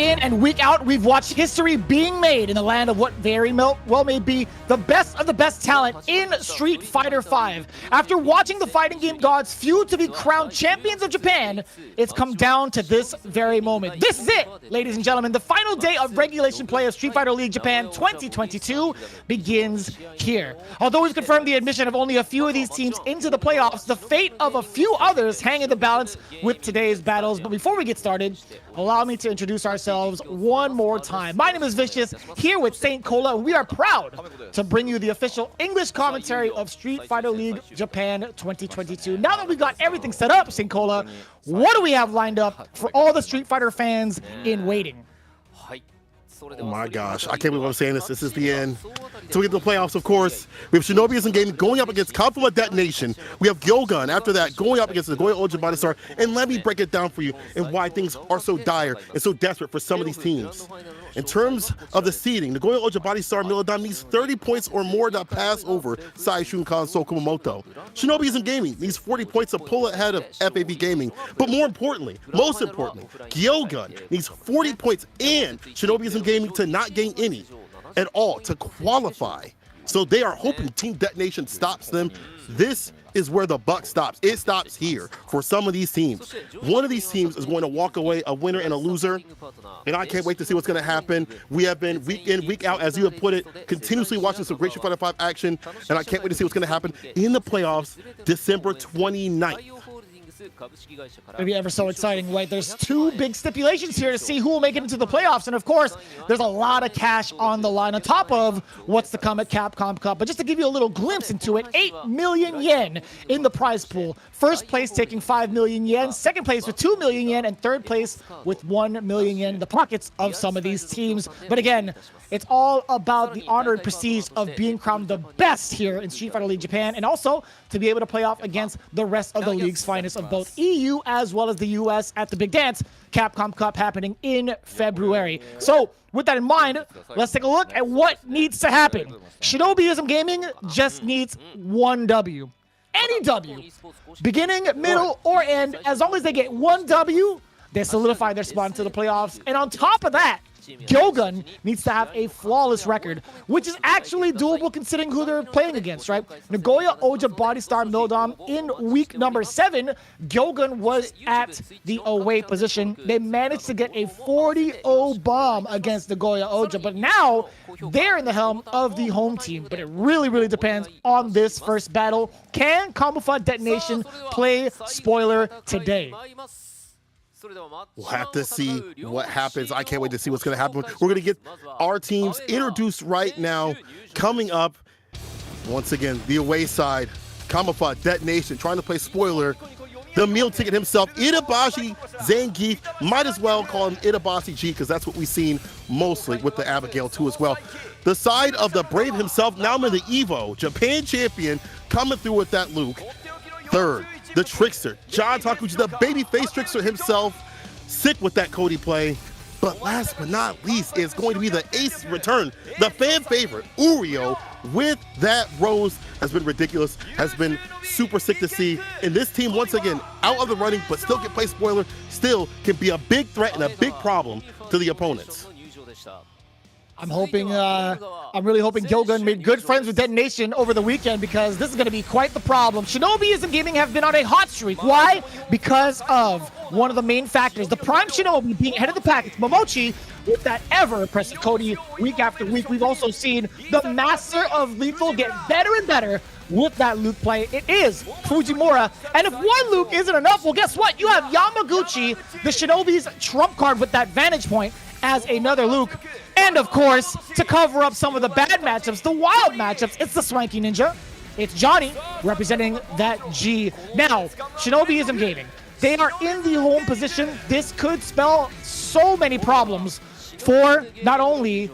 in and week out, we've watched history being made in the land of what very well may be the best of the best talent in Street Fighter V. After watching the fighting game gods feud to be crowned champions of Japan, it's come down to this very moment. This is it, ladies and gentlemen. The final day of regulation play of Street Fighter League Japan 2022 begins here. Although we've confirmed the admission of only a few of these teams into the playoffs, the fate of a few others hang in the balance with today's battles. But before we get started, allow me to introduce ourselves one more time. My name is Vicious, here with Saint Cola, and we are proud to bring you the official English commentary of Street Fighter League Japan 2022. Now that we've got everything set up, Saint Cola, what do we have lined up for all the Street Fighter fans in waiting? Oh my gosh, I can't believe I'm saying this. This is the end. So we get to the playoffs, of course. We have Shinobi Game going up against Capcom Detonation. We have Gyogun after that going up against the Nagoya Ojibari Star. And let me break it down for you and why things are so dire and so desperate for some of these teams. In terms of the seeding, Nagoya Ojibari Star Milodon needs 30 points or more to pass over Sai Shunkan So Kumamoto. Shinobi Gaming needs 40 points to pull ahead of FAB Gaming. But more importantly, most importantly, Gyogun needs 40 points and Shinobi Gaming to not gain any at all to qualify. So they are hoping Team Detonation stops them. This is where the buck stops. It stops here for some of these teams. One of these teams is going to walk away a winner and a loser, and I can't wait to see what's going to happen. We have been week in, week out, as you have put it, continuously watching some great Street Fighter V action, and I can't wait to see what's going to happen in the playoffs December 29th. It'll be ever so exciting, right? There's two big stipulations here to see who will make it into the playoffs, and of course, there's a lot of cash on the line on top of what's to come at Capcom Cup. But just to give you a little glimpse into it, 8 million yen in the prize pool. First place taking 5 million yen, second place with 2 million yen, and third place with 1 million yen in the pockets of some of these teams. But again, it's all about the honor and prestige of being crowned the best here in Street Fighter League Japan, and also to be able to play off against the rest of the league's finest of both EU as well as the US at the big dance, Capcom Cup, happening in February. So with that in mind, let's take a look at what needs to happen. Shinobi Gaming just needs one W. Any W. Beginning, middle, or end. As long as they get one W, they solidify their spot into the playoffs. And on top of that, Gyogun needs to have a flawless record, which is actually doable considering who they're playing against, right? Nagoya Ojibari Star Milodon in week number 7, Gyogun was at the away position. They managed to get a 40-0 bomb against Nagoya Oja, but now they're in the helm of the home team. But it really, really depends on this first battle. Can Comprised Detonation play spoiler today? We'll have to see what happens. I can't wait to see what's going to happen. We're going to get our teams introduced right now. Coming up, once again, the away side, Comprised Detonation, trying to play spoiler. The meal ticket himself, Itabashi Zangief. Might as well call him Itabashi G, because that's what we've seen mostly with the Abigail too as well. The side of the Brave himself, Naoman the Evo, Japan champion, coming through with that Luke. Third, the Trickster, John Takuchi, the babyface Trickster himself, sick with that Cody play. But last but not least, is going to be the ace return, the fan favorite, Uryo, with that Rose. Has been ridiculous, has been super sick to see. And this team, once again, out of the running, but still can play spoiler, still can be a big threat and a big problem to the opponents. I'm really hoping Gyogun made good friends with Detonation over the weekend, because this is going to be quite the problem. Shinobi Gaming have been on a hot streak. Why? Because of one of the main factors, the Prime Shinobi being ahead of the pack. It's Momochi with that ever-impressive Cody week after week. We've also seen the Master of Lethal get better and better with that Luke play. It is Fujimura. And if one Luke isn't enough, well, guess what? You have Yamaguchi, the Shinobi's trump card with that vantage point, as another Luke. And of course, to cover up some of the bad matchups, the wild matchups, it's the Swanky Ninja. It's Johnny representing that G. Now, Shinobi Gaming, they are in the home position. This could spell so many problems for not only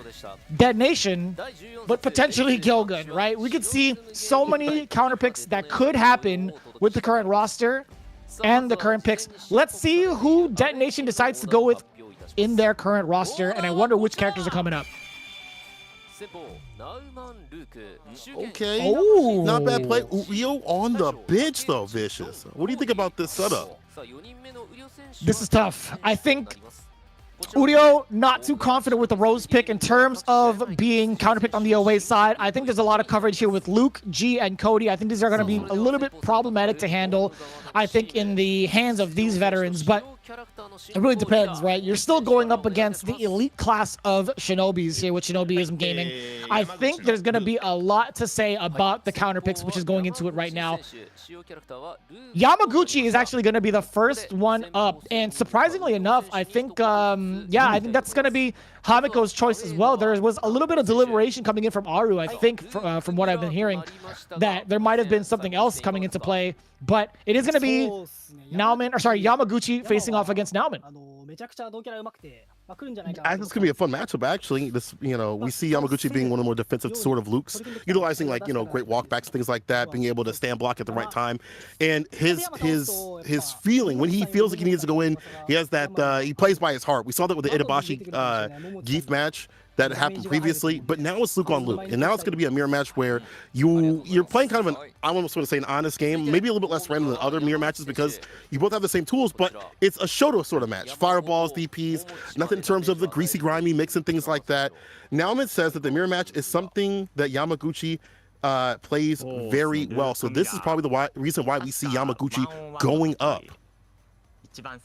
Detonation, but potentially Gyogun, right? We could see so many counter picks that could happen with the current roster and the current picks. Let's see who Detonation decides to go with in their current roster, and I wonder which characters are coming up. Okay, oh, not bad play. Uryo on the bench though, Vicious. What do you think about this setup? This is tough. I think Uryo, not too confident with the Rose pick in terms of being counterpicked on the away side. I think there's a lot of coverage here with Luke, G, and Cody. I think these are going to be a little bit problematic to handle, I think, in the hands of these veterans, but it really depends, right? You're still going up against the elite class of Shinobis here with Shinobiism Gaming. I think there's going to be a lot to say about the counterpicks, which is going into it right now. Yamaguchi is actually going to be the first one up, and surprisingly enough, I think, I think that's going to be Hameko's choice as well. There was a little bit of deliberation coming in from Aru, I think, from what I've been hearing, that there might have been something else coming into play, but it is going to be Yamaguchi facing off against Naoman. I think it's gonna be a fun matchup. Actually, this we see Yamaguchi being one of the more defensive sort of Lukes, utilizing like great walkbacks, things like that, being able to stand block at the right time, and his feeling when he feels like he needs to go in, he has that he plays by his heart. We saw that with the Itabashi Geef match that happened previously, but now it's Luke on Luke, and now it's going to be a mirror match where you're playing kind of an, I almost want to say an honest game, maybe a little bit less random than other mirror matches because you both have the same tools, but it's a Shoto sort of match. Fireballs, DPs, nothing in terms of the greasy, grimy mix and things like that. Naoman says that the mirror match is something that Yamaguchi plays very well, so this is probably the reason why we see Yamaguchi going up. It's got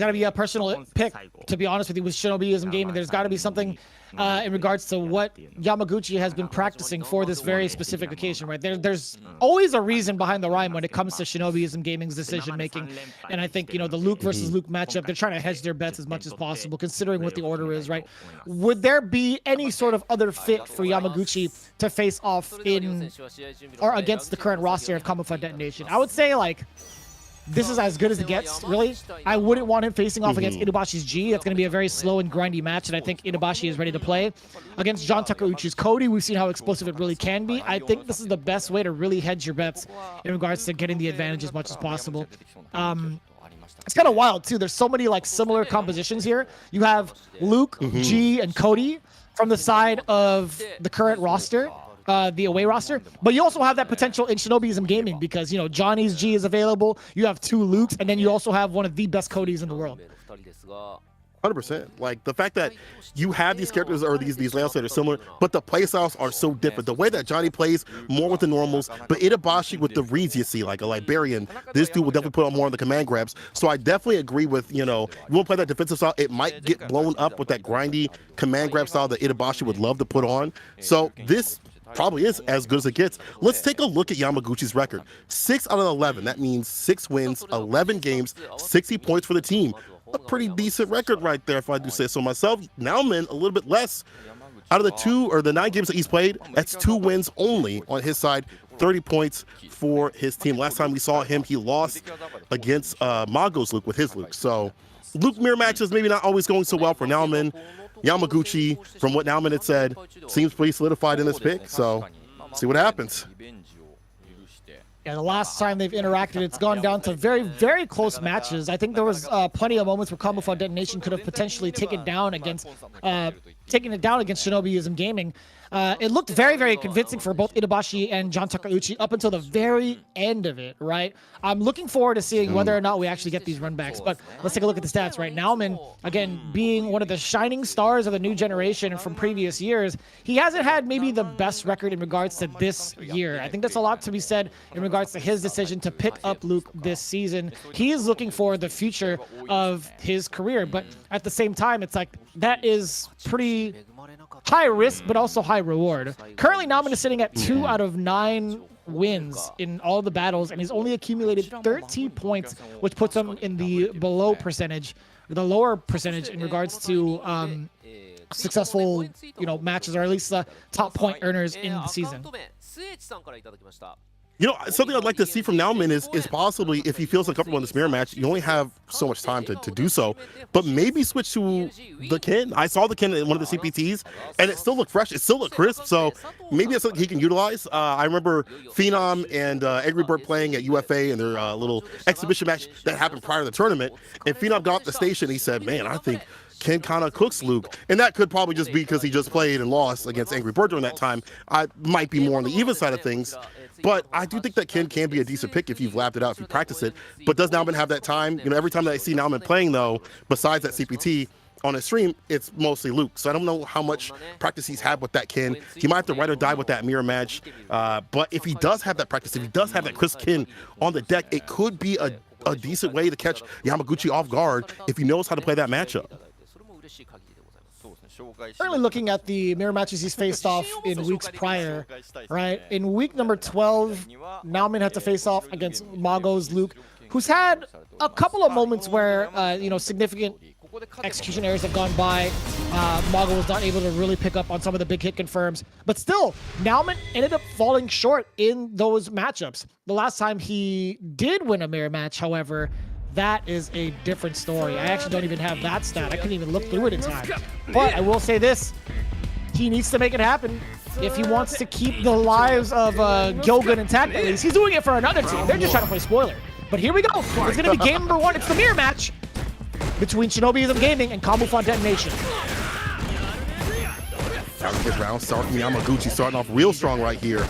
to be a personal pick, to be honest with you, with Shinobiism Gaming. There's got to be something in regards to what Yamaguchi has been practicing for this very specific occasion, right? There's always a reason behind the rhyme when it comes to Shinobiism Gaming's decision-making. And I think, the Luke versus Luke matchup, they're trying to hedge their bets as much as possible, considering what the order is, right? Would there be any sort of other fit for Yamaguchi to face off in or against the current roster of Capcom Fighters Nation? I would say, like, this is as good as it gets, really. I wouldn't want him facing off against Itabashi's G. That's going to be a very slow and grindy match, and I think Itabashi is ready to play. Against John Takeuchi's Cody, we've seen how explosive it really can be. I think this is the best way to really hedge your bets in regards to getting the advantage as much as possible. It's kind of wild, too. There's so many, like, similar compositions here. You have Luke, G, and Cody from the side of the current roster. The away roster, but you also have that potential in Shinobiism Gaming because, Johnny's G is available, you have two Lukes, and then you also have one of the best Codys in the world. 100%. Like, the fact that you have these characters or these layouts that are similar, but the playstyles are so different. The way that Johnny plays more with the normals, but Itabashi with the reads you see, like a Liberian, this dude will definitely put on more on the command grabs. So I definitely agree with, you won't play that defensive style, it might get blown up with that grindy command grab style that Itabashi would love to put on. So this probably is as good as it gets. Let's take a look at Yamaguchi's record. 6 out of 11. That means 6 wins, 11 games, 60 points for the team. A pretty decent record right there, if I do say so myself. Naoman, a little bit less. Out of the 9 games that he's played, that's 2 wins only on his side. 30 points for his team. Last time we saw him, he lost against Mago's Luke with his Luke. So Luke mirror matches maybe not always going so well for Naoman. Yamaguchi, from what Naoman had said, seems pretty solidified in this pick, so see what happens. Yeah, the last time they've interacted, it's gone down to very, very close matches. I think there was plenty of moments where Capcom Fighters Nation could have potentially taken it down against Shinobiism Gaming. It looked very, very convincing for both Itabashi and John Takeuchi up until the very end of it, right? I'm looking forward to seeing whether or not we actually get these runbacks, but let's take a look at the stats, right? Naoman, again, being one of the shining stars of the new generation from previous years, he hasn't had maybe the best record in regards to this year. I think that's a lot to be said in regards to his decision to pick up Luke this season. He is looking for the future of his career, but at the same time, it's like that is pretty high risk, but also high reward. Currently, Naoman is sitting at 2 out of 9 wins in all the battles, and he's only accumulated 13 points, which puts him in the lower percentage in regards to successful, matches, or at least the top point earners in the season. Something I'd like to see from Naoman is possibly, if he feels uncomfortable in this mirror match, you only have so much time to do so, but maybe switch to the Ken. I saw the Ken in one of the CPTs, and it still looked fresh. It still looked crisp, so maybe it's something he can utilize. I remember Phenom and Angry Bird playing at UFA in their little exhibition match that happened prior to the tournament, and Phenom got off the station, and he said, man, I think Ken kind of cooks Luke, and that could probably just be because he just played and lost against Angry Bird during that time. I might be more on the even side of things, But I do think that Ken can be a decent pick if you've lapped it out, if you practice it. But does Naoman have that time? You know, every time that I see Naoman playing, though, besides that CPT on his stream, it's mostly Luke. So I don't know how much practice he's had with that Ken. He might have to ride or die with that mirror match. But if he does have that practice, if he does have that Chris Ken on the deck, it could be a decent way to catch Yamaguchi off guard if he knows how to play that matchup. Currently looking at the mirror matches he's faced off in weeks prior, right? In week number 12, Naoman had to face off against Mago's Luke, who's had a couple of moments where, you know, significant execution errors have gone by. Mago was not able to really pick up on some of the big hit confirms, but still, Naoman ended up falling short in those matchups. The last time he did win a mirror match, however, that is a different story. I actually don't even have that stat. I couldn't even look through it in time. But I will say this, he needs to make it happen if he wants to keep the lives of Gyogun intact at least. He's doing it for another team. They're just trying to play spoiler. But here we go. It's going to be game number 1. It's the mirror match between Shinobiism Gaming and Combo Fun Detonation. Good round start from Yamaguchi, starting off real strong right here.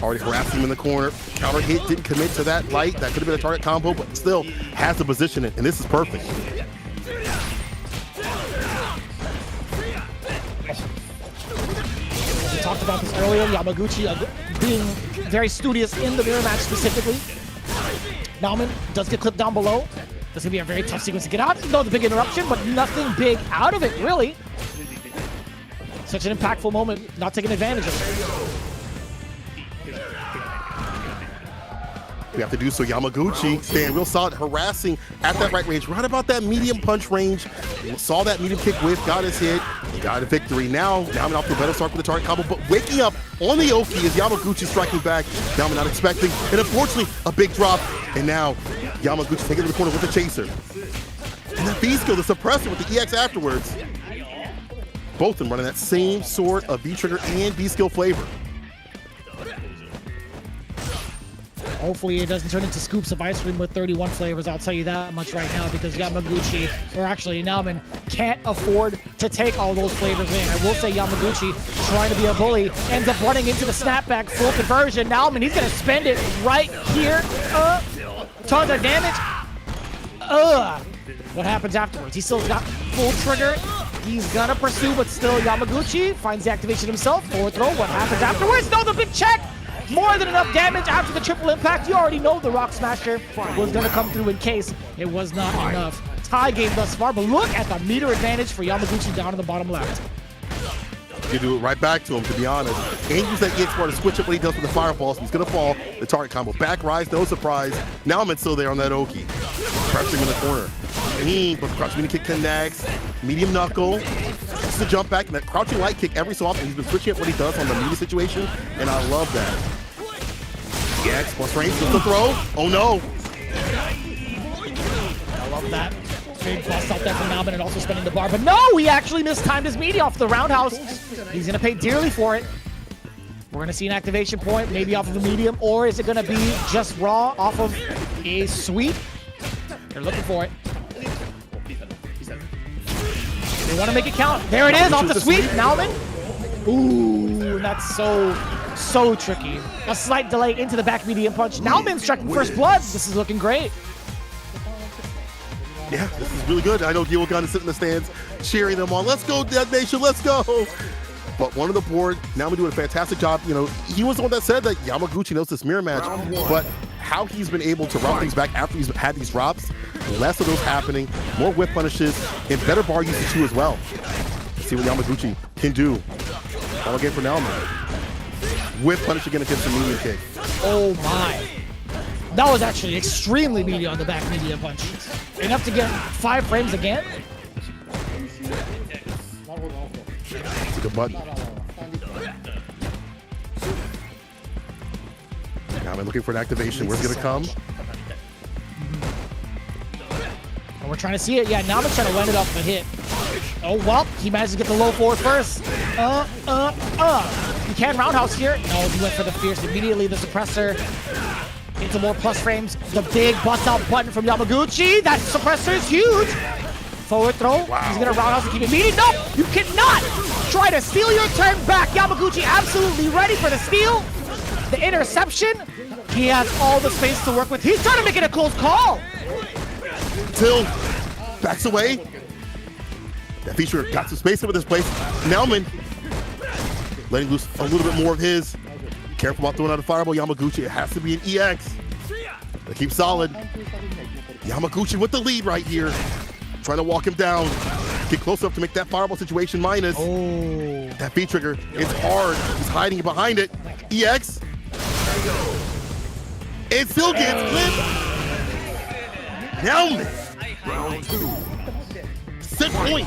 Already harassing him in the corner. Counter hit, didn't commit to that light. That could have been a target combo, but still has to position it, and this is perfect. We talked about this earlier, Yamaguchi being very studious in the mirror match specifically. Naoman does get clipped down below. This is going to be a very tough sequence to get out. No, the big interruption, but nothing big out of it, really. Such an impactful moment, not taking advantage of it. We have to do so. Yamaguchi staying real solid, harassing at that right range, right about that medium punch range. Saw that medium kick whiff, got his hit, got a victory. Now Naoman off to a better start with the target combo, but waking up on the Oki as Yamaguchi striking back. Naoman not expecting, and unfortunately, a big drop. And now Yamaguchi taking to the corner with the chaser. And that V-skill, the suppressor with the EX afterwards. Both of them running that same sort of V-trigger and V-skill flavor. Hopefully it doesn't turn into scoops of ice cream with 31 flavors, I'll tell you that much right now, because Yamaguchi, or actually Naoman, can't afford to take all those flavors in. I will say Yamaguchi, trying to be a bully, ends up running into the snapback full conversion. Naoman, he's going to spend it right here. Tons of damage. What happens afterwards? He still got full trigger. He's going to pursue, but still Yamaguchi finds the activation himself. Forward throw. What happens afterwards? No, the big check. More than enough damage after the triple impact. You already know the Rock Smasher was going to come through in case it was not enough. Tie game thus far, but look at the meter advantage for Yamaguchi down in the bottom left. You do it right back to him, to be honest. And use that EX bar to switch up what he does with the fireballs. He's going to fall. The target combo. Back rise, no surprise. Naoman's still there on that Oki. Crouching in the corner. But the crouching mini kick connects. Medium knuckle. It's the jump back. And that crouching light kick every so often. He's been switching up what he does on the media situation. And I love that. EX plus range with the throw. Oh no. I love that. Big bust out there from Naoman and also spinning the bar. But no, he actually mistimed his media off the roundhouse. He's going to pay dearly for it. We're going to see an activation point, maybe off of a medium, or is it going to be just raw off of a sweep? They're looking for it. They want to make it count. There it is, off the sweep. Naoman. Ooh, that's so tricky. A slight delay into the back medium punch. Naoman striking first blood. This is looking great. Yeah, this is really good. I know Gyogun is sitting in the stands cheering them on. Let's go, Dead Nation, let's go. But one of the board, Naoman doing a fantastic job. You know, he was the one that said that Yamaguchi knows this mirror match, but how he's been able to route things back after he's had these drops, less of those happening, more whip punishes, and better bar usage too as well. Let's see what Yamaguchi can do. All again for Naoman. Whip punish again against the medium kick. Oh my. That was actually extremely meaty on the back medium punch. Enough to get 5 frames again. It's a good button. Now I'm looking for an activation. Where's it gonna come? And we're trying to see it. Yeah, Naoman's trying to land it off the hit. Oh, well, he managed to get the low forward first. He can roundhouse here. No, he went for the fierce. Immediately the suppressor into more plus frames. The big bust out button from Yamaguchi. That suppressor is huge. Forward throw. Wow. He's going to roundhouse and keep it meaty. No, you cannot try to steal your turn back. Yamaguchi absolutely ready for the steal. the interception. He has all the space to work with. He's trying to make it a close call. Till backs away. That feature got some space over this place. Naoman letting loose a little bit more of his. Careful about throwing out a fireball. Yamaguchi, it has to be an EX. They keep solid. Yamaguchi with the lead right here. Trying to walk him down. Get close enough to make that fireball situation minus. Oh. That V trigger, it's hard. He's hiding behind it. EX. It still gets clipped. Naoman. Round 2. Set point.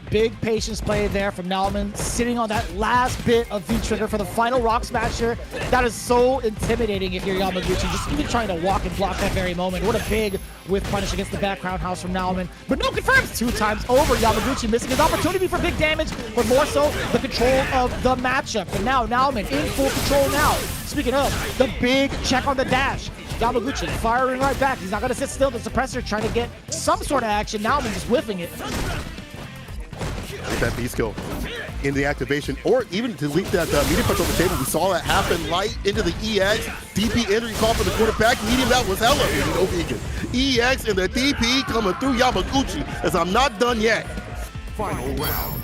Big patience play there from Naoman, sitting on that last bit of V-trigger for the final Rock Smasher. That is so intimidating if you're Yamaguchi, just even trying to walk and block that very moment. What a big whiff punish against the background house from Naoman. But no confirms 2 times over. Yamaguchi missing his opportunity for big damage, but more so the control of the matchup. And now Naoman in full control now. Speaking of, the big check on the dash. Yamaguchi firing right back. He's not going to sit still. The suppressor trying to get some sort of action. Naoman just whiffing it. Get that B skill in the activation, or even to leap that medium punch on the table. We saw that happen right into the EX. DP entry call for the quarterback. Medium, that was hella. EX and the DP coming through Yamaguchi as I'm not done yet. Final round.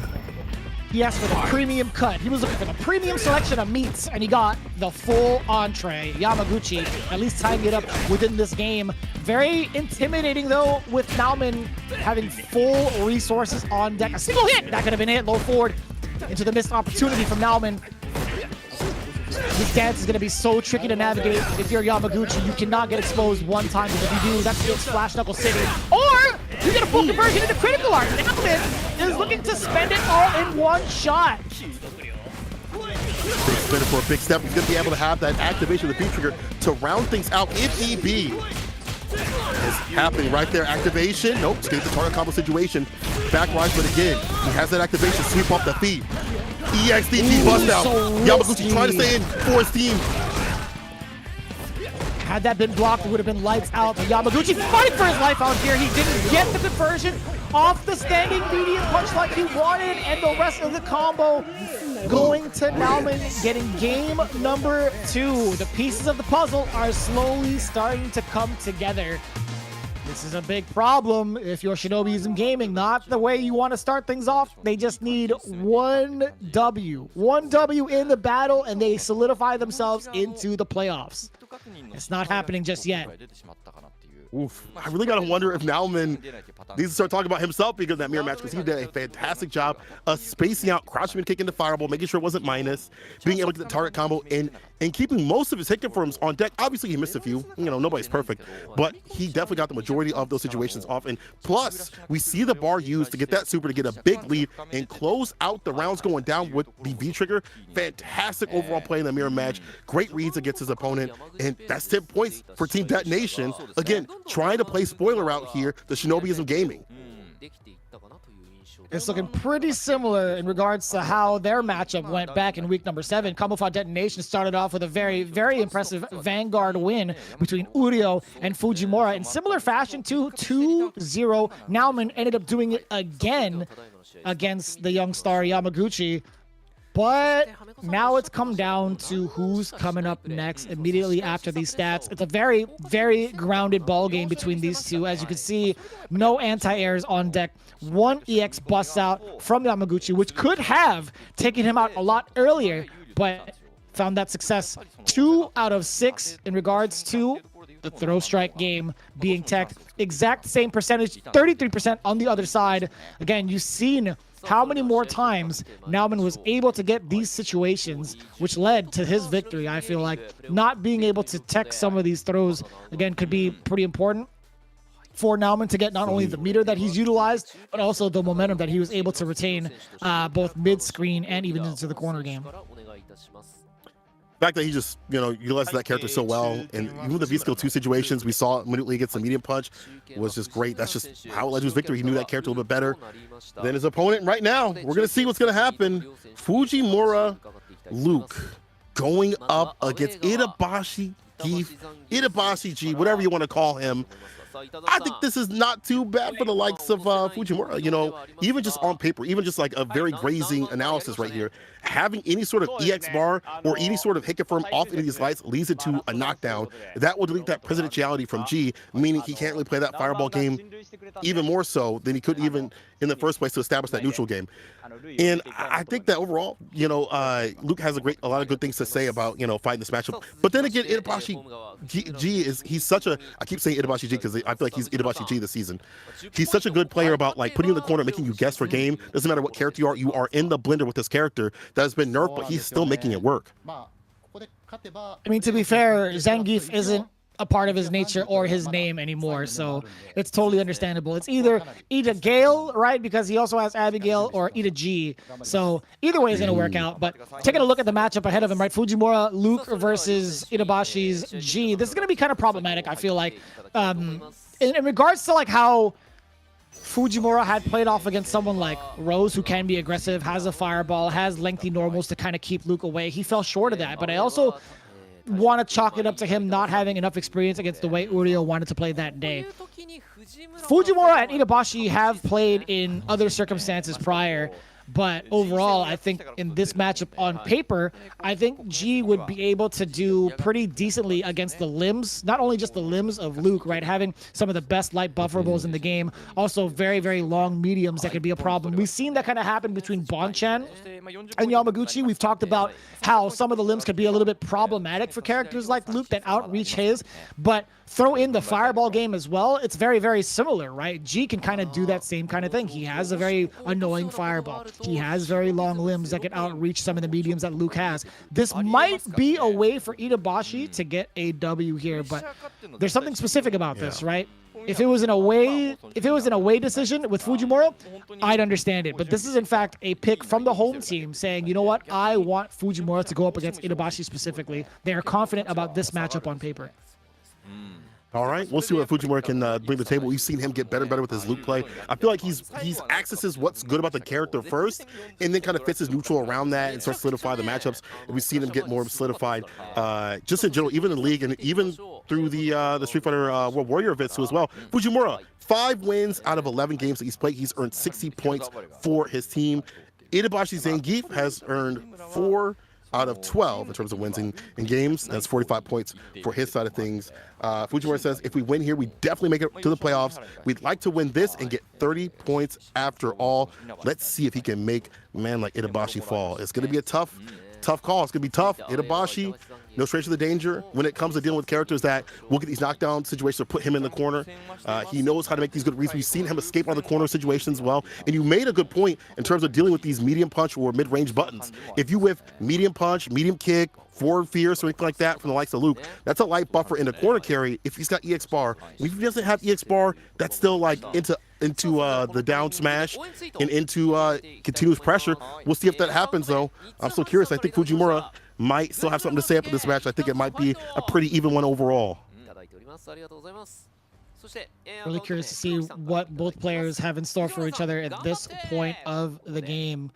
He asked for the premium cut. He was looking for the premium selection of meats, and he got the full entree. Yamaguchi at least tying it up within this game. Very intimidating, though, with Naoman having full resources on deck. A single hit! That could have been hit low forward into the missed opportunity from Naoman. This dance is going to be so tricky to navigate if you're Yamaguchi. You cannot get exposed one time, because if you do, that's it, Splash Knuckle City. Or you get a full conversion into critical art. Naoman is looking to spend it all in one shot. Big spinner for a big step. He's going to be able to have that activation of the B trigger to round things out if need be. It's happening right there. Activation. Nope. Escape the target combo situation. Back rise, but again, he has that activation. Sweep off the feet. EXDT bust out. So Yamaguchi trying to stay in for his team. Had that been blocked, it would have been lights out. But Yamaguchi fighting for his life out here. He didn't get the conversion off the standing medium punch like he wanted, and the rest of the combo going to Naoman, getting game number 2. The pieces of the puzzle are slowly starting to come together. This is a big problem if you're Shinobiism Gaming. Not the way you want to start things off. They just need one W. One W in the battle, and they solidify themselves into the playoffs. It's not happening just yet. Oof. I really got to wonder if Naoman needs to start talking about himself because of that mirror match, because he did a fantastic job of spacing out, crouching and kicking the fireball, making sure it wasn't minus, being able to get the target combo, and keeping most of his hit confirms on deck. Obviously, he missed a few. You know, nobody's perfect, but he definitely got the majority of those situations off. And plus, we see the bar used to get that super to get a big lead and close out the rounds going down with the V trigger. Fantastic overall play in the mirror match. Great reads against his opponent, and that's 10 points for Team Detonation. Again, trying to play spoiler out here, the Shinobiism Gaming. It's looking pretty similar in regards to how their matchup went back in week number 7. Capcom Detonation started off with a very, very impressive Vanguard win between Uryo and Fujimura in similar fashion to 2-0. Naoman ended up doing it again against the young star Yamaguchi. But now it's come down to who's coming up next immediately after these stats. It's a very, very grounded ball game between these two. As you can see, no anti-airs on deck. 1 EX busts out from Yamaguchi, which could have taken him out a lot earlier, but found that success. 2 out of 6 in regards to the throw strike game being teched. Exact same percentage, 33% on the other side. Again, you've seen how many more times Naoman was able to get these situations, which led to his victory. I feel like not being able to tech some of these throws, again, could be pretty important for Naoman to get not only the meter that he's utilized, but also the momentum that he was able to retain both mid-screen and even into the corner game. The fact that he just, you know, utilized that character so well, and even with the V-Skill 2 situations, we saw immediately against the medium punch was just great. That's just how it led to his victory. He knew that character a little bit better than his opponent. Right now, we're going to see what's going to happen. Fujimura Luke going up against Itabashi G, whatever you want to call him. I think this is not too bad for the likes of Fujimura. You know, even just on paper, even just like a very grazing analysis right here, having any sort of EX bar or any sort of hit confirm off any of these lights leads it to a knockdown. That will delete that presidentiality from G, meaning he can't really play that fireball game even more so than he could even in the first place to establish that neutral game. And I think that overall, you know, Luke has a lot of good things to say about, you know, fighting this matchup. But then again, Itabashi G he's such a, I keep saying Itabashi G because I feel like he's Itabashi G this season. He's such a good player about like putting you in the corner, making you guess for game. Doesn't matter what character you are in the blender with this character that has been nerfed, but he's still making it work. I mean, to be fair, Zangief isn't a part of his nature or his name anymore, so it's totally understandable. It's either Ida Gale, right, because he also has Abigail, or Ida G. So either way is going to work out. But taking a look at the matchup ahead of him, right, Fujimura, Luke versus Itabashi's G. This is going to be kind of problematic, I feel like. In regards to like how Fujimura had played off against someone like Rose, who can be aggressive, has a fireball, has lengthy normals to kind of keep Luke away. He fell short of that, but I also want to chalk it up to him not having enough experience against the way Uryo wanted to play that day. Fujimura and Itabashi have played in other circumstances prior, but overall, I think in this matchup on paper, I think G would be able to do pretty decently against the limbs, not only just the limbs of Luke, right, having some of the best light bufferables in the game, also very, very long mediums that could be a problem. We've seen that kind of happen between Bonchan and Yamaguchi. We've talked about how some of the limbs could be a little bit problematic for characters like Luke that outreach his, but throw in the fireball game as well, it's very, very similar, right? G can kind of do that same kind of thing. He has a very annoying fireball. He has very long limbs that can outreach some of the mediums that Luke has. This might be a way for Itabashi to get a W here, but there's something specific about this, right? If it was an away decision with Fujimura, I'd understand it. But this is in fact a pick from the home team saying, you know what, I want Fujimura to go up against Itabashi specifically. They are confident about this matchup on paper. All right, we'll see what Fujimura can bring to the table. We've seen him get better and better with his Luke play. I feel like he's accesses what's good about the character first, and then kind of fits his neutral around that and starts to solidify the matchups. And we've seen him get more solidified, just in general, even in the league and even through the Street Fighter World Warrior events too as well. Fujimura, 5 wins out of 11 games that he's played. He's earned 60 points for his team. Itabashi Zangief has earned 4 out of 12 in terms of wins in games. That's 45 points for his side of things. Fujimura says, if we win here, we definitely make it to the playoffs. We'd like to win this and get 30 points after all. Let's see if he can make a man like Itabashi fall. It's going to be a tough call. It's going to be tough. Itabashi, no stranger to the danger when it comes to dealing with characters that will get these knockdown situations or put him in the corner. He knows how to make these good reads. We've seen him escape out of the corner situations well. And you made a good point in terms of dealing with these medium punch or mid-range buttons. If you whiff medium punch, medium kick, forward fierce, or anything like that from the likes of Luke, that's a light buffer in the corner carry if he's got EX bar. And if he doesn't have EX bar, that's still like into the down smash and into continuous pressure. We'll see if that happens though. I'm so curious. I think Fujimura might still have something to say after this match. I think it might be a pretty even one overall. Really curious to see what both players have in store for each other at this point of the game.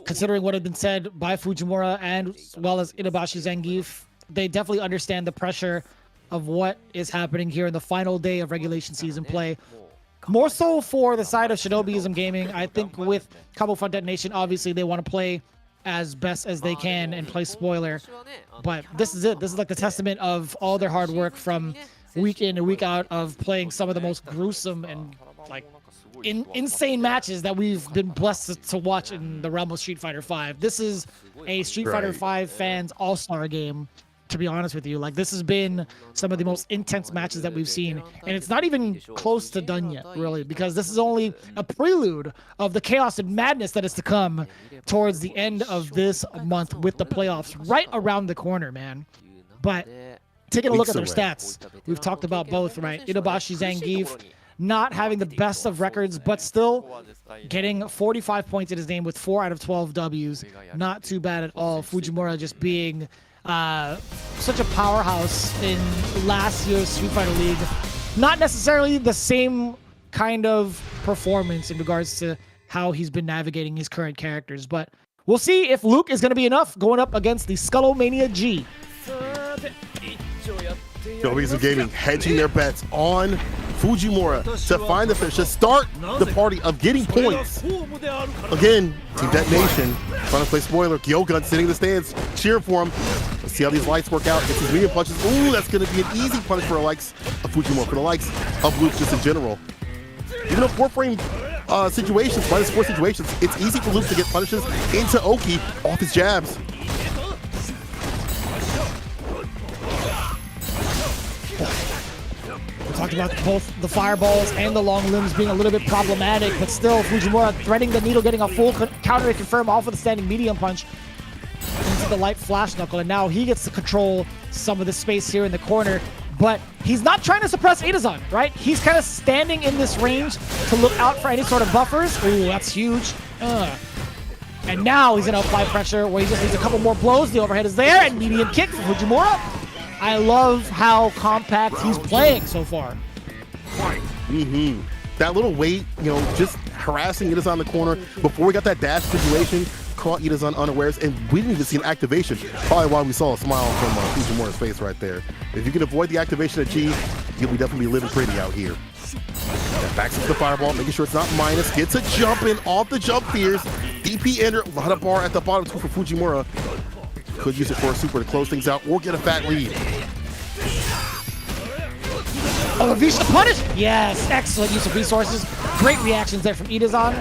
Considering what had been said by Fujimura and as well as Itabashi Zangief, they definitely understand the pressure of what is happening here in the final day of regulation season play. More so for the side of Shinobiism Gaming, I think with Capcom Fighters Nation, obviously they want to play as best as they can and play spoiler. But this is it. This is like the testament of all their hard work from week in and week out of playing some of the most gruesome and like insane matches that we've been blessed to watch in the realm of Street Fighter V. This is a Street Fighter V fans all-star game, to be honest with you. Like, this has been some of the most intense matches that we've seen, and it's not even close to done yet, really, because this is only a prelude of the chaos and madness that is to come towards the end of this month with the playoffs right around the corner, man. But taking a look at their stats, we've talked about both, right? Itabashi Zangief not having the best of records, but still getting 45 points in his name with 4 out of 12 Ws. Not too bad at all. Fujimura just being such a powerhouse in last year's Street Fighter League. Not necessarily the same kind of performance in regards to how he's been navigating his current characters, but we'll see if Luke is going to be enough going up against the Skullomania G. Shinobi Gaming hedging their bets on Fujimura to find the finish, to start the party of getting points. Again, Team Detonation, trying to play spoiler. Gyogun sitting in the stands, cheering for him. Let's see how these lights work out. Gets his medium punches. Ooh, that's going to be an easy punish for the likes of Fujimura, for the likes of Luke just in general. Even in 4-frame situations, -4 situations, it's easy for Luke to get punishes into Oki off his jabs. We talked about both the fireballs and the long limbs being a little bit problematic, but still Fujimura threading the needle, getting a full counter to confirm off of the standing medium punch into the light flash knuckle, and now he gets to control some of the space here in the corner. But he's not trying to suppress Itazan, right? He's kind of standing in this range to look out for any sort of buffers. Ooh, that's huge. And now he's going to apply pressure where he just needs a couple more blows. The overhead is there, and medium kick for Fujimura. I love how compact he's playing so far. That little weight, you know, just harassing Itazan on the corner before we got that dash situation, caught Itazan unawares, and we didn't even see an activation. Probably why we saw a smile from Fujimura's face right there. If you can avoid the activation of G, you'll be definitely living pretty out here. And backs up the fireball, making sure it's not minus, gets a jump in off the jump fears. DP enter, a lot of bar at the bottom too for Fujimura. Could use it for a super to close things out or get a fat lead. Oh, a Vicious punish! Yes, excellent use of resources. Great reactions there from Itazan.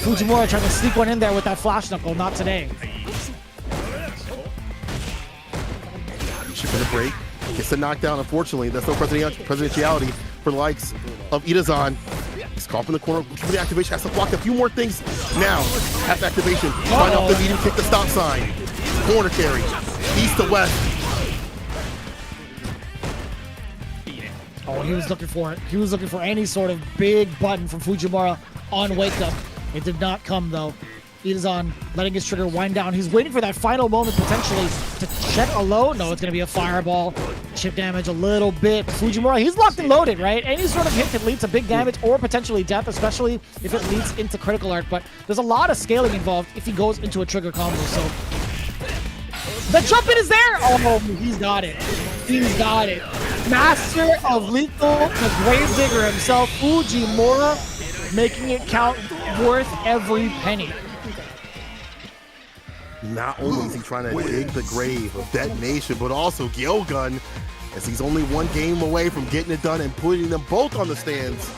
Fujimura trying to sneak one in there with that flash knuckle, not today. Shipping the break, gets the knockdown. Unfortunately, that's no presidentiality for the likes of Itazan. He's caught in the corner, looking for the activation, has to block a few more things. Now, half activation, find off the medium kick, the stop sign. Corner carry, east to west. Oh, he was looking for it. He was looking for any sort of big button from Fujimura on wake up. It did not come though. Itazan letting his trigger wind down. He's waiting for that final moment potentially to check a low. No, it's going to be a fireball. Chip damage a little bit. Fujimura, he's locked and loaded, right? Any sort of hit could lead to big damage or potentially death, especially if it leads into critical art. But there's a lot of scaling involved if he goes into a trigger combo. So the jump in is there. Oh, he's got it. He's got it. Master of lethal, the Gravedigger himself, Fujimura, making it count, worth every penny. Not only is he trying to dig the grave of Detonation, but also Gyogun, as he's only one game away from getting it done and putting them both on the stands.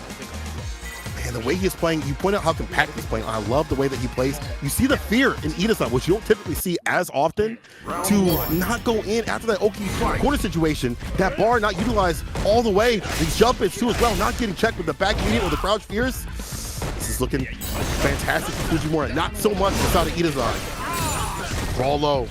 Man, the way he's playing, you point out how compact he's playing. I love the way that he plays. You see the fear in Itazan, which you don't typically see as often, to not go in after that Oki corner situation. That bar not utilized all the way. These jump ins too as well, not getting checked with the back medium or the crouch fears. This is looking fantastic for Fujimura. Not so much inside of Itazan. Raw low.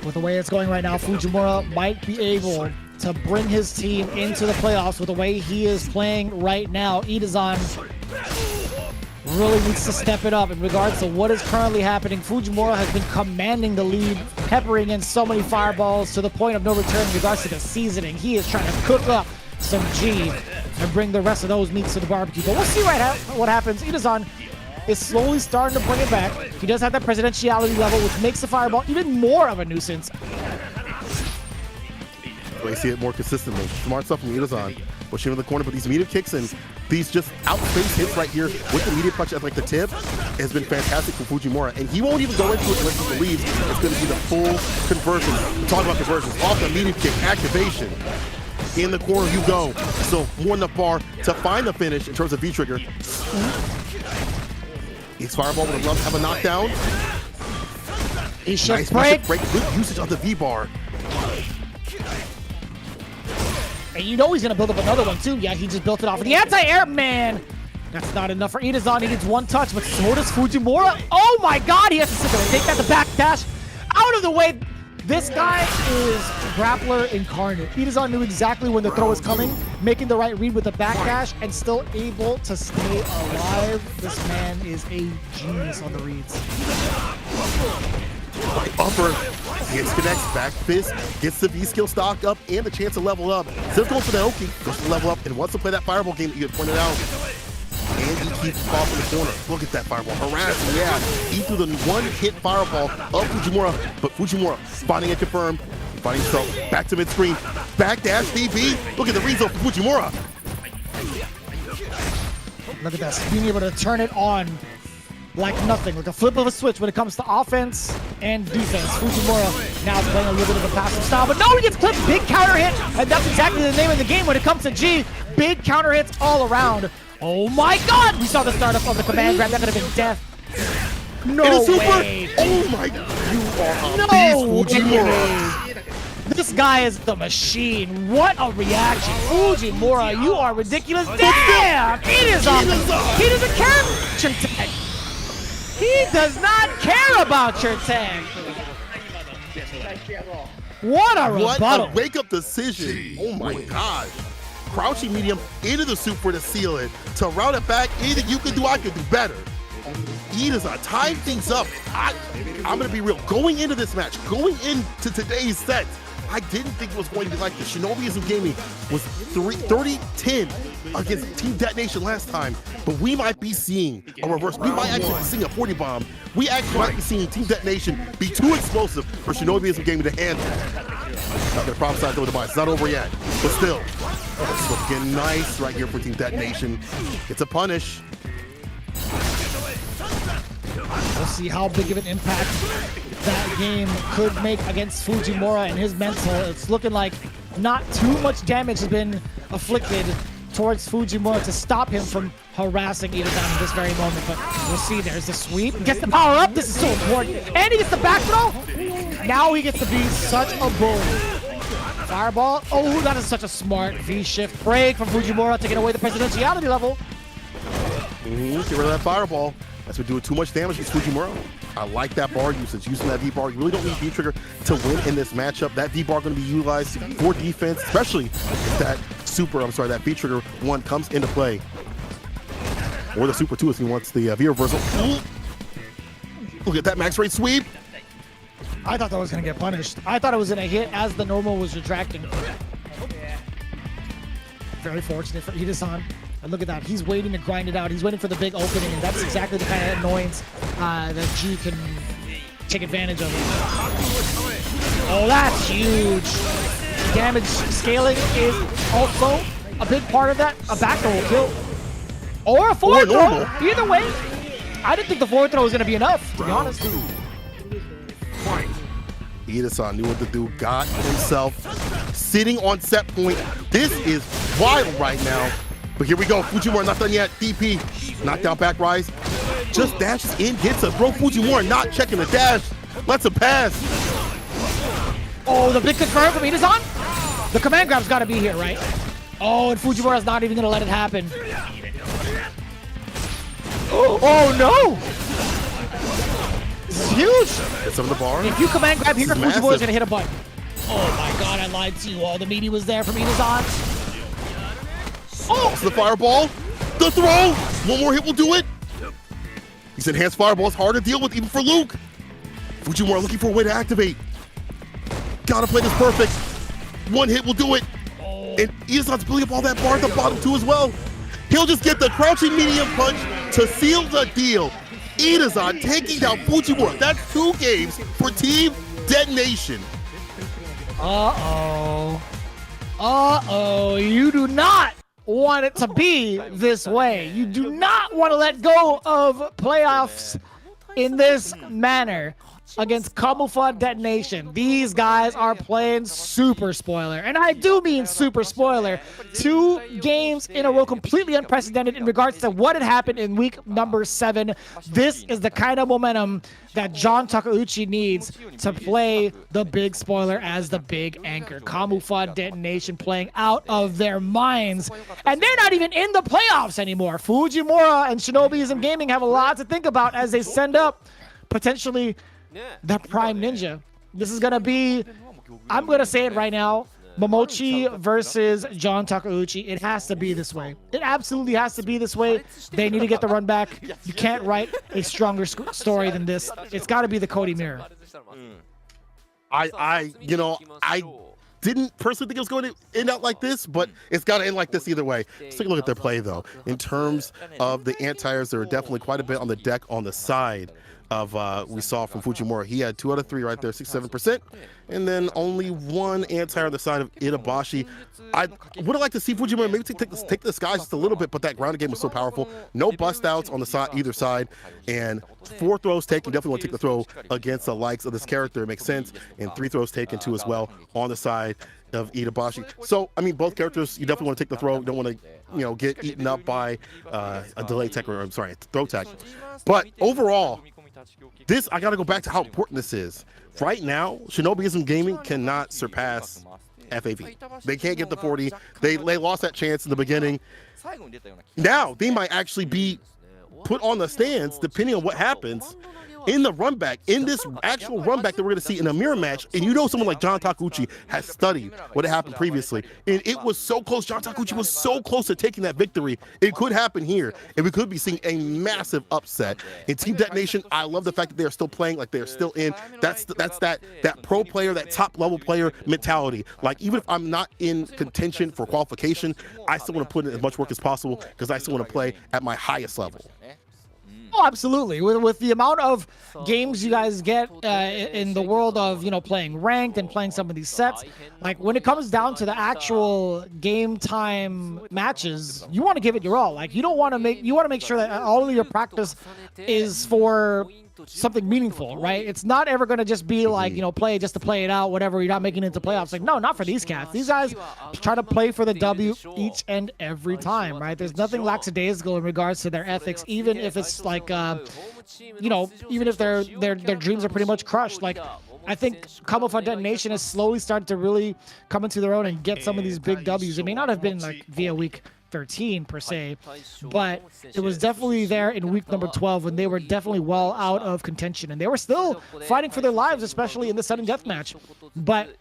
With the way it's going right now, Fujimura might be able to bring his team into the playoffs with the way he is playing right now. Itazan really needs to step it up in regards to what is currently happening. Fujimura has been commanding the lead, peppering in so many fireballs to the point of no return in regards to the seasoning. He is trying to cook up some G and bring the rest of those meats to the barbecue. But we'll see what happens. Itazan is slowly starting to bring it back. He does have that presidentiality level, which makes the fireball even more of a nuisance. I see it more consistently. Smart stuff from Itazan. Pushing in the corner, but these medium kicks and these just outspace hits right here with the medium punch at like the tip has been fantastic for Fujimura. And he won't even go into it unless he believes it's going to be the full conversion. We're talking about conversions. Off the medium kick, activation. In the corner you go. So more than enough bar to find the finish in terms of V-trigger. His fireball would love to have a knockdown. Nice break. Good usage of the V-bar. And you know he's going to build up another one too. Yeah, he just built it off of the anti-air. Man, that's not enough for Itazan. He needs one touch, but so does Fujimura. Oh my god, he has to sit there and take that to back dash. Out of the way. This guy is grappler incarnate. Itazan knew exactly when the throw was coming, making the right read with the back dash, and still able to stay alive. This man is a genius on the reads. Upper, hits, connects, back fist, gets the V-skill stock up and the chance to level up. Instead of going for the Oki, goes to level up and wants to play that fireball game that you had pointed out. And he keeps off in the corner. Look at that fireball. Harassing, yeah. He threw the one-hit fireball of Fujimura, but Fujimura finding it confirmed. Finding himself back to mid-screen. Back dash DB. Look at the rezo for Fujimura. Look at that, being able to turn it on like nothing, like a flip of a switch when it comes to offense and defense. Fujimura now is playing a little bit of a passive style, but no, he gets clipped. Big counter hit, and that's exactly the name of the game when it comes to G. Big counter hits all around. Oh my God! We saw the startup of the command grab. That could have been death. No way. Oh my God. You are a beast, Fujimura. This guy is the machine. What a reaction. Fujimura, you are ridiculous. Damn! It is on. He doesn't care about your tag. He does not care about your tag. What a rebuttal. What a wake-up decision. Oh my gosh. Crouching medium into the super to seal it. To route it back, anything you can do, I could do better. Ita's time things up. I'm going to be real. Going into this match, going into today's set, I didn't think it was going to be like this. Shinobiism Gaming was 30-10 against Team Detonation last time, but we might be seeing a reverse. We might actually be seeing a 40 bomb. We actually might be seeing Team Detonation be too explosive for Shinobiism Gaming to handle. Not gonna prophesy the device. It's not over yet, but still. It's looking nice right here for Team Detonation. It's a punish. We'll see how big of an impact that game could make against Fujimura and his mental. It's looking like not too much damage has been afflicted towards Fujimura to stop him from harassing Itabashi in this very moment. But we'll see. There's the sweep. Gets the power up. This is so important. And he gets the back throw. Now he gets to be such a bully. Fireball. Oh, that is such a smart V-shift break from Fujimura, taking away the presidentiality level. Get rid of that fireball. That's been doing too much damage to Fujimura. I like that bar usage. Using that V-bar, you really don't need V-trigger to win in this matchup. That V-bar going to be utilized for defense, especially if that that V-trigger one comes into play. Or the super two if he wants the V-reversal. Look at that max rate sweep. I thought that was going to get punished. I thought it was going to hit as the normal was retracting. Very fortunate for Ida-san. And look at that. He's waiting to grind it out. He's waiting for the big opening, and that's exactly the kind of annoyance that G can take advantage of. Oh, that's huge. Damage scaling is also a big part of that. A back throw will kill. Or a forward throw. Either way. I didn't think the forward throw was going to be enough, to be honest. Ida-san knew what to do. Got himself sitting on set point. This is wild right now. But here we go. Fujimura not done yet. DP. Knockdown back rise. Just dashes in. Gets a throw. Fujimura not checking the dash. Lets him pass. Oh, the big confirm from Ida-san? The command grab's got to be here, right? Oh, and Fujimura's not even going to let it happen. Oh no! This is huge! It's on the bar. If you command grab here, Fujimura's going to hit a button. Oh my God, I lied to you all. The meaty was there from Ida-san. Oh, it's the fireball. The throw. One more hit will do it. These enhanced fireballs hard to deal with even for Luke. Fujimura looking for a way to activate. Gotta play this perfect. One hit will do it. And Ida-san's building up all that bar at the bottom too as well. He'll just get the crouching medium punch to seal the deal. Ida-san taking down Fujimura. That's 2 games for Team Detonation. Uh-oh. Uh-oh. You do not want it to be this way. You do not want to let go of playoffs in this manner against Camouflage Detonation. These guys are playing super spoiler, and I do mean super spoiler. 2 games in a row, completely unprecedented in regards to what had happened in week number 7. This is the kind of momentum that John Takeuchi needs to play the big spoiler as the big anchor. Camouflage Detonation playing out of their minds, and they're not even in the playoffs anymore. Fujimura and Shinobiism Gaming have a lot to think about as they send up potentially that Prime Ninja. This is going to be, I'm going to say it right now, Momochi versus John Takeuchi. It has to be this way. It absolutely has to be this way. They need to get the run back. You can't write a stronger story than this. It's got to be the Cody Mirror. didn't personally think it was going to end out like this, but it's got to end like this either way. Let's take a look at their play, though. In terms of the anti-airs, there are definitely quite a bit on the deck on the side of we saw from Fujimura. He had 2 out of 3 right there, 67%, and then only 1 anti-air on the side of Itabashi. I would have liked to see Fujimura maybe take the skies just a little bit, but that grounded game was so powerful. No bust outs on the side either side, and 4 throws taken. Definitely want to take the throw against the likes of this character. It makes sense, and 3 throws taken too as well on the side of Itabashi. So I mean, both characters, you definitely want to take the throw. You don't want to get eaten up by a delay tech, or I'm sorry, throw tech. But overall, this, I got to go back to how important this is. Right now, Shinobiism Gaming cannot surpass FAV. They can't get the 40. They lost that chance in the beginning. Now, they might actually be put on the stands, depending on what happens, in the run back, in this actual run back that we're going to see in a mirror match. And you know, someone like John Takeuchi has studied what had happened previously, and it was so close. John Takeuchi was so close to taking that victory. It could happen here, and we could be seeing a massive upset. In Team Detonation, I love the fact that they're still playing, like they're still in. That's that pro player, that top level player mentality. Like, even if I'm not in contention for qualification, I still want to put in as much work as possible because I still want to play at my highest level. Oh, absolutely. With the amount of games you guys get in the world of, playing ranked and playing some of these sets, like when it comes down to the actual game time matches, you want to give it your all. Like, you want to make sure that all of your practice is for something meaningful, right? It's not ever going to just be like, play just to play it out, whatever, you're not making it into playoffs. Like, no, not for these cats. These guys try to play for the W each and every time, right? There's nothing lackadaisical in regards to their ethics, even if it's like, even if their dreams are pretty much crushed. Like, I think Capcom Fighters Detonation has slowly started to really come into their own and get some of these big Ws. It may not have been like via week 13 per se, but it was definitely there in week number 12 when they were definitely well out of contention, and they were still fighting for their lives, especially in the sudden death match. But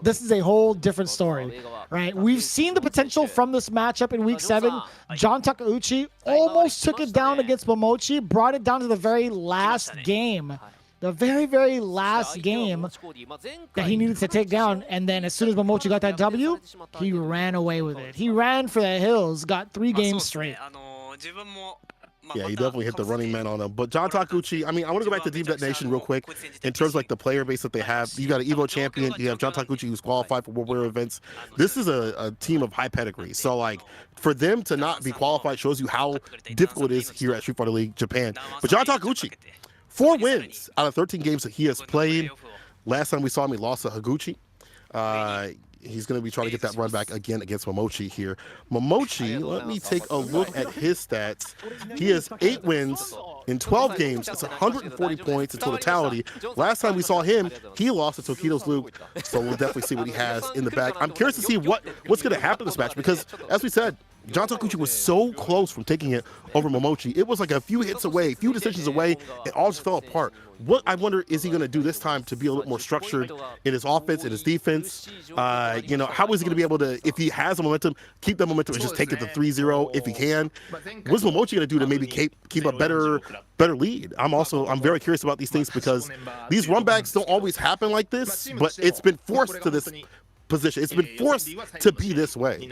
this is a whole different story, right? We've seen the potential from this matchup in week 7. John Takeuchi almost took it down against Momochi, brought it down to the very last game. The very, very last game that he needed to take down. And then as soon as Momochi got that W, he ran away with it. He ran for the hills, got 3 games straight. Yeah, he definitely hit the running man on him. But John Takeuchi, I mean, I want to go back to Team Detonation real quick. In terms of like the player base that they have, you got an Evo champion, you have John Takeuchi who's qualified for World Warrior events. This is a team of high pedigree. So like, for them to not be qualified shows you how difficult it is here at Street Fighter League Japan. But John Takeuchi, 4 wins out of 13 games that he has played. Last time we saw him, he lost to Higuchi. He's going to be trying to get that run back again against Momochi here. Momochi, let me take a look at his stats. He has 8 wins in 12 games. It's 140 points in totality. Last time we saw him, he lost to Tokido's Luke. So we'll definitely see what he has in the bag. I'm curious to see what's going to happen in this match because, as we said, John Takeuchi was so close from taking it over Momochi. It was like a few hits away, a few decisions away, it all just fell apart. What I wonder is he going to do this time to be a little more structured in his offense, in his defense? How is he going to be able to, if he has a momentum, keep that momentum and just take it to 3-0 if he can? What's Momochi going to do to maybe keep a better lead? I'm very curious about these things because these runbacks don't always happen like this, but it's been forced to this position. It's been forced to be this way.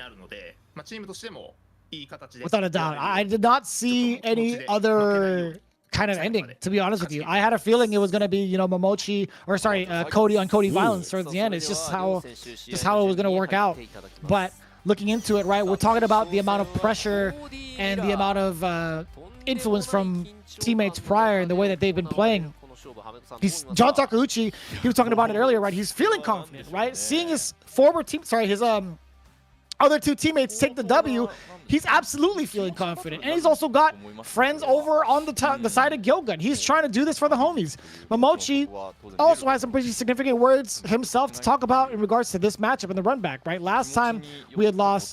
Without a doubt. I did not see any other kind of ending, to be honest with you. I had a feeling it was going to be, Momochi, or sorry, Cody on Cody violence towards the end. It's just how it was going to work out. But looking into it, right, we're talking about the amount of pressure and the amount of influence from teammates prior and the way that they've been playing. John Takeuchi, he was talking about it earlier, right? He's feeling confident, right? Seeing his his other 2 teammates take the W, he's absolutely feeling confident. And he's also got friends over on the side of Gyogun. He's trying to do this for the homies. Momochi also has some pretty significant words himself to talk about in regards to this matchup in the run back, right? Last time we had lost,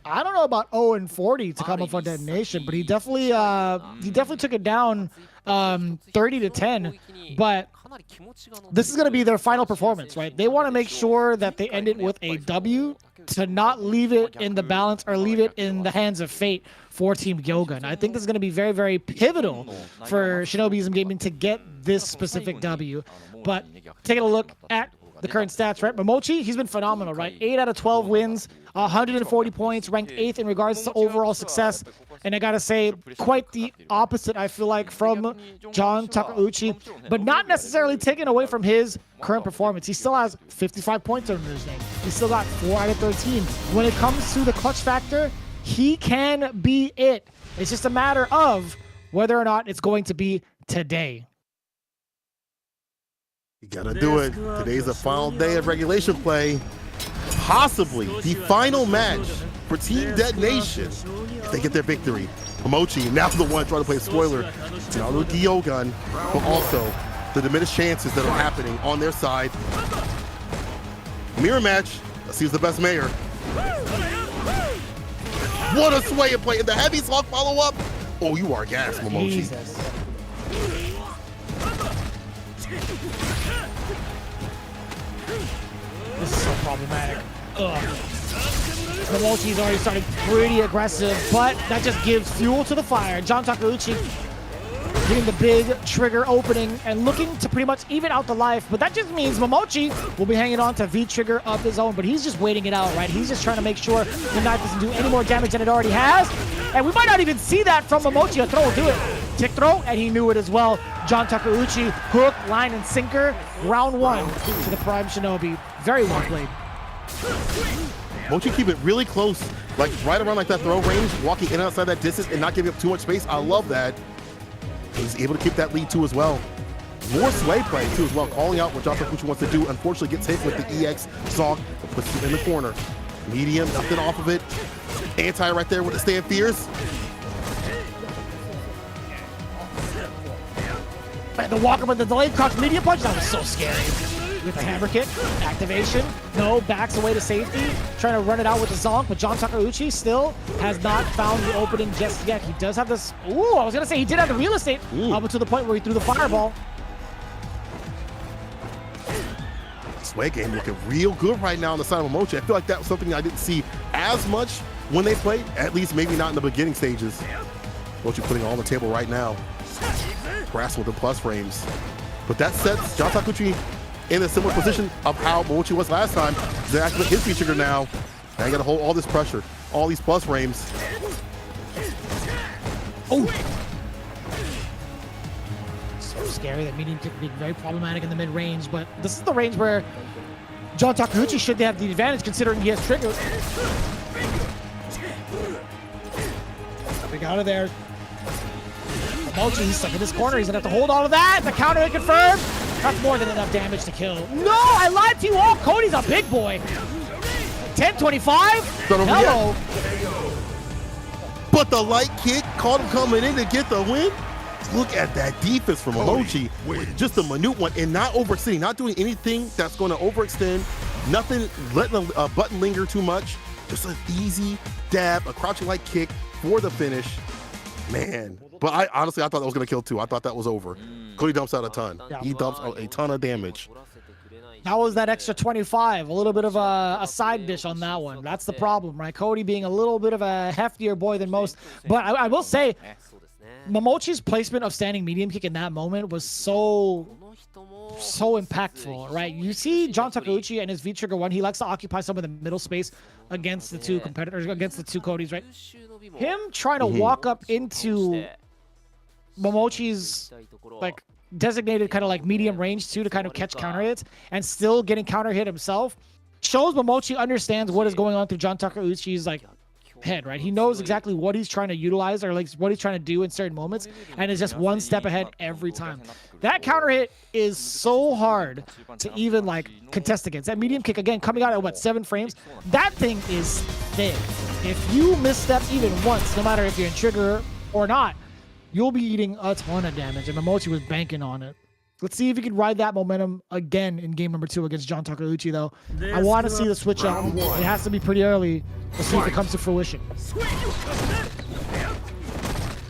I don't know about 0-40 to Capcom Fighters Detonation, but he definitely took it down 30-10. But this is going to be their final performance, right? They want to make sure that they end it with a W to not leave it in the balance or leave it in the hands of fate for Team Gyogun. I think this is going to be very, very pivotal for Shinobiism Gaming to get this specific W. But taking a look at the current stats, right? Momochi, he's been phenomenal, right? 8 out of 12 wins, 140 points, ranked 8th in regards to overall success. And I gotta say, quite the opposite, I feel like, from John Takeuchi, but not necessarily taken away from his current performance. He still has 55 points under his name. He's still got 4 out of 13. When it comes to the clutch factor, he can be it. It's just a matter of whether or not it's going to be today. You gotta do it. Today's the final day of regulation play. Possibly the final match for Team Detonation if they get their victory. Momochi, now the one trying to play spoiler. Not only Gyogun, but also the diminished chances that are happening on their side. Mirror match. Let's see who's the best mayor. What a sway and play. And the heavy slug follow up. Oh, you are gassed, Momochi. Jesus. This is so problematic. Ugh. Momochi's already started pretty aggressive, but that just gives fuel to the fire. John Takeuchi getting the big trigger opening and looking to pretty much even out the life, but that just means Momochi will be hanging on to V-trigger of his own, but he's just waiting it out, right? He's just trying to make sure the knife doesn't do any more damage than it already has, and we might not even see that from Momochi. A throw will do it. Tick throw, and he knew it as well. John Takeuchi, hook, line, and sinker. Round 1 to the Prime Shinobi. Very well played. Momochi keep it really close, like right around like that throw range, walking in and outside that distance and not giving up too much space. I love that. He's able to keep that lead too as well. More sway play too as well, calling out what John Takeuchi wants to do. Unfortunately gets hit with the EX Zog, but puts him in the corner. Medium, nothing off of it. Anti right there with the stand fierce. The walk up with the delayed crouch medium punch, that was so scary. With the hammer kick, activation, no, backs away to safety, trying to run it out with the zonk, but John Takeuchi still has not found the opening just yet. He does have this, ooh, I was gonna say he did have the real estate, up to the point where he threw the fireball. Sway game looking real good right now on the side of Momochi. I feel like that was something I didn't see as much when they played, at least maybe not in the beginning stages. Momochi putting it on the table right now. Grasping with the plus frames. But that sets John Takeuchi in a similar position of how Momochi was last time. He's gonna activate his V-trigger now. Now you gotta hold all this pressure, all these plus frames. Oh! So scary, that medium kick being very problematic in the mid-range, but this is the range where John Takeuchi should have the advantage considering he has trigger. Big out of there. Momochi, he's stuck in this corner. He's gonna have to hold all of that. The counter hit confirmed. That's more than enough damage to kill. No, I lied to you all. Cody's a big boy. 10-25. Hello. But the light kick caught him coming in to get the win. Look at that defense from Momochi. Just a minute one and not overextending, not doing anything that's going to overextend. Nothing, letting the button linger too much. Just an easy dab, a crouching light kick for the finish. Man, but I honestly thought that was going to kill too. I thought that was over. Cody dumps out a ton. He dumps out a ton of damage. How was that extra 25? A little bit of a side dish on that one. That's the problem, right? Cody being a little bit of a heftier boy than most. But I will say, Momochi's placement of standing medium kick in that moment was so impactful, right? You see John Takeuchi and his V-trigger one, he likes to occupy some of the middle space against the two competitors, against the two Codys, right? Him trying to walk up into Momochi's like designated kind of like medium range too to kind of catch counter hits and still getting counter hit himself shows Momochi understands what is going on through John Takeuchi's like head, right? He knows exactly what he's trying to utilize or like what he's trying to do in certain moments and is just one step ahead every time. That counter hit is so hard to even like contest against. That medium kick, again, coming out at what, 7 frames? That thing is thick. If you misstep even once, no matter if you're in trigger or not, you'll be eating a ton of damage, and Momochi was banking on it. Let's see if he can ride that momentum again in game number 2 against John Takeuchi, though. I want to see the switch up. It has to be pretty early. Let's see if it comes to fruition.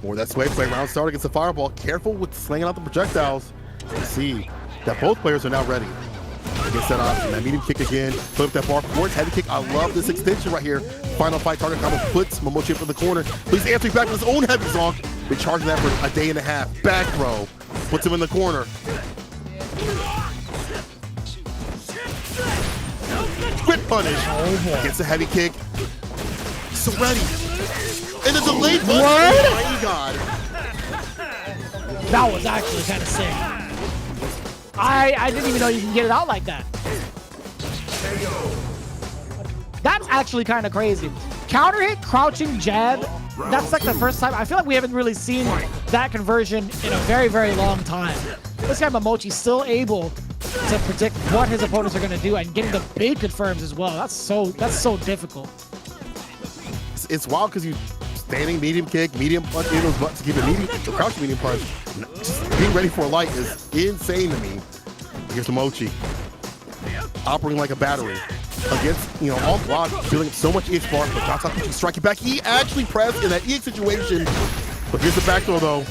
More of that sway play. Round start against the fireball. Careful with slinging out the projectiles. You see that both players are now ready against that option. That medium kick again. Put up that bar forward. Heavy kick. I love this extension right here. Final fight target combo puts Momochi up in the corner. But he's answering back with his own heavy zonk. Been charging that for a day and a half. Back throw. Puts him in the corner. quick punish. Gets a heavy kick. So ready. And the delayed punish. Oh my god. That was actually kind of sick. I didn't even know you can get it out like that. That's actually kind of crazy. Counter hit, crouching jab. That's like the first time. I feel like we haven't really seen that conversion in a very, very long time. This guy Momochi still able to predict what his opponents are going to do and getting the big confirms as well. That's so difficult. It's wild because you standing medium kick, medium punch, in those buttons to keep it medium, the crouching medium punch. Just being ready for a light is insane to me. Here's Momochi operating like a battery against, on block, building up so much EX bar, but John Takuchi striking back. He actually pressed in that EX situation, but here's the back throw though.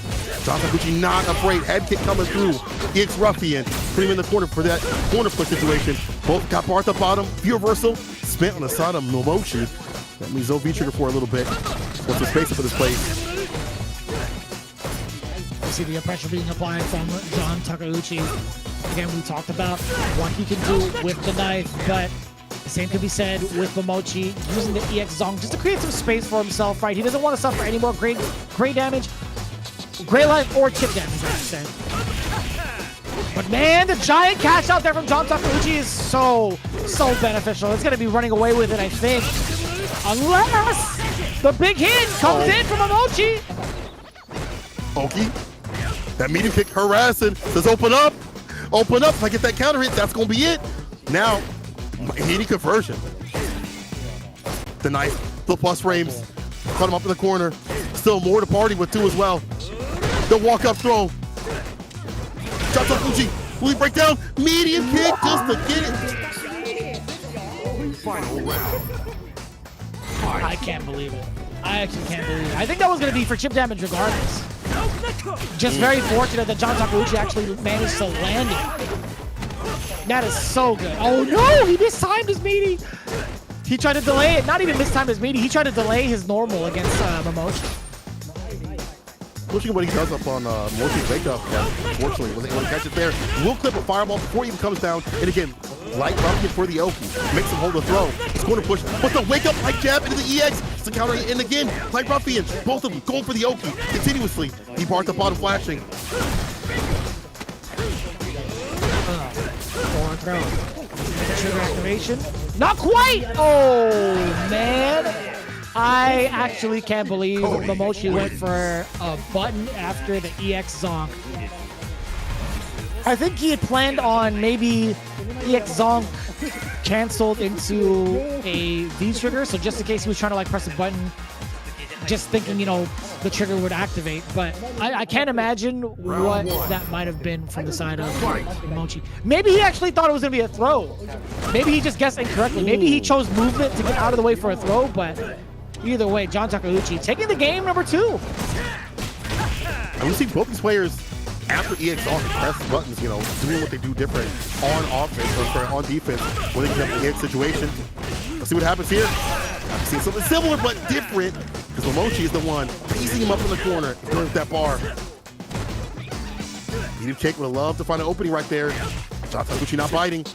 John Takuchi not afraid, head kick coming through. EX Ruffian, put him in the corner for that corner push situation. Both got bar at the bottom, view reversal, spent on the side of Momochi. That means no V-trigger for a little bit. Wants to space up for this play. You see the pressure being applied from John Takeuchi. Again, we talked about what he can do with the knife, but the same can be said with Momochi using the EX Zong just to create some space for himself, right? He doesn't want to suffer any more gray damage, gray life, or chip damage, I should say. But man, the giant cash out there from John Takeuchi is so beneficial. It's going to be running away with it, I think. Unless the big hit comes in from Momochi. Oki, that medium kick harassing, says open up. Open up, if I get that counter hit, that's gonna be it. Now, any conversion. The knife, the plus frames, cut him up in the corner. Still more to party with too as well. The walk up throw. John Takeuchi, will he break down? Medium kick just to get it. Final round. I can't believe it. I actually can't believe it. I think that was gonna be for chip damage regardless. Just very fortunate that John Takeuchi actually managed to land it. That is so good. Oh no, he mistimed his meaty. He tried to delay it. Not even mistimed his meaty. He tried to delay his normal against Momochi. Pushing what he does up on Momochi's wake up, but unfortunately wasn't able to catch it there. Will clip a fireball before he even comes down. And again, light ruffian for the Oki. Makes him hold the throw. He's going to push, but the wake up light jab into the EX. It's the counter, and again, light ruffian. Both of them going for the Oki continuously. He barred the bottom flashing. Forward throw. Trigger activation. Not quite! Oh, man. I actually can't believe Momochi went for a button after the EX Zonk. I think he had planned on maybe EX Zonk canceled into a V-trigger, so just in case he was trying to like press a button, just thinking, the trigger would activate. But I can't imagine what that might have been from the side of Momochi. Maybe he actually thought it was going to be a throw. Maybe he just guessed incorrectly. Maybe he chose movement to get out of the way for a throw, but either way, John Takeuchi taking the game number 2. And we've seen both these players after EX on press buttons, doing what they do different on offense, or sorry, on defense when they get the EX situation. Let's see what happens here. I've seen something similar but different because Momochi is the one piecing him up in the corner, going with that bar. Medium kick would love to find an opening right there. John Takeuchi not biting.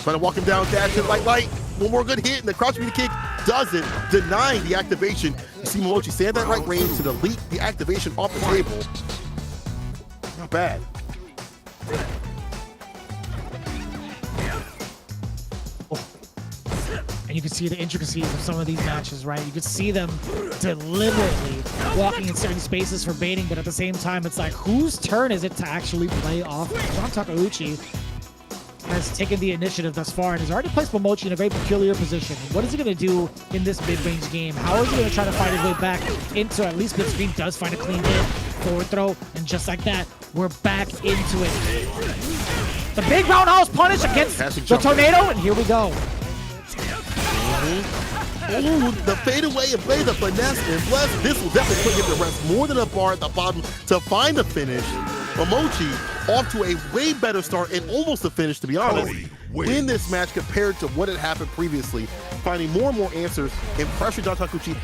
Trying to walk him down, dash it like light. One more good hit, and the crouch medium kick doesn't, denying the activation. You see Momochi stand that right range to delete the activation off the table. Not bad. And you can see the intricacies of some of these matches, right? You could see them deliberately walking in certain spaces for baiting, but at the same time, it's like, whose turn is it to actually play off? John Takeuchi has taken the initiative thus far and has already placed Momochi in a very peculiar position. What is he going to do in this mid-range game? How is he going to try to fight his way back into at least mid-screen? Does find a clean hit, forward throw, and just like that, we're back into it. The big roundhouse punish against the tornado, and here we go. Oh, the fadeaway and play the finesse and bless. This will definitely put him to rest more than a bar at the bottom to find the finish. Momochi off to a way better start and almost a finish, to be honest, in this match compared to what had happened previously, finding more and more answers and pressure John Takeuchi.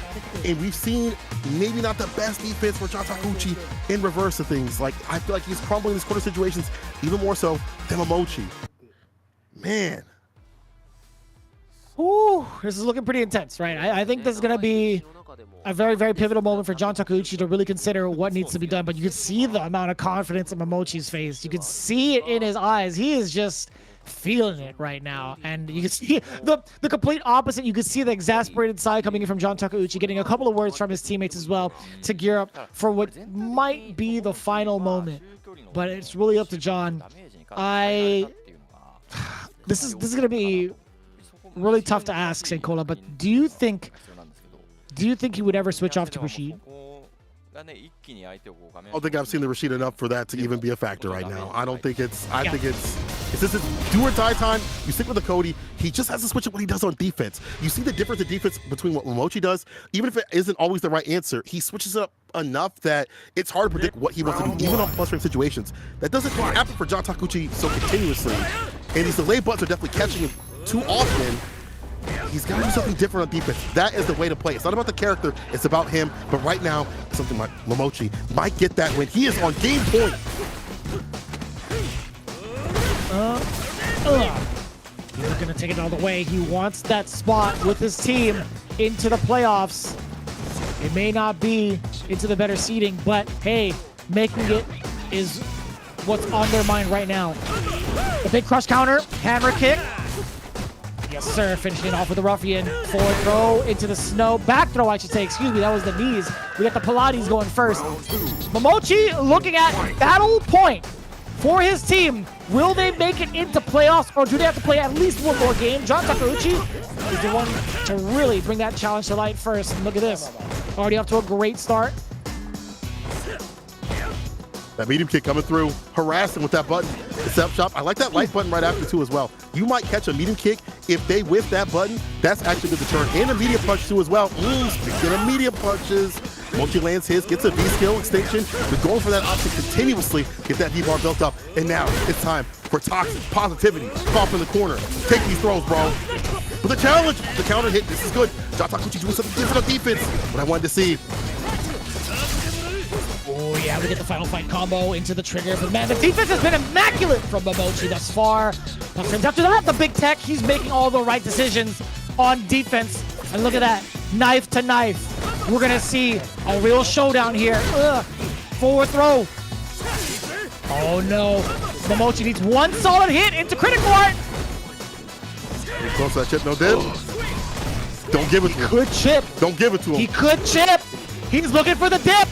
And we've seen maybe not the best defense for John Takeuchi in reverse of things. Like, I feel like he's crumbling these corner situations even more so than Momochi. Man. Ooh, this is looking pretty intense, right? I think this is going to be a very, very pivotal moment for John Takeuchi to really consider what needs to be done. But you can see the amount of confidence in Momochi's face. You can see it in his eyes. He is just feeling it right now. And you can see the complete opposite. You can see the exasperated side coming in from John Takeuchi, getting a couple of words from his teammates as well to gear up for what might be the final moment. But it's really up to John. This is going to be really tough to ask, Senkola, but do you think he would ever switch off to Rashid? I don't think I've seen the Rashid enough for that to even be a factor right now. I think it's this is do or die time. You stick with the Cody. He just has to switch up what he does on defense. You see the difference in defense between what Momochi does. Even if it isn't always the right answer, he switches it up enough that it's hard to predict what he wants to do, even on plus frame situations. That doesn't happen for John Takeuchi so continuously. And these delay buttons are definitely catching him too often. He's got to do something different on defense. That is the way to play. It's not about the character, it's about him. But right now, something like Momochi might get that win. He is on game point. He's going to take it all the way. He wants that spot with his team into the playoffs. It may not be into the better seeding, but hey, making it is what's on their mind right now. The big crush counter, hammer kick. Yes, sir. Finishing it off with a ruffian. Forward throw into the snow. Back throw, I should say. Excuse me. That was the knees. We got the Pilates going first. Momochi looking at battle point for his team. Will they make it into playoffs, or do they have to play at least one more game? John Takeuchi is the one to really bring that challenge to light first. And look at this. Already off to a great start. That medium kick coming through, harassing with that button. It's up shop. I like that light button right after too as well. You might catch a medium kick if they whip that button. That's actually good to turn. And a medium punch too as well. Speaking of medium punches, Mochi lands his, gets a V-skill extension. They're going for that option continuously, get that V-bar built up. And now it's time for toxic positivity. Pop in the corner. Take these throws, bro. But the challenge, the counter hit, this is good. John Takeuchi doing something different on defense. What I wanted to see. Oh yeah, we get the final fight combo into the trigger. But man, the defense has been immaculate from Momochi thus far. After that, the big tech, he's making all the right decisions on defense. And look at that, knife to knife. We're gonna see a real showdown here. Forward throw. Oh no, Momochi needs one solid hit into critical art. Close that chip, no dip. Don't give it to him. Could chip. Don't give it to him. He could chip. He's looking for the dip.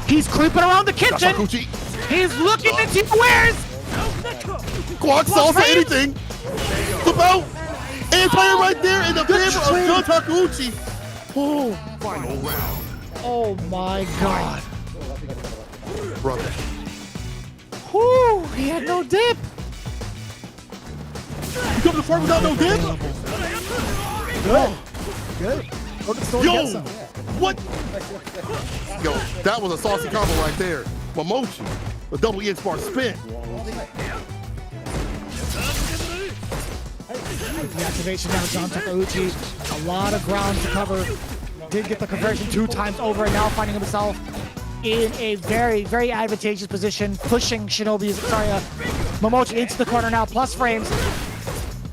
He's creeping around the kitchen. He's looking into wares. Quad salsa, anything. Flip out. Anti right there in the favor of John Takeuchi. Oh, Final round. oh my God. Brother. Whew, he had no dip. You come to the farm without no dip? Good. Yo, what? Yo, that was a saucy combo right there. Momochi, a double EX bar spin. The activation now, John Takeuchi. A lot of ground to cover. Did get the conversion 2 times over, and now finding himself in a very, very advantageous position, pushing Momochi into the corner now, plus frames.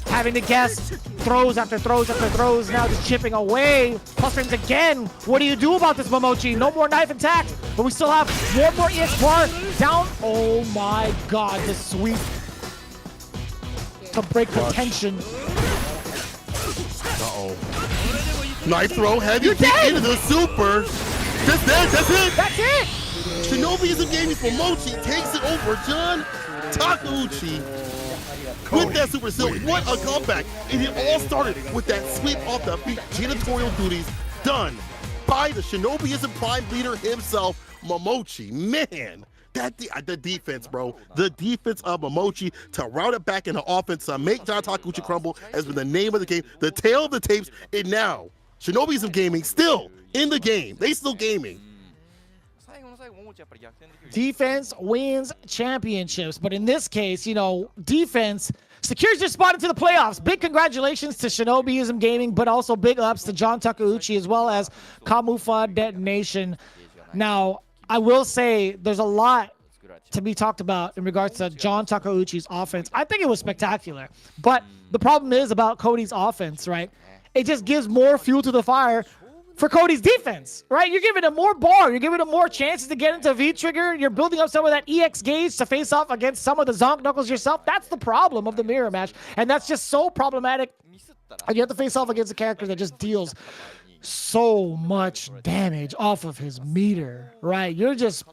Having to guess throws after throws after throws, now just chipping away. Plus frames again. What do you do about this, Momochi? No more knife attack, but we still have one more EX bar down. Oh my God, the sweep to break the tension. Uh-oh. Knife throw, heavy kick into the super. That's it. That's it. Shinobi is a gaming for Mochi, takes it over John Takeuchi. With that super still, what a comeback. And it all started with that sweep off the feet, janitorial duties done by the Shinobiism Prime leader himself, Momochi. Man, the defense, bro. The defense of Momochi to route it back into offense to make John Takeuchi crumble has been the name of the game, the tale of the tapes, and now Shinobiism Gaming still in the game. They still gaming. Defense wins championships, but in this case, you know, defense secures your spot into the playoffs. Big congratulations to Shinobiism Gaming, but also big ups to John Takeuchi as well as Kamufa Detonation. Now, I will say there's a lot to be talked about in regards to John Takeuchi's offense. I think it was spectacular. But the problem is about Cody's offense, right? It just gives more fuel to the fire for Cody's defense, right? You're giving him more bar. You're giving him more chances to get into V-trigger. You're building up some of that EX gauge to face off against some of the Zonk Knuckles yourself. That's the problem of the mirror match. And that's just so problematic. And you have to face off against a character that just deals so much damage off of his meter, right? You're just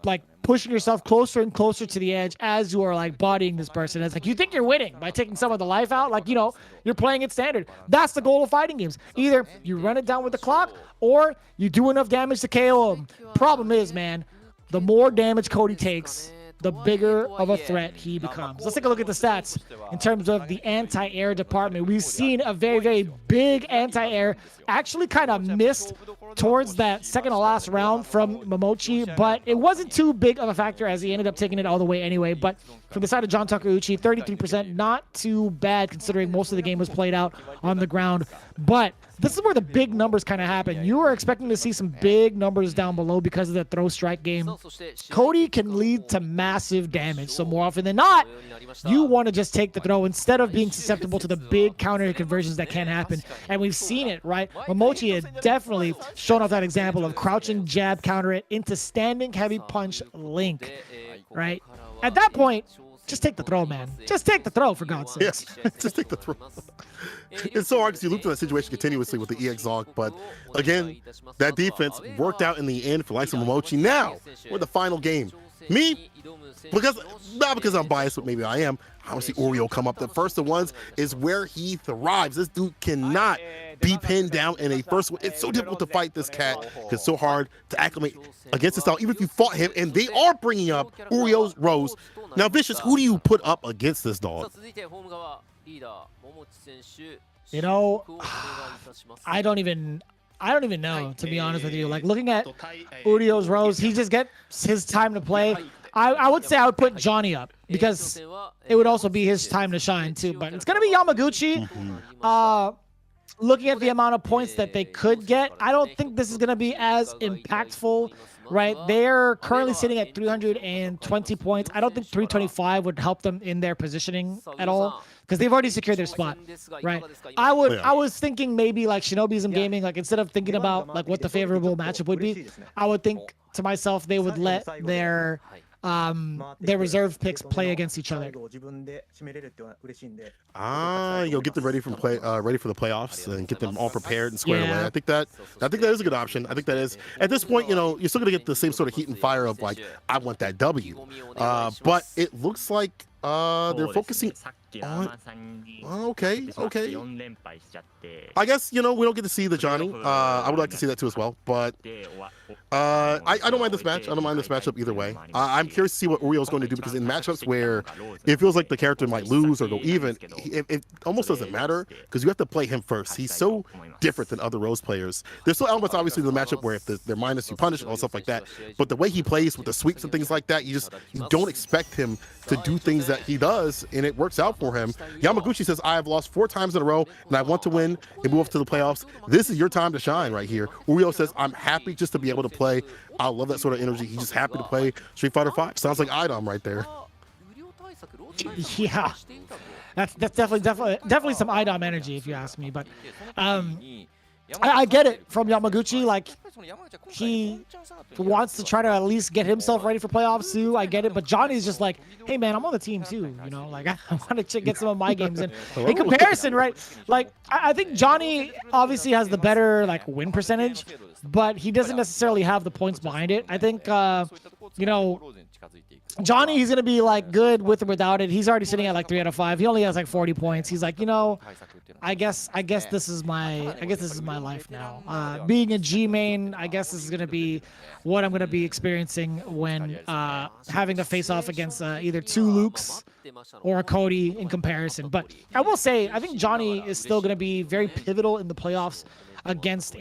like pushing yourself closer and closer to the edge as you are like bodying this person. It's like you think you're winning by taking some of the life out, like, you know, you're playing it standard. That's the goal of fighting games. Either you run it down with the clock or you do enough damage to KO him. Problem is, man, the more damage Cody takes, the bigger of a threat he becomes. Let's take a look at the stats in terms of the anti-air department. We've seen a very, very big anti-air, actually kind of missed towards that second to last round from Momochi, but it wasn't too big of a factor as he ended up taking it all the way anyway. But from the side of John Takeuchi, 33%, not too bad considering most of the game was played out on the ground. But this is where the big numbers kind of happen. You are expecting to see some big numbers down below because of the throw strike game. Cody can lead to massive damage, so more often than not, you want to just take the throw instead of being susceptible to the big counter conversions that can happen. And we've seen it, right? Momochi had definitely shown off that example of crouching jab counter it into standing heavy punch link, right? At that point, just take the throw, man. Just take the throw, for God's sake. Yes, just take the throw. It's so hard because you loop to that situation continuously with the EX Zonk, but again, that defense worked out in the end for likes of Momochi. Now, we're the final game. Me, not because I'm biased, but maybe I am. I want to see Uryo come up. The first of ones is where he thrives. This dude cannot be pinned down in a first one. It's so difficult to fight this cat because it's so hard to acclimate against his style, even if you fought him. And they are bringing up Uryo's Rose. Now, Vicious, who do you put up against this dog? You know, I don't even know, to be honest with you. Like, looking at Uryo's Rose, he just gets his time to play. I would say I would put Johnny up because it would also be his time to shine too. But it's going to be Yamaguchi. Looking at the amount of points that they could get, I don't think this is going to be as impactful, right? They're currently sitting at 320 points. I don't think 325 would help them in their positioning at all because they've already secured their spot, right? I was thinking maybe like Shinobiism Gaming, like instead of thinking about like what the favorable matchup would be, I would think to myself they would let their reserve picks play against each other. You'll get them ready for the playoffs and get them all prepared and squared away. I think that is a good option. I think that is, at this point, you know, you're still gonna get the same sort of heat and fire of like, I want that W. But it looks like they're focusing on, okay. I guess, you know, we don't get to see the Johnny. I would like to see that too as well, but I don't mind this match. I don't mind this matchup either way. I'm curious to see what Uryo's going to do because in matchups where it feels like the character might lose or go even, it almost doesn't matter because you have to play him first. He's so different than other Rose players. There's still elements obviously to the matchup where if they're minus, you punish and all stuff like that. But the way he plays with the sweeps and things like that, you don't expect him to do things that he does, and it works out for him. Yamaguchi says, I have lost 4 times in a row, and I want to win and move up to the playoffs. This is your time to shine right here. Uryo says, I'm happy just to be able to play. I love that sort of energy. He's just happy to play Street Fighter V. Sounds like Idom right there. Yeah, that's definitely some Idom energy if you ask me. But I get it from Yamaguchi. Like, he wants to try to at least get himself ready for playoffs too. I get it, but Johnny's just like, hey man, I'm on the team too. You know, like I want to get some of my games in. In comparison, right? Like I think Johnny obviously has the better like win percentage, but he doesn't necessarily have the points behind it. I think you know, Johnny, he's gonna be like good with or without it. He's already sitting at like 3 out of 5. He only has like 40 points. He's like, you know, I guess this is my life now. Being a G main, I guess this is gonna be what I'm gonna be experiencing when having to face off against either 2 Lukes or a Cody in comparison. But I will say, I think Johnny is still gonna be very pivotal in the playoffs against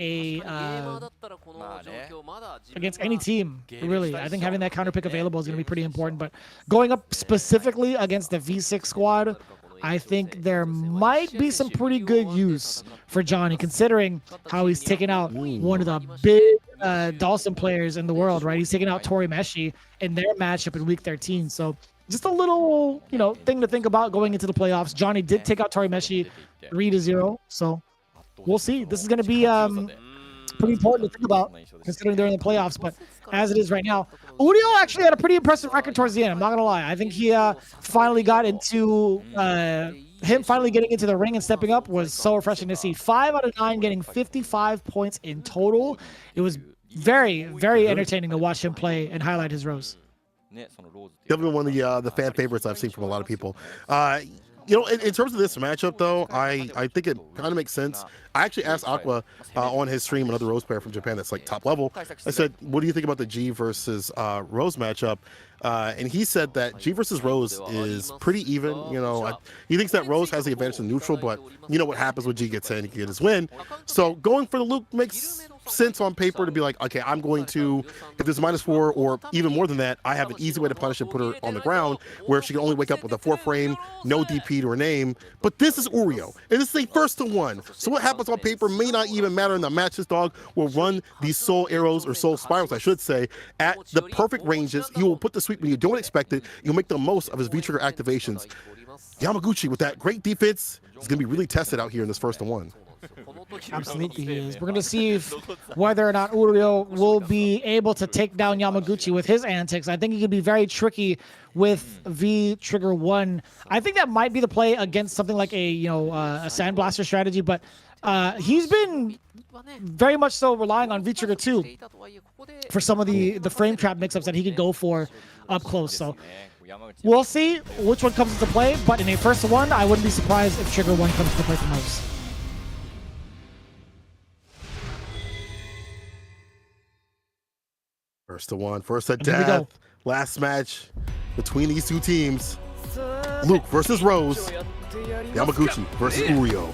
against any team, really. I think having that counter pick available is going to be pretty important. But going up specifically against the V6 squad, I think there might be some pretty good use for Johnny, considering how he's taken out one of the big Dawson players in the world, right? He's taking out Torimeshi in their matchup in week 13. So just a little, thing to think about going into the playoffs. Johnny did take out Torimeshi 3-0. So we'll see. This is going to be pretty important to think about considering they're in the playoffs. But as it is right now, Uryo actually had a pretty impressive record towards the end. I'm not going to lie. I think he finally got into him finally getting into the ring and stepping up was so refreshing to see. 5 out of 9 getting 55 points in total. It was very, very entertaining to watch him play and highlight his rows. Definitely one of the fan favorites I've seen from a lot of people. In terms of this matchup, though, I think it kind of makes sense. I actually asked Aqua on his stream, another Rose player from Japan that's like top level. I said, what do you think about the G versus Rose matchup? And he said that G versus Rose is pretty even. He thinks that Rose has the advantage in neutral, but you know what happens when G gets in, he can get his win. So going for the Luke makes sense on paper to be like, okay, I'm going to, if there's -4 or even more than that, I have an easy way to punish and put her on the ground where she can only wake up with a 4 frame, no DP to her name. But this is Uryo, and this is a 1-to-1. So what happens on paper may not even matter in the match. This dog will run these soul arrows, or soul spirals, I should say, at the perfect ranges. He will put the sweep when you don't expect it. You'll make the most of his V-trigger activations. Yamaguchi, with that great defense, is going to be really tested out here in this 1-to-1. Absolutely he is. We're going to see whether or not Uryo will be able to take down Yamaguchi with his antics. I think he could be very tricky with V-Trigger 1. I think that might be the play against something like a Sandblaster strategy, but he's been very much so relying on V-Trigger 2 for some of the frame trap mix-ups that he could go for up close. So we'll see which one comes into play, but in a 1-to-1, I wouldn't be surprised if Trigger 1 comes into play for most. First to one, first to death. Last match between these two teams. Luke versus Rose. Yamaguchi versus Uryo.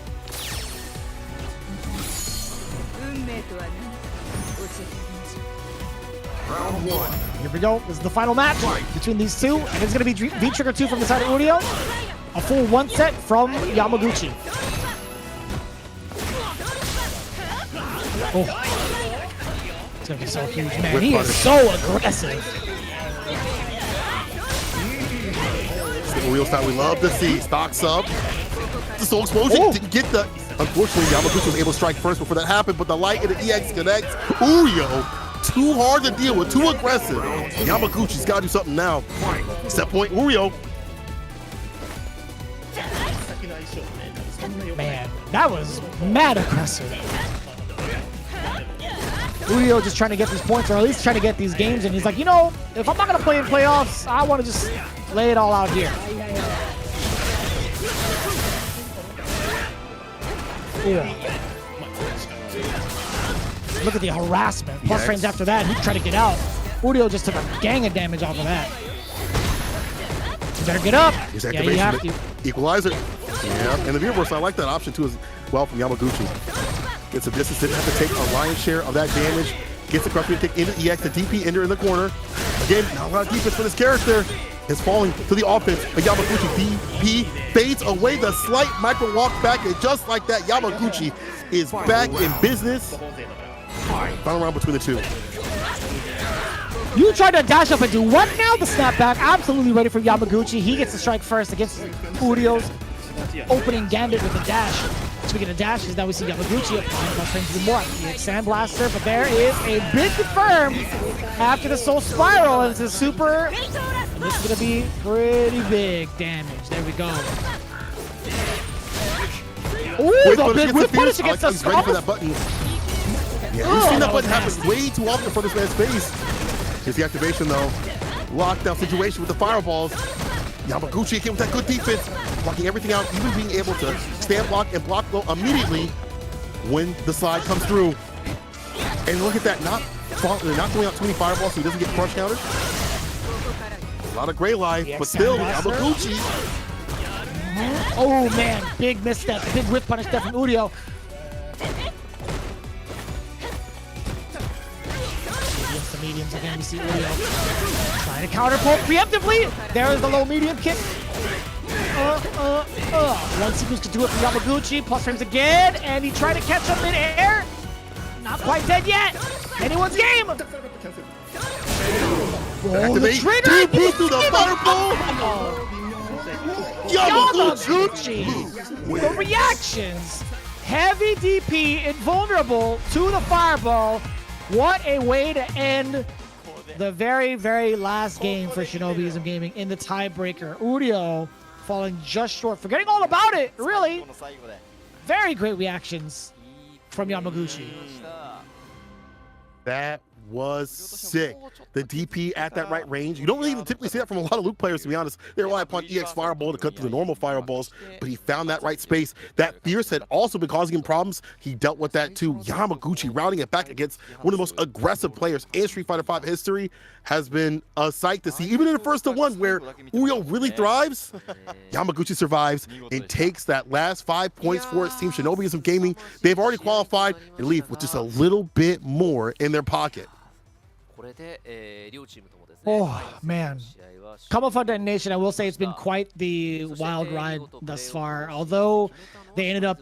Round 1. Here we go. This is the final match between these two. And it's going to be V-Trigger 2 from the side of Uryo. A full 1 set from Yamaguchi. Oh. It's going to be so huge, man. He is so aggressive. It's the Uryo style we love to see. Stocks up. The soul explosion didn't get the... Unfortunately, Yamaguchi was able to strike first before that happened, but the light and the EX connects. Uryo, too hard to deal with, too aggressive. Yamaguchi's got to do something now. Set point, Uryo. Man, that was mad aggressive. Uryo just trying to get these points, or at least trying to get these games, and he's like, if I'm not going to play in playoffs, I want to just lay it all out here. Look at the harassment. Plus frames after that, he tried to get out. Uryo just took a gang of damage off of that. You better get up. Yeah, you have to. Equalizer. Yeah, and the reverse, I like that option too as well from Yamaguchi. Gets some distance, didn't have to take a lion's share of that damage. Gets the correct to take into EX, the DP ender in the corner. Again, not a lot of defense for this character. Is falling to the offense, but Yamaguchi DP fades away the slight micro walk back, and just like that, Yamaguchi is back in business. Final round between the two. You tried to dash up and do what now? The snapback, absolutely ready for Yamaguchi. He gets the strike first against Uryo's opening gambit with the dash. Speaking of dashes, now we see Yamaguchi applying plus frames even more. EX Sandblaster, but there is a big confirm after the Soul Spiral, and it's a super. And this is going to be pretty big damage. There we go. Ooh, the big whip punish against the He's ready for that button. Yeah, we've seen that button happen way too often for this man's face. Here's the activation though. Lockdown situation with the fireballs. Yamaguchi again with that good defense, blocking everything out, even being able to stand block and block low immediately when the slide comes through. And look at that, not throwing out too many fireballs so he doesn't get crush countered. A lot of gray life, but still, Yamaguchi. Oh man, big misstep, big whip punish there from Uryo. Against the mediums again, we see Uryo trying to counter pull preemptively. There is the low medium kick. One sequence to do it from Yamaguchi. Plus frames again, and he tried to catch up in air. Not quite dead yet. Anyone's game. Oh, the Activate. trigger. Two boots to the fireball. Yamaguchi. The reactions. Heavy DP, invulnerable to the fireball. What a way to end the very, very last game for Shinobiism Gaming in the tiebreaker. Uryo falling just short, forgetting all about it, really. Very great reactions from Yamaguchi. That was sick. The DP at that right range. You don't really even typically see that from a lot of Luke players, to be honest. They rely upon EX Fireball to cut through the normal fireballs, but he found that right space. That Fierce had also been causing him problems. He dealt with that too. Yamaguchi rounding it back against one of the most aggressive players in Street Fighter V history has been a sight to see. Even in the first of one where Uryo really thrives, Yamaguchi survives and takes that last 5 points for his team. Shinobiism Gaming, they've already qualified and leave with just a little bit more in their pocket. Oh, man. Capcom Fighters Nation, I will say it's been quite the wild ride thus far. Although they ended up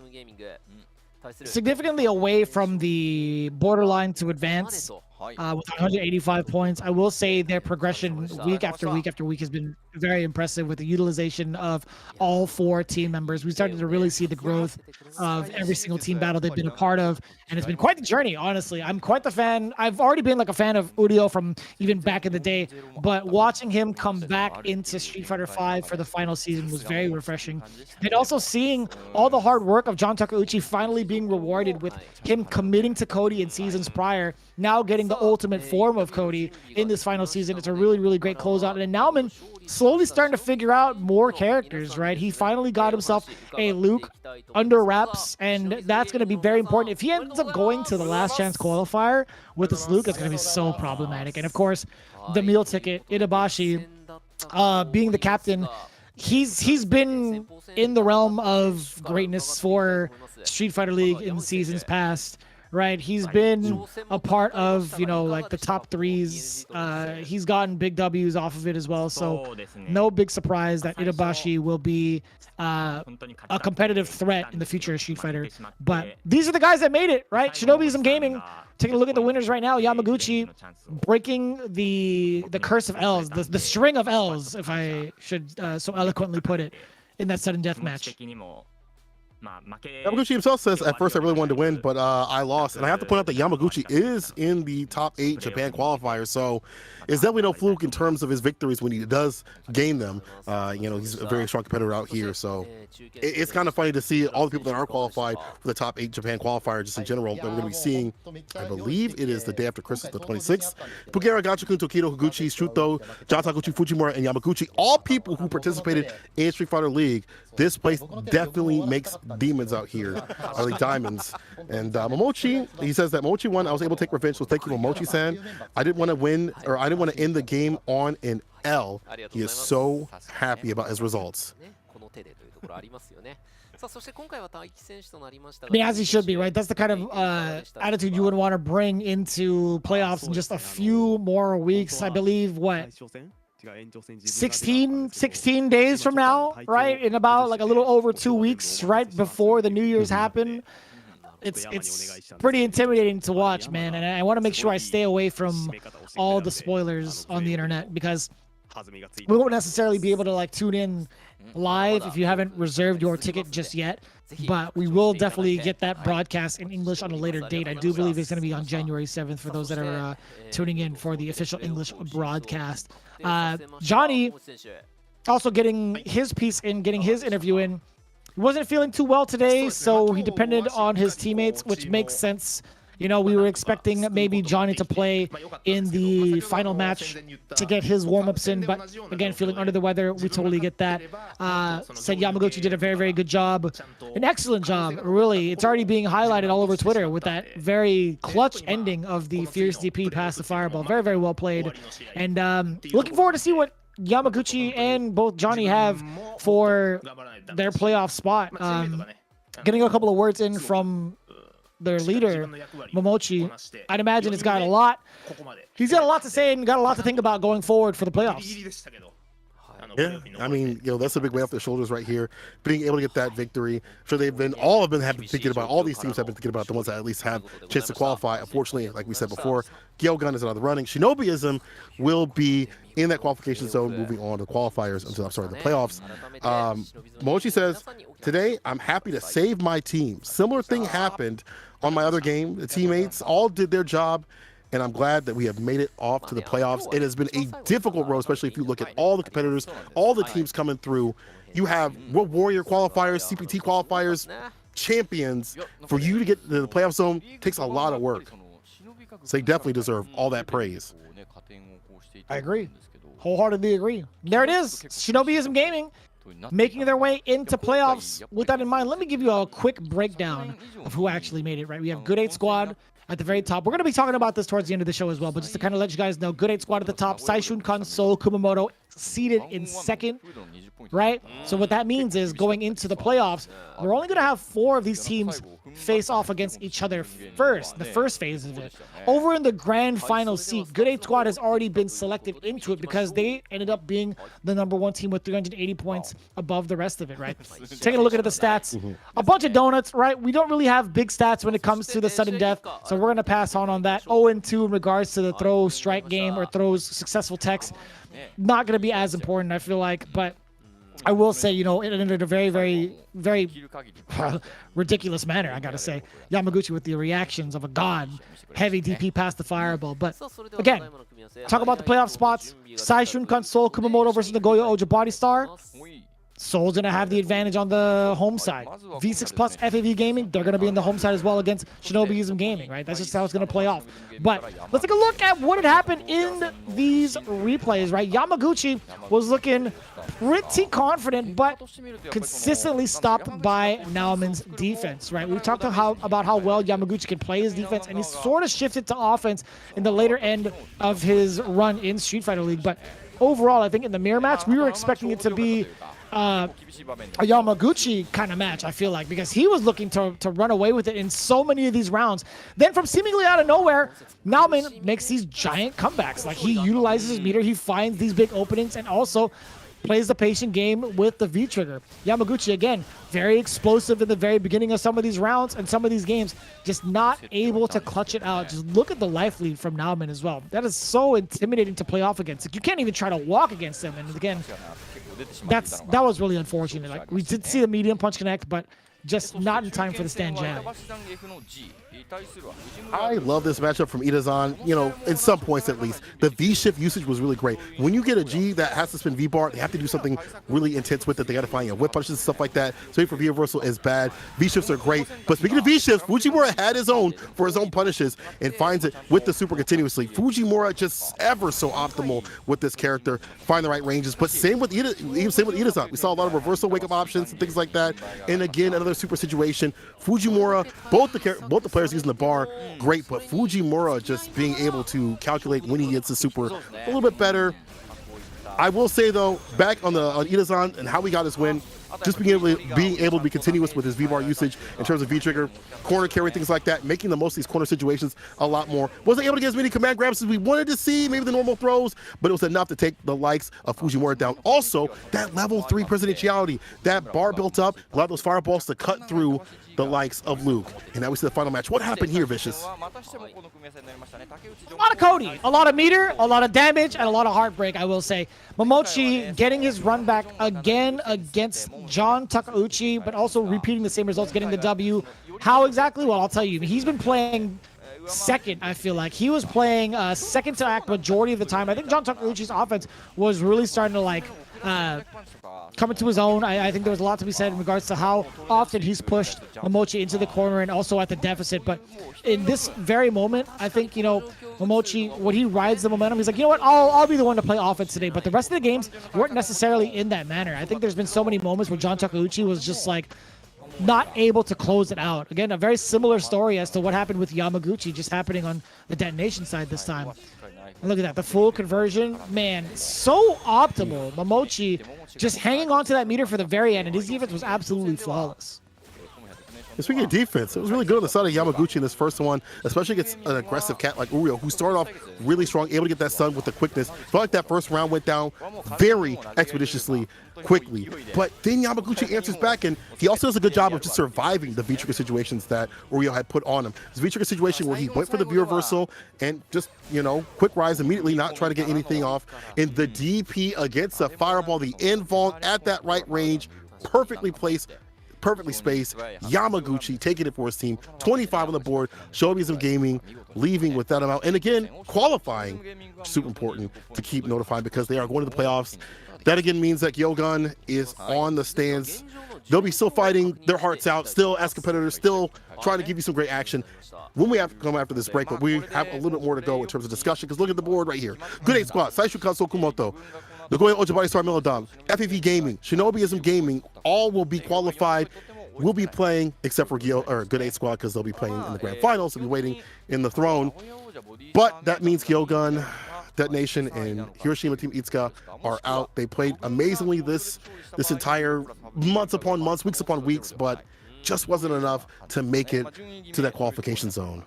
significantly away from the borderline to advance with 185 points, I will say their progression week after week after week has been very impressive with the utilization of all 4 team members. We started to really see the growth of every single team battle they've been a part of, and it's been quite the journey, honestly. I'm quite the fan. I've already been like a fan of Uryo from even back in the day, but watching him come back into Street Fighter V for the final season was very refreshing. And also seeing all the hard work of John Takeuchi finally being rewarded with him committing to Cody in seasons prior, now getting the ultimate form of Cody in this final season. It's a really, really great closeout. And Naoman slowly starting to figure out more characters, right? He finally got himself a Luke under wraps, and that's going to be very important. If he ends up going to the last chance qualifier with this Luke, it's going to be so problematic. And of course, the meal ticket, Itabashi, being the captain, he's been in the realm of greatness for Street Fighter League in seasons past. Right, he's been a part of, you know, like the top 3s. He's gotten big W's off of it as well, so no big surprise that Itabashi will be a competitive threat in the future of Street Fighter. But these are the guys that made it, right? Shinobiism Gaming, taking a look at the winners right now. Yamaguchi breaking the curse of L's, the string of L's, if I should so eloquently put it, in that sudden death match. Yamaguchi himself says, at first I really wanted to win, but I lost. And I have to point out that Yamaguchi is in the top 8 Japan qualifiers, so it's definitely no fluke in terms of his victories when he does gain them. You know, he's a very strong competitor out here, so it's kind of funny to see all the people that are qualified for the top 8 Japan qualifier just in general that we're going to be seeing. I believe it is the day after Christmas, the 26th. Pugera, Gachikun, Tokido, Higuchi, Shuto, John Takuchi, Fujimura, and Yamaguchi, all people who participated in Street Fighter League. This place definitely makes demons out here, or like diamonds. And Momochi, he says that Momochi won. I was able to take revenge, so thank you, Momochi-san. I didn't want to win, or I didn't want to end the game on an L. He is so happy about his results. I mean, as he should be, right? That's the kind of attitude you would want to bring into playoffs in just a few more weeks. I believe, what, 16 days from now, right? In about like a little over 2 weeks, right before the New Year's happen. It's pretty intimidating to watch, man. And I want to make sure I stay away from all the spoilers on the internet, because we won't necessarily be able to like tune in live if you haven't reserved your ticket just yet, but we will definitely get that broadcast in English on a later date. I do believe it's going to be on January 7th for those that are tuning in for the official English broadcast. Johnny also getting his piece in, getting his interview in. He wasn't feeling too well today, so he depended on his teammates, which makes sense. You know, we were expecting maybe Johnny to play in the final match to get his warm-ups in, but again, feeling under the weather, we totally get that. Said Yamaguchi did a very, very good job. An excellent job, really. It's already being highlighted all over Twitter with that very clutch ending of the Fierce DP past the fireball. Very, very well played. And looking forward to see what Yamaguchi and both Johnny have for their playoff spot. Getting a couple of words in from their leader, Momochi. I'd imagine he's got a lot to say and got a lot to think about going forward for the playoffs. Yeah, I mean, that's a big weight off their shoulders right here. Being able to get that victory. I'm sure all of them have been thinking about, all these teams have been thinking about the ones that at least have a chance to qualify. Unfortunately, like we said before, Gyogun is out of the running. Shinobiism will be in that qualification zone moving on to the qualifiers until, the playoffs. Momochi says, today I'm happy to save my team. Similar thing happened on my other game. The teammates all did their job, and I'm glad that we have made it off to the playoffs. It has been a difficult road, especially if you look at all the competitors, all the teams coming through. You have World Warrior qualifiers, CPT qualifiers, champions. For you to get to the playoff zone takes a lot of work. So they definitely deserve all that praise. I agree. Wholeheartedly agree. There it is. Shinobiism Gaming making their way into playoffs. With that in mind, let me give you a quick breakdown of who actually made it, right? We have Good 8 Squad at the very top. We're going to be talking about this towards the end of the show as well, but just to kind of let you guys know, Good 8 Squad at the top, Saishun Kan, Seoul, Kumamoto seated in second, right? So what that means is going into the playoffs, we're only going to have 4 of these teams face off against each other first, the first phase of it. Over in the grand final seat, Good 8 Squad has already been selected into it because they ended up being the #1 team with 380 points above the rest of it, right? Taking a look at the stats, a bunch of donuts, right? We don't really have big stats when it comes to the sudden death, so we're going to pass on that. 0-2 in regards to the throw strike game or throws successful techs. Not going to be as important, I feel like, but I will say, it ended in a very, very, very ridiculous manner, I gotta say. Yamaguchi with the reactions of a god. Heavy DP past the fireball. But again, talk about the playoff spots. Saishun Kan, Seoul, Kumamoto versus Nagoya Oja Body Star. Seoul's going to have the advantage on the home side. V6 Plus FAV Gaming, they're going to be in the home side as well against Shinobiism Gaming, right? That's just how it's going to play off. But let's take a look at what had happened in these replays, right? Yamaguchi was looking pretty confident, but consistently stopped by Naoman's defense, right? We've talked about how well Yamaguchi can play his defense, and he sort of shifted to offense in the later end of his run in Street Fighter League. But overall, I think in the mirror match, we were expecting it to be a Yamaguchi kind of match, I feel like, because he was looking to run away with it in so many of these rounds. Then from seemingly out of nowhere, Naoman makes these giant comebacks. Like, he utilizes his meter, he finds these big openings, and also plays the patient game with the V-trigger. Yamaguchi, again, very explosive in the very beginning of some of these rounds and some of these games, just not able to clutch it out. Just look at the life lead from Naoman as well. That is so intimidating to play off against. Like, you can't even try to walk against him. And again, that was really unfortunate. Like, we did see the medium punch connect, but just not in time for the stand jab. I love this matchup from Itazan, in some points at least. The V-shift usage was really great. When you get a G that has to spin V-bar, they have to do something really intense with it. They got to find whip punches and stuff like that. So for V-reversal is bad. V-shifts are great. But speaking of V-shifts, Fujimura had his own for his own punishes and finds it with the super continuously. Fujimura just ever so optimal with this character. Find the right ranges. But same with Itazan. We saw a lot of reversal wake-up options and things like that. And again, another super situation. Fujimura, both the players using the bar, great, but Fujimura just being able to calculate when he gets the super a little bit better. I will say though, back on Itazan and how we got his win, just being able to be continuous with his V-bar usage in terms of V-trigger, corner carry, things like that, making the most of these corner situations a lot more. Wasn't able to get as many command grabs as we wanted to see, maybe the normal throws, but it was enough to take the likes of Fujimura down. Also, that level 3 presidentiality, that bar built up, allowed those fireballs to cut through the likes of Luke. And now we see the final match. What happened here, Vicious? A lot of Cody, a lot of meter, a lot of damage, and a lot of heartbreak, I will say. Momochi getting his run back again against John Takeuchi, but also repeating the same results, getting the W. How exactly? Well, I'll tell you. He's been playing second, I feel like. He was playing second to act majority of the time. I think John Takeuchi's offense was really starting to, come into his own. I think there was a lot to be said in regards to how often he's pushed Momochi into the corner and also at the deficit. But in this very moment, I think, Momochi, when he rides the momentum, he's like, you know what, I'll be the one to play offense today. But the rest of the games weren't necessarily in that manner. I think there's been so many moments where John Takeuchi was just like not able to close it out. Again, a very similar story as to what happened with Yamaguchi, just happening on the detonation side this time. And look at that, the full conversion, man, so optimal. Momochi just hanging on to that meter for the very end, and his defense was absolutely flawless. Speaking of defense, it was really good on the side of Yamaguchi in this first one, especially against an aggressive cat like Uryo, who started off really strong, able to get that stun with the quickness. Felt like that first round went down very expeditiously, quickly. But then Yamaguchi answers back, and he also does a good job of just surviving the V-trigger situations that Uryo had put on him. This V-trigger situation where he went for the V-reversal and just, you know, quick rise immediately, not try to get anything off. And the DP against the fireball, the invuln at that right range, perfectly placed, perfectly spaced. Yamaguchi taking it for his team, 25 on the board. Shobiism Gaming leaving with that amount, and again qualifying, super important to keep notifying because they are going to the playoffs. That again means that Gyogun is on the stands. They'll be still fighting their hearts out, still as competitors, still trying to give you some great action when we have to come after this break. But we have a little bit more to go in terms of discussion, because look at the board right here. Good 8 squad, Saishu Kazuo Kumoto, Nagoya Ojibari Star Milodam, FEV Gaming, Shinobiism Gaming, all will be qualified. We'll be playing, except for Good 8 squad, because they'll be playing in the grand finals. They'll be waiting in the throne. But that means Gyogun, Dead Nation, and Hiroshima Team Itsuka are out. They played amazingly this entire months upon months, weeks upon weeks, but just wasn't enough to make it to that qualification zone.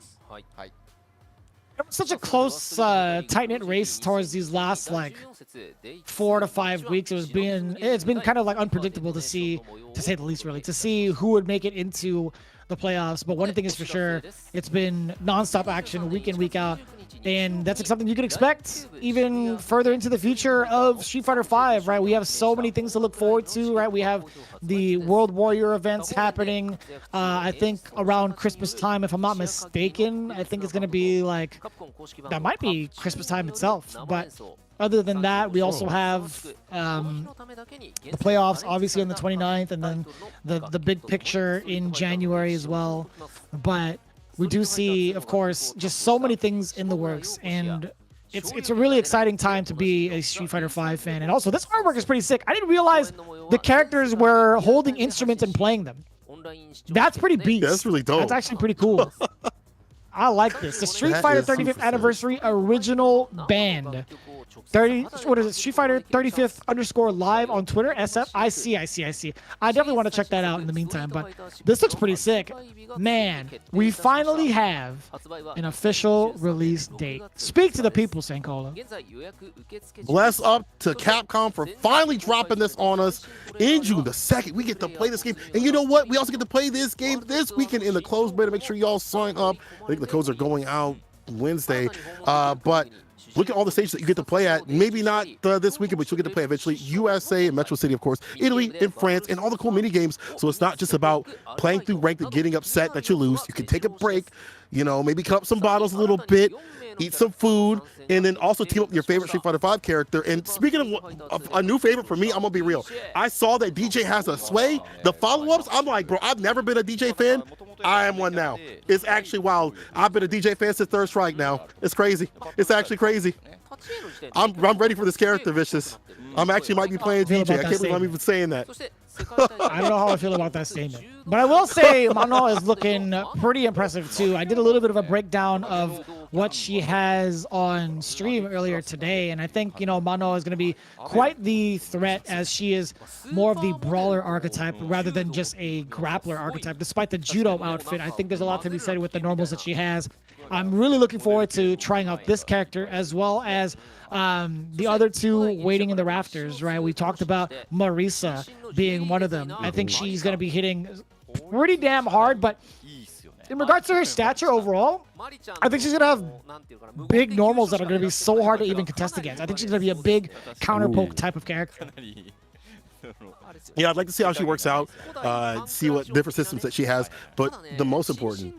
It was such a close, tight-knit race towards these last, like, 4 to 5 weeks. It's been kind of like unpredictable to see, to say the least, really, to see who would make it into the playoffs. But one thing is for sure, it's been non-stop action week in, week out. And that's something you can expect even further into the future of Street Fighter V, right? We have so many things to look forward to, right? We have the World Warrior events happening, I think around Christmas time, if I'm not mistaken. I think it's going to be like, that might be Christmas time itself. But other than that, we also have the playoffs, obviously, on the 29th, and then the big picture in January as well. But we do see, of course, just so many things in the works, and it's a really exciting time to be a Street Fighter V fan. And also, this artwork is pretty sick. I didn't realize the characters were holding instruments and playing them. That's pretty beast. Yeah, that's really dope. That's actually pretty cool. I like this. The Street Fighter 35th Anniversary Original Band. What is it? Street Fighter 35th _ live on Twitter. SF. I see. I definitely want to check that out in the meantime. But this looks pretty sick. Man, we finally have an official release date. Speak to the people, Sankola. Bless up to Capcom for finally dropping this on us in June the 2nd. We get to play this game, and you know what? We also get to play this game this weekend in the closed beta. Make sure y'all sign up. I think the codes are going out Wednesday, but look at all the stages that you get to play at. Maybe not this weekend, but you'll get to play eventually. USA and Metro City, of course, Italy and France, and all the cool mini games. So it's not just about playing through ranked and getting upset that you lose. You can take a break, you know, maybe cut up some bottles a little bit, eat some food, and then also team up with your favorite Street Fighter V character. And speaking of a new favorite for me, I'm gonna be real. I saw that DJ has a sway. The follow-ups, I'm like, bro, I've never been a DJ fan. I am one now. It's actually wild. I've been a DJ fan since Third Strike now. It's crazy. It's actually crazy. I'm ready for this character, Vicious. I'm actually might be playing DJ. I can't believe I'm even saying that. I don't know how I feel about that statement. But I will say Mano is looking pretty impressive too. I did a little bit of a breakdown of what she has on stream earlier today, and I think, you know, Mano is going to be quite the threat, as she is more of the brawler archetype rather than just a grappler archetype. Despite the judo outfit, I think there's a lot to be said with the normals that she has. I'm really looking forward to trying out this character, as well as the other two waiting in the rafters, right? We talked about Marisa being one of them. I think she's going to be hitting pretty damn hard, but in regards to her stature overall, I think she's going to have big normals that are going to be so hard to even contest against. I think she's going to be a big counterpoke type of character. Yeah, I'd like to see how she works out, see what different systems that she has, but the most important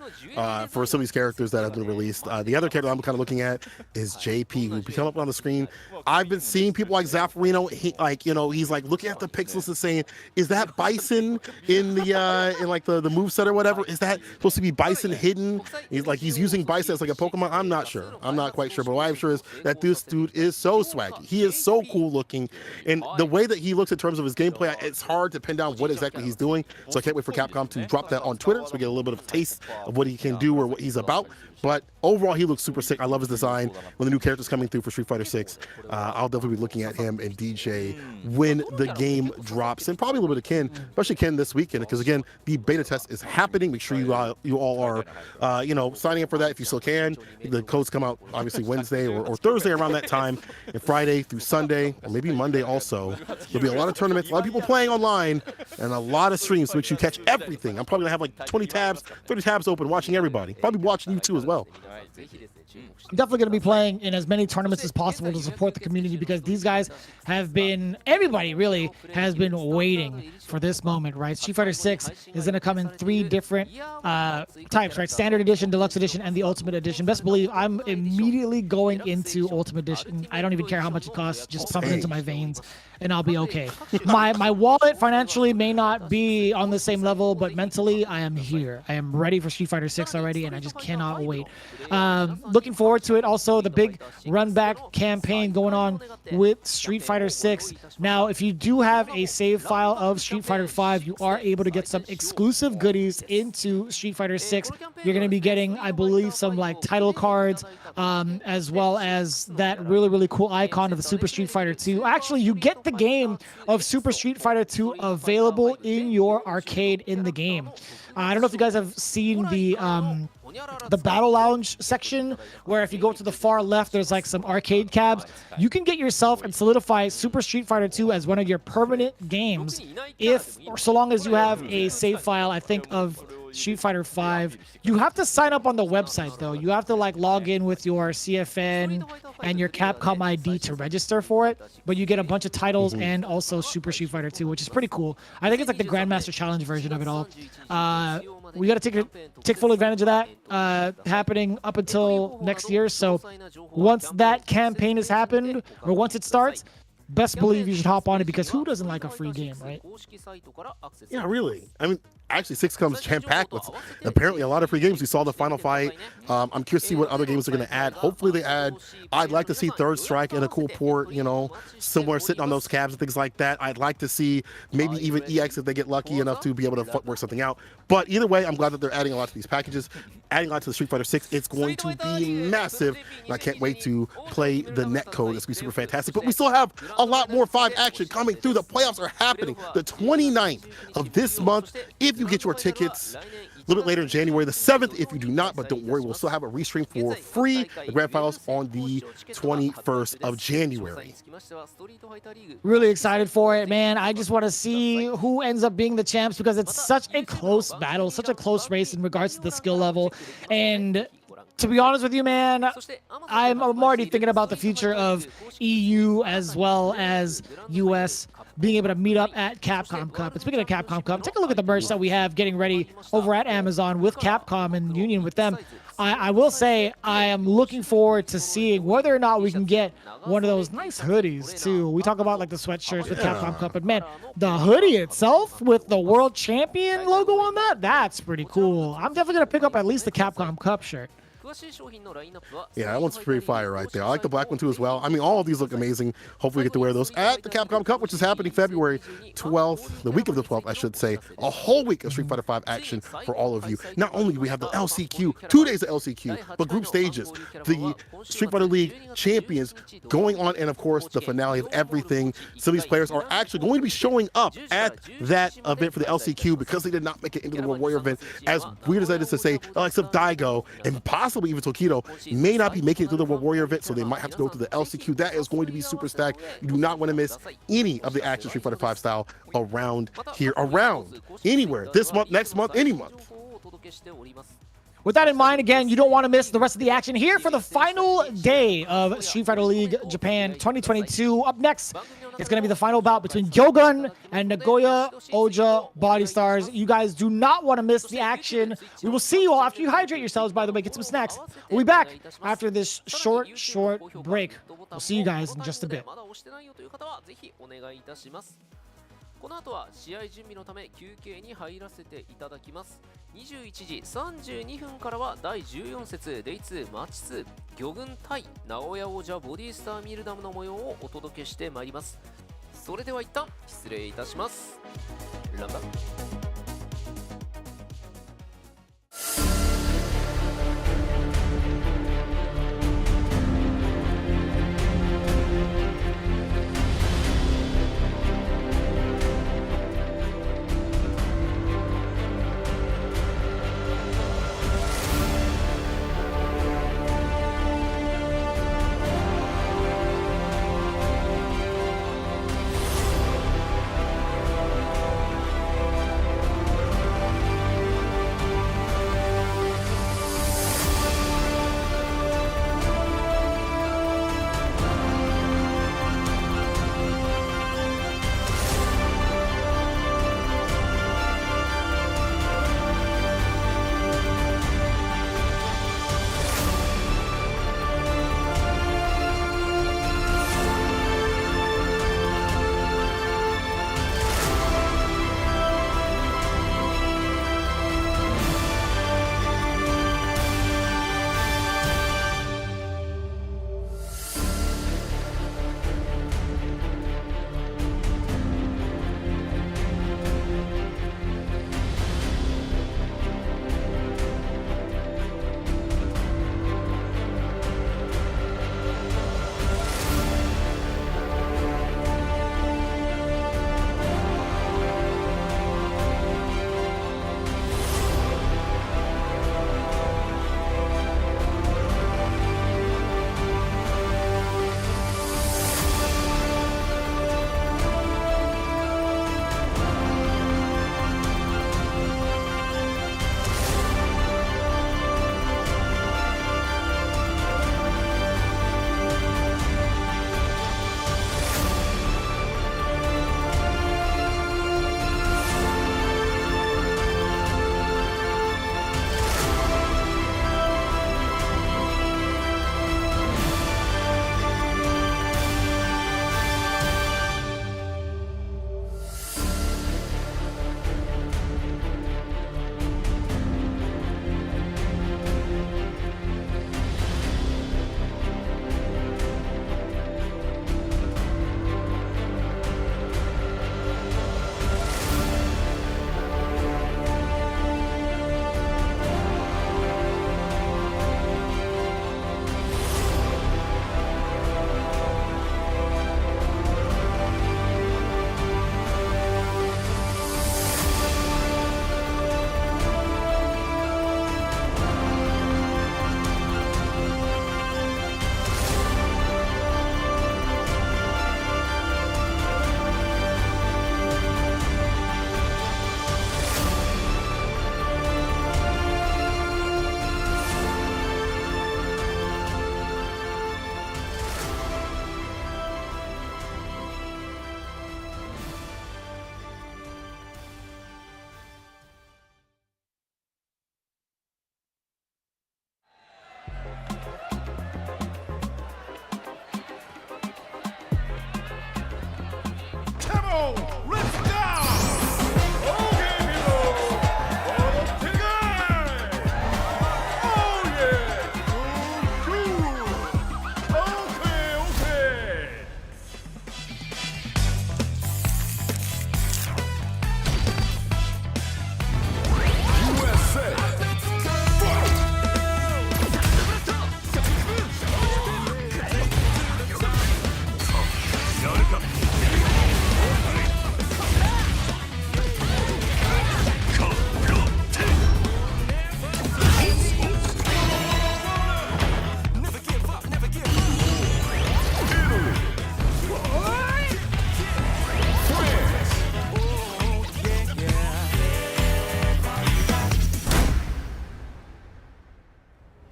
for some of these characters that have been released, the other character I'm kind of looking at is JP, who come up on the screen. I've been seeing people like Zaffarino, he's like looking at the pixels and saying, is that Bison in the in like the moveset or whatever? Is that supposed to be Bison hidden? He's using Bison as like a Pokemon. I'm not sure. I'm not quite sure, but what I'm sure is that this dude is so swaggy. He is so cool looking, and the way that he looks in terms of his gameplay, it's hard to pin down what exactly he's doing. So I can't wait for Capcom to drop that on Twitter so we get a little bit of taste of what he can do or what he's about. But overall, he looks super sick. I love his design. When the new characters coming through for Street Fighter 6, I'll definitely be looking at him and DJ when the game drops, and probably a little bit of Ken, especially Ken this weekend, because again, the beta test is happening. Make sure you all are, signing up for that if you still can. The codes come out obviously Wednesday or Thursday around that time, and Friday through Sunday, or maybe Monday also. There'll be a lot of tournaments, a lot of people playing online, and a lot of streams to make sure you catch everything. I'm probably gonna have like 20 tabs, 30 tabs open, watching everybody. Probably watching you too as well. I'm definitely going to be playing in as many tournaments as possible to support the community, because these guys have been, everybody really has been waiting for this moment, right? Street Fighter 6 is going to come in 3 different types, right? Standard Edition, Deluxe Edition, and the Ultimate Edition. Best believe I'm immediately going into Ultimate Edition. I don't even care how much it costs. Just pump it into my veins, and I'll be okay. My wallet financially may not be on the same level, but mentally I am here. I am ready for Street Fighter 6 already, and I just cannot wait. Looking forward to it. Also, the big run back campaign going on with Street Fighter 6. Now, if you do have a save file of Street Fighter 5, you are able to get some exclusive goodies into Street Fighter 6. You're going to be getting, I believe, some like title cards, as well as that really cool icon of the Super Street Fighter 2. Actually, you get the game of Super Street Fighter 2 available in your arcade in the game. I don't know if you guys have seen the Battle Lounge section, where if you go to the far left, there's like some arcade cabs. You can get yourself and solidify Super Street Fighter 2 as one of your permanent games, so long as you have a save file, I think, of Street Fighter 5. You have to sign up on the website though. You have to like log in with your CFN and your Capcom ID to register for it, but you get a bunch of titles and also Super Street Fighter 2, which is pretty cool. I think it's like the Grandmaster Challenge version of it all. We got to take full advantage of that happening up until next year. So once that campaign has happened, or once it starts, best believe you should hop on it, because who doesn't like a free game, right? Yeah, really. I mean, actually, 6 comes jam-packed with apparently a lot of free games. We saw the final fight. I'm curious to see what other games they're going to add. Hopefully they add, I'd like to see Third Strike and a cool port, somewhere sitting on those cabs and things like that. I'd like to see maybe even EX if they get lucky enough to be able to work something out. But either way, I'm glad that they're adding a lot to these packages, adding a lot to the Street Fighter 6. It's going to be massive, and I can't wait to play the netcode. It's going to be super fantastic. But we still have a lot more 5 action coming through. The playoffs are happening the 29th of this month. If you get your tickets, a little bit later in January, the 7th if you do not, but don't worry, we'll still have a restream for free, the grand finals on the 21st of January. Really excited for it, man. I just want to see who ends up being the champs, because it's such a close battle, such a close race in regards to the skill level. And to be honest with you, man, I'm already thinking about the future of EU as well as US being able to meet up at Capcom Cup. And speaking of Capcom Cup, take a look at the merch that we have getting ready over at Amazon with Capcom in union with them. I will say I am looking forward to seeing whether or not we can get one of those nice hoodies too. We talk about like the sweatshirts with Capcom Cup, but man, the hoodie itself with the World Champion logo on that, that's pretty cool. I'm definitely going to pick up at least the Capcom Cup shirt. Yeah, that one's pretty fire right there. I like the black one too as well. I mean, all of these look amazing. Hopefully we get to wear those at the Capcom Cup, which is happening February 12th, the week of the 12th, I should say. A whole week of Street Fighter 5 action for all of you. Not only do we have the LCQ, 2 days of LCQ, but group stages, the Street Fighter League champions going on, and of course the finale of everything. Some of these players are actually going to be showing up at that event for the LCQ because they did not make it into the World Warrior event. As weird as that is to say, the likes of Daigo and possibly even Tokido may not be making it to the World Warrior event, so they might have to go to the LCQ. That is going to be super stacked. You do not want to miss any of the action Street Fighter 5 style around here, around anywhere, this month, next month, any month. With that in mind, again, you don't want to miss the rest of the action here for the final day of Street Fighter League Japan 2022. Up next, it's going to be the final bout between Gyogun and Nagoya Oja Body Stars. You guys do not want to miss the action. We will see you all after you hydrate yourselves, by the way, get some snacks. We'll be back after this short break. We'll see you guys in just a bit. この後は試合準備のため休憩に入らせていただきます。21時32分からは第14節デイ2マッチ2魚群対名古屋王者ボディスターミルダムの模様をお届けしてまいります。それでは一旦失礼いたします。ランバ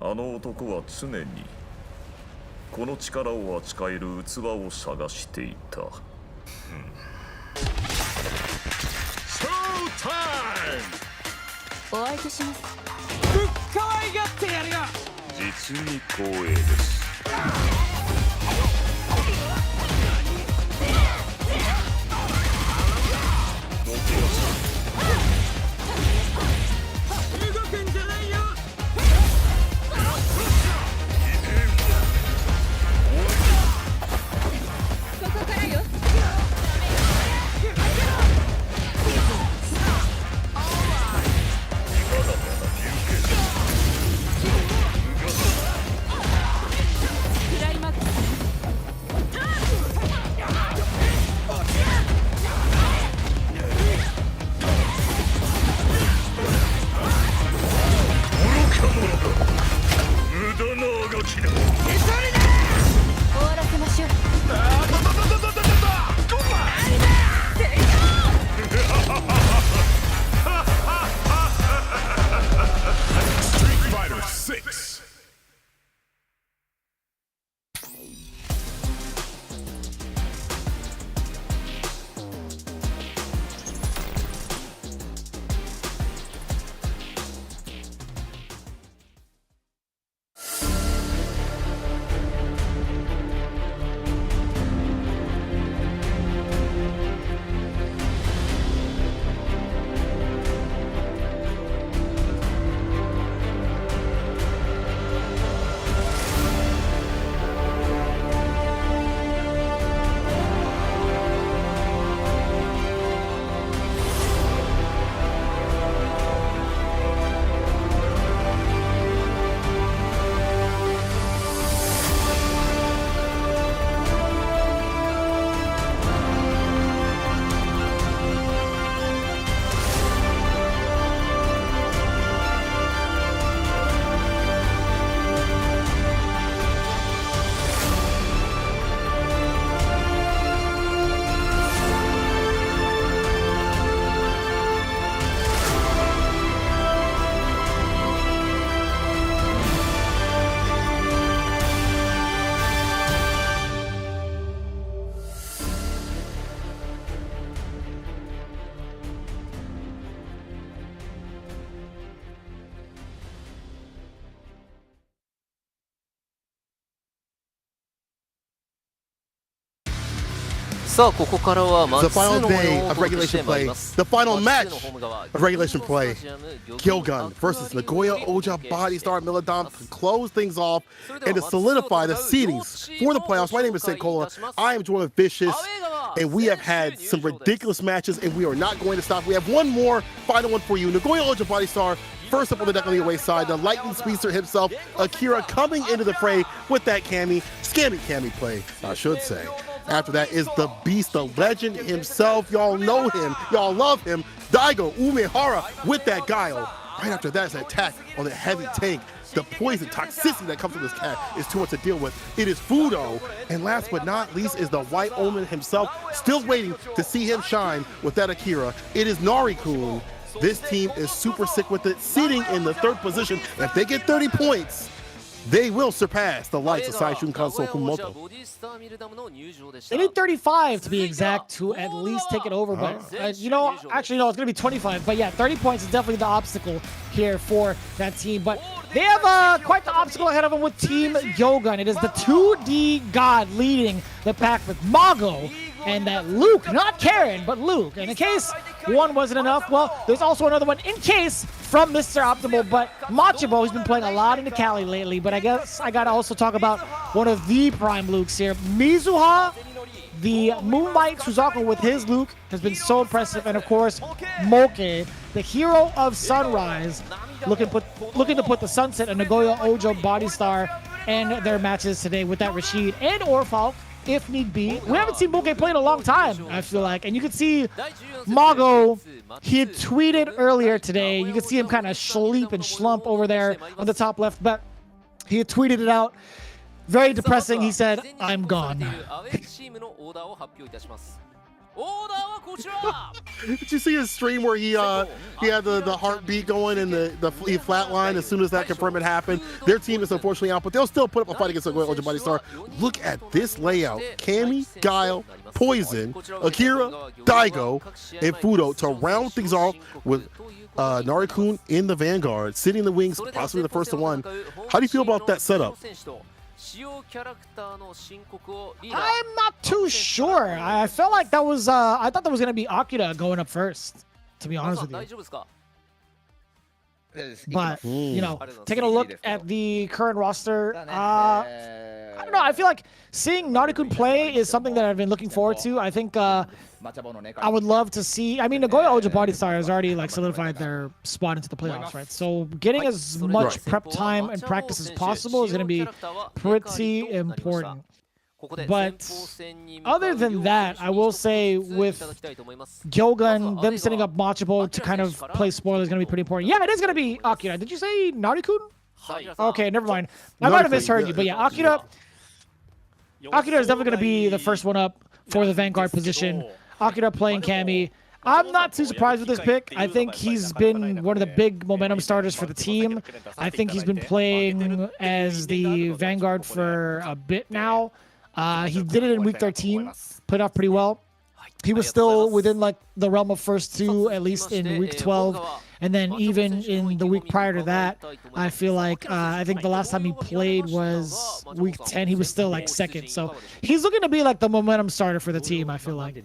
あの男は常にこの力を扱える器を探していた。お相手します。ぶっかわいがってやるよ。実に光栄です。動くんじゃないよ。ここからよ。クライマックス。無駄な動きだ。終わらせましょう。Street Fighter 6. The さあここからはマッ The ツー final の模 day 様をお of 届けして regulation まいり play. ます The final マッ match ツーのホーム側 of regulation play. ギ Gyogun versus Nagoya Oja Body Star Milodon to close things off and to solidify the seedings for the playoffs. My name is St. Cola. I am Jordan Vicious, and we have had some ridiculous matches, and we are not going to stop. We have one more final one for you. Nagoya Oja Body Star first up on the deck on the away side. The lightning speedster himself, Akira, coming into the fray with that scammy Kami play, I should say. After that is the beast, the legend himself. Y'all know him. Y'all love him. Daigo Umehara with that guile. Right after that is an attack on the heavy tank. The poison toxicity that comes from this cat is too much to deal with. It is Fudo. And last but not least is the White Omen himself. Still waiting to see him shine with that Akira. It is Nari-kun. This team is super sick with it, sitting in the third position. If they get 30 points, they will surpass the likes of Saishun Kansou Kumoto. They need 35 to be exact to at least take it over, but you know, actually no, it's gonna be 25. But yeah, 30 points is definitely the obstacle here for that team. But they have quite the obstacle ahead of them with Team Gyogun. It is the 2D god leading the pack with Mago and that Luke, not Karen, but Luke. And in case one wasn't enough, well, there's also another one in case from Mr. Optimal, but Machibo, he's been playing a lot into Cali lately, but I guess I gotta also talk about one of the prime Lukes here. Mizuha, the Moonlight Suzaku with his Luke has been so impressive, and of course, Moke, the hero of Sunrise, looking to put the Sunset and Nagoya Ojo Body Star and their matches today with that Rashid and Orfalk, if need be. We haven't seen Moke play in a long time, I feel like, and you can see Mago, he had tweeted earlier today, you can see him kind of sleep and slump over there on the top left, but he had tweeted it out. Very depressing. He said, "I'm gone." Did you see his stream where he had the heartbeat going and he flatlined as soon as that confirmation happened? Their team is unfortunately out, but they'll still put up a fight against the Ojo Body Star. Look at this layout: Cammy, Guile, Poison, Akira, Daigo, and Fudo to round things off with Narikun in the vanguard, sitting in the wings, possibly the first to one. How do you feel about that setup? I'm not too sure. I felt like that was I thought that was gonna be Akira going up first, to be honest with you. But you know, taking a look at the current roster, I don't know. I feel like seeing Narikun play is something that I've been looking forward to. I think I would love to see. I mean, Nagoya Ojo Body Star has already like solidified their spot into the playoffs, right? So getting as much prep time and practice as possible is going to be pretty important. But other than that, I will say with Gyogun, them setting up Machibo to kind of play spoiler is going to be pretty important. Yeah, it is going to be Akira. Did you say Narikun? Okay, never mind. I might have misheard you, but yeah, Akira is definitely going to be the first one up for the Vanguard position. Akira playing Cammy. I'm not too surprised with this pick. I think he's been one of the big momentum starters for the team. I think he's been playing as the Vanguard for a bit now. He did it in week 13, played off pretty well. He was still within like the realm of first two, at least in week 12. And then even in the week prior to that, I feel like I think the last time he played was week 10. He was still like second. So he's looking to be like the momentum starter for the team, I feel like.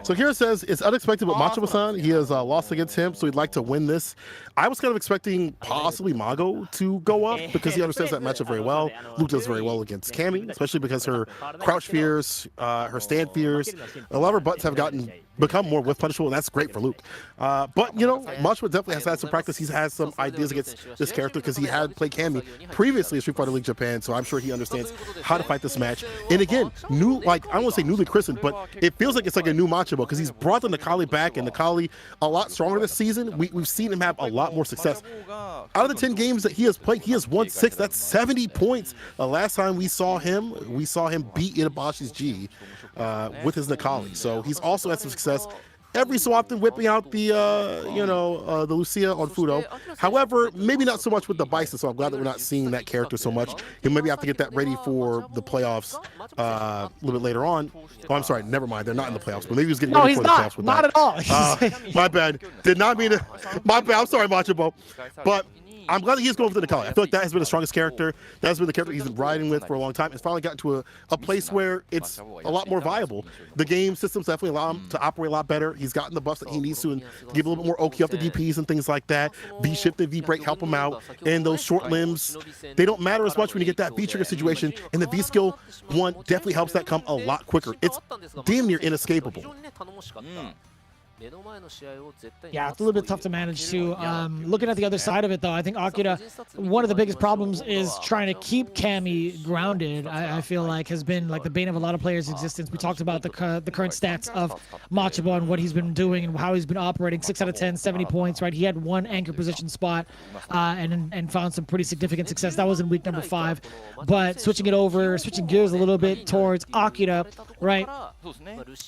So here it says, it's unexpected, but Machibo-san, he has lost against him, so he'd like to win this. I was kind of expecting possibly Mago to go up because he understands that matchup very well. Luke does very well against Cammy, especially because her crouch fears, her stand fears, a lot of her butts have become more whiff punishable, and that's great for Luke. But, you know, Machibo definitely has had some practice. He's had some ideas against this character because he had played Cammy previously in Street Fighter League Japan, so I'm sure he understands how to fight this match. And again, new, like, I don't want to say newly christened, but it feels like it's like a new Machibo because he's brought the Nakali back, and Nakali a lot stronger this season. We've seen him have a lot more success. Out of the 10 games that he has played, he has won 6. That's 70 points. The last time we saw him beat Itabashi's G with his Nakali. So he's also had some success every so often whipping out the the Lucia on Fudo. However, maybe not so much with the Bison, so I'm glad that we're not seeing that character so much. He'll maybe have to get that ready for the playoffs a little bit later on. Oh, I'm sorry, never mind. They're not in the playoffs, but maybe he was getting ready for the playoffs with that. Not at all. My bad. Did not mean to. My bad. I'm sorry, Machibo. But I'm glad that he's going for the Nakali. I feel like that has been the strongest character. That has been the character he's been riding with for a long time. It's finally gotten to a place where it's a lot more viable. The game systems definitely allow him to operate a lot better. He's gotten the buffs that he needs to and give a little bit more Oki up the DPs and things like that. V-shift and V-break help him out. And those short limbs, they don't matter as much when you get that V-trigger situation. And the V-skill one definitely helps that come a lot quicker. It's damn near inescapable. Yeah, it's a little bit tough to manage too. Looking at the other side of it though, I think Akira, one of the biggest problems is trying to keep Cammy grounded. I feel like has been like the bane of a lot of players' existence. We talked about the current stats of Machibo and what he's been doing and how he's been operating. 6 out of 10, 70 points, right? He had one anchor position spot and found some pretty significant success. That was in week number 5. But switching gears a little bit towards Akira, right?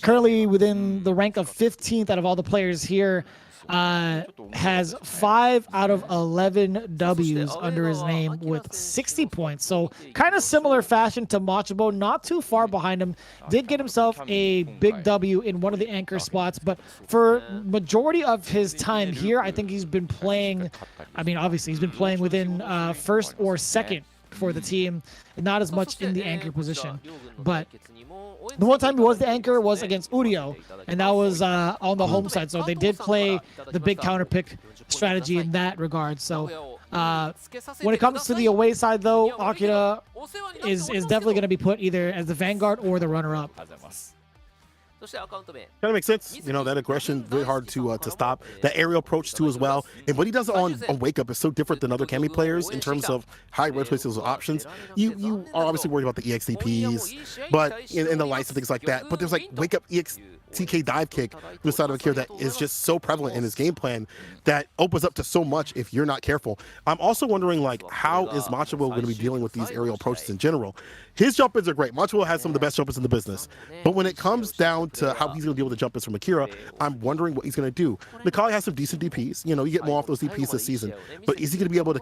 Currently within the rank of 15th out of all the players here, has 5 out of 11 W's under his name with 60 points. So kind of similar fashion to Machibo, not too far behind him. Did get himself a big W in one of the anchor spots, but for majority of his time here, I think he's been playing, I mean, obviously he's been playing within first or second for the team, not as much in the anchor position. but the one time he was the anchor was against Uryo, and that was on the home side. So they did play the big counter pick strategy in that regard. So when it comes to the away side, though, Akira is definitely going to be put either as the vanguard or the runner-up. Kind of makes sense. You know, that aggression, very hard to stop. That aerial approach, too, as well. And what he does on Wake Up is so different than other Kami players in terms of how he replaces those options. You are obviously worried about the EXDPs, but in the lights and things like that. But there's like Wake Up TK dive kick to the side of Akira that is just so prevalent in his game plan that opens up to so much if you're not careful. I'm also wondering, like, how is Machibo going to be dealing with these aerial approaches in general? His jump-ins are great. Machibo has some of the best jump-ins in the business. But when it comes down to how he's going to deal with the jump-ins from Akira, I'm wondering what he's going to do. Nakai has some decent DPs. You know, you get more off those DPs this season. But is he going to be able to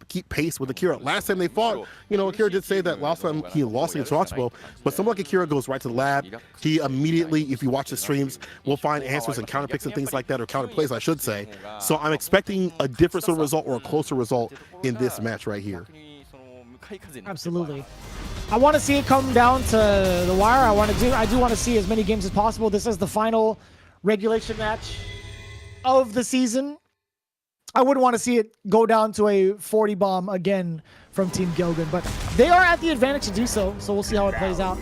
keep pace with Akira? Last time they fought, you know, Akira did say that last time he lost against Machibo, but someone like Akira goes right to the lab. He immediately, if you watch the streams, will find answers and counter picks and things like that, or counter plays, I should say. So I'm expecting a different sort of result or a closer result in this match right here. Absolutely. I want to see it come down to the wire. I do want to see as many games as possible. This is the final regulation match of the season. I wouldn't want to see it go down to a 40 bomb again from Team Gyogun, but they are at the advantage to do so. So we'll see how it plays out.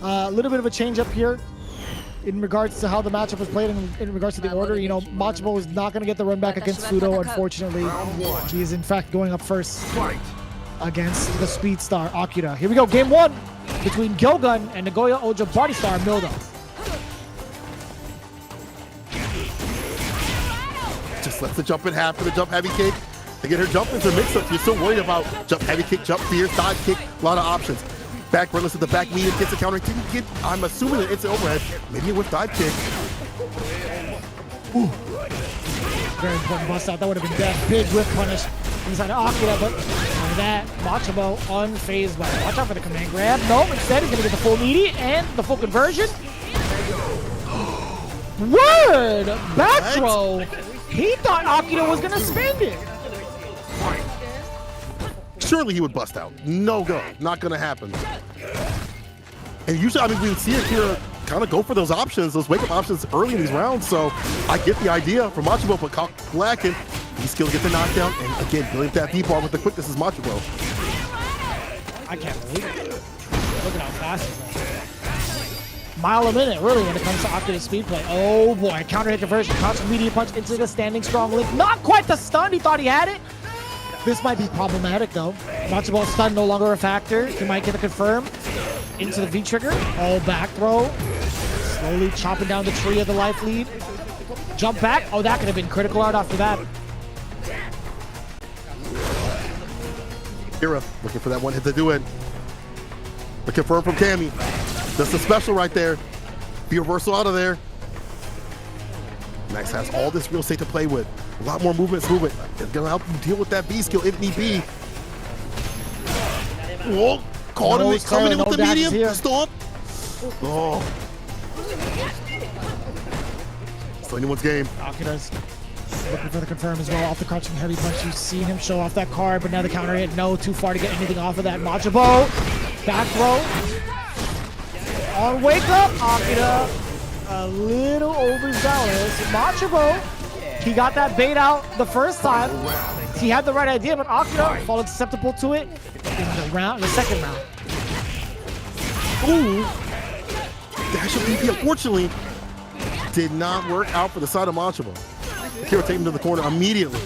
A little bit of a change up here in regards to how the matchup was played in regards to the order. You know, Machibo is not going to get the run back against Fudo, unfortunately. He is in fact going up first against the speed star Akira. Here we go, game one between Gyogun and Nagoya Oja body star Mildo. Just lets the jump in half for the jump heavy kick. To get her jump into mix-ups, you're still worried about jump heavy kick, jump fierce, dive kick, a lot of options. Back runless at the back medium, gets a counter, didn't get, I'm assuming that it's an overhead, maybe with dive kick. Ooh. Very important bust out, that would have been dead. Big whip punish inside of Akira, but after that, Machibo unfazed by it. Watch out for the command grab. No, instead he's gonna get the full meaty and the full conversion. Word! Back throw! He thought Akira was gonna spend it. Surely he would bust out. No go. Not going to happen. And usually, I mean, we would see Akira kind of go for those options, those wake-up options early in these rounds. So I get the idea from Machibo, but caught lacking. He's still get the knockdown. And again, building that D-bar with the quickness is Machibo. I can't believe it. Look at how fast he's going. Mile a minute, really, when it comes to Akira's speed play. Oh boy, counter hit conversion, constant medium punch into the standing strong link. Not quite the stun, he thought he had it. This might be problematic though. Machibo's stun no longer a factor. He might get a confirm into the V-trigger. Oh, back throw. Slowly chopping down the tree of the life lead. Jump back. Oh, that could have been critical art after that. Akira looking for that one hit to do it. The confirm from Cammy. That's the special right there. Be reversal out of there. Max has all this real estate to play with. A lot more movement. It's gonna help you deal with that B skill if need be. Whoa, caught him coming in with the medium. Stop. Oh. Still anyone's game. Akira's looking for the confirm as well off the crouching heavy punch. You've seen him show off that card, but now the counter hit. No, too far to get anything off of that. Machibo, back throw. On wake up, Akira. A little overzealous. Machibo, he got that bait out the first time. He had the right idea, but Akira falling susceptible to it in the second round. Ooh. Dash of BP, unfortunately, did not work out for the side of Machibo. Akira taking him to the corner immediately.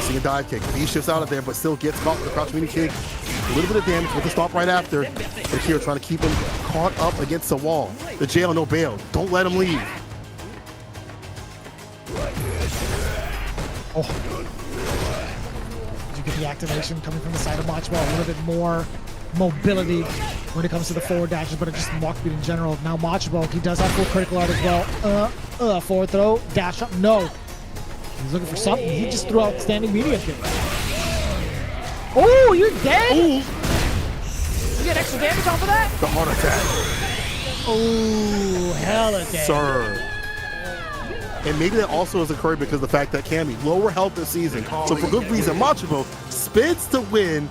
Seeing a dive kick. He shifts out of there, but still gets caught with the crouch mini kick. A little bit of damage with the stop right after. Akira trying to keep him caught up against the wall. The jail, no bail. Don't let him leave. Oh. Did you get the activation coming from the side of Machibo? A little bit more mobility when it comes to the forward dashes, but it just walk speed in general. Now Machibo, he does have full critical art as well. Forward throw, dash up, no. He's looking for something. He just threw out standing media kick. Oh, you're dead? Ooh. You get extra damage off of that? The heart attack. Oh, hella damage. Sir. And maybe that also has occurred because of the fact that Cammy, lower health this season. So for good reason, Machibo spins to win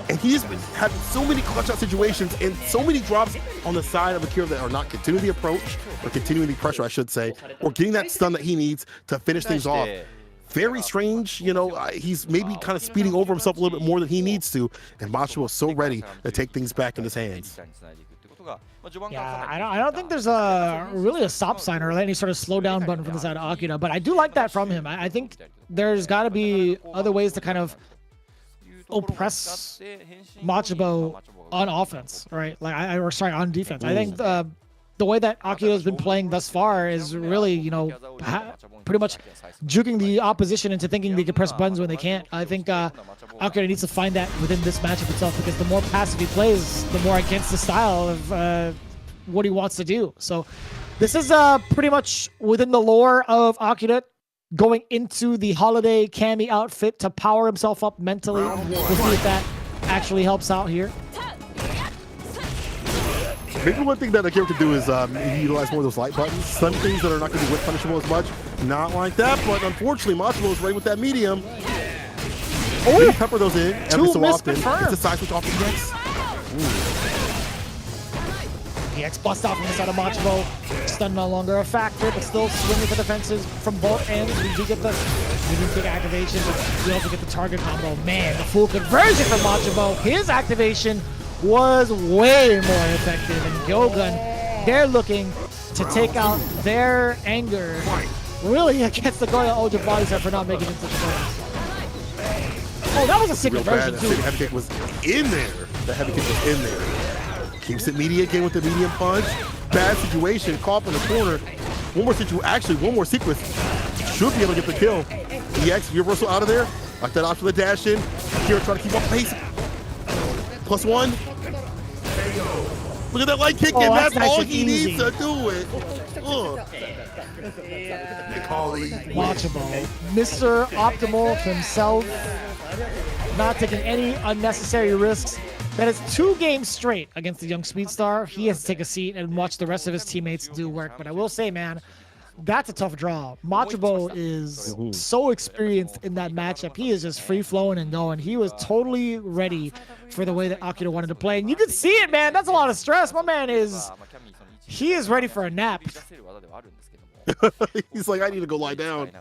And he's been having so many clutch out situations and so many drops on the side of Akira that are not continuing the approach or continuing the pressure, I should say, or getting that stun that he needs to finish things off. Very strange, you know, he's maybe kind of speeding over himself a little bit more than he needs to, and Macho is so ready to take things back in his hands. Yeah, I don't think there's really a stop sign or any sort of slow down button from the side of Akira, but I do like that from him. I think there's got to be other ways to kind of oppress Machibo on offense, right? Like, or sorry, on defense. I think the way that Akira has been playing thus far is really, you know, pretty much juking the opposition into thinking they can press buttons when they can't. I think Akira needs to find that within this matchup itself, because the more passive he plays, the more against the style of what he wants to do. So this is pretty much within the lore of Akira going into the holiday Cammy outfit to power himself up mentally. We'll see if that actually helps out here. Maybe one thing that Akira could do is utilize more of those light buttons. Some things that are not going to be whip punishable as much. Not like that, but unfortunately, Machibo is right with that medium. Oh, pepper those in every so often. It's a side switch off the EX. EX bust out from the side of Machibo. Stun no longer a factor, but still swinging for defenses from both ends. We do get the medium kick activation, but we also get the target combo. Man, the full conversion from Machibo. His activation was way more effective, and Gyogun, they're looking to take out their anger really against the Goya Oja Bodyset for not making it to the playoffs. Oh, that was a sick conversion too. The heavy kick was in there. The heavy kick was in there. Keeps it media again with the medium punch. Bad situation, caught up in the corner. One more sequence. Should be able to get the kill. EX reversal out of there. Like that option to dash in. Akira trying to keep up pace. +1. Look at that light kick, and that's all he needs to do it. Machibo, Mr. Optimal himself, not taking any unnecessary risks. That is 2 games straight against the young Speedstar. He has to take a seat and watch the rest of his teammates do work. But I will say, man, that's a tough draw. Machibo is so experienced in that matchup. He is just free-flowing and going. He was totally ready for the way that Akira wanted to play. And you can see it, man. That's a lot of stress. My man is... He is ready for a nap. He's like, I need to go lie down.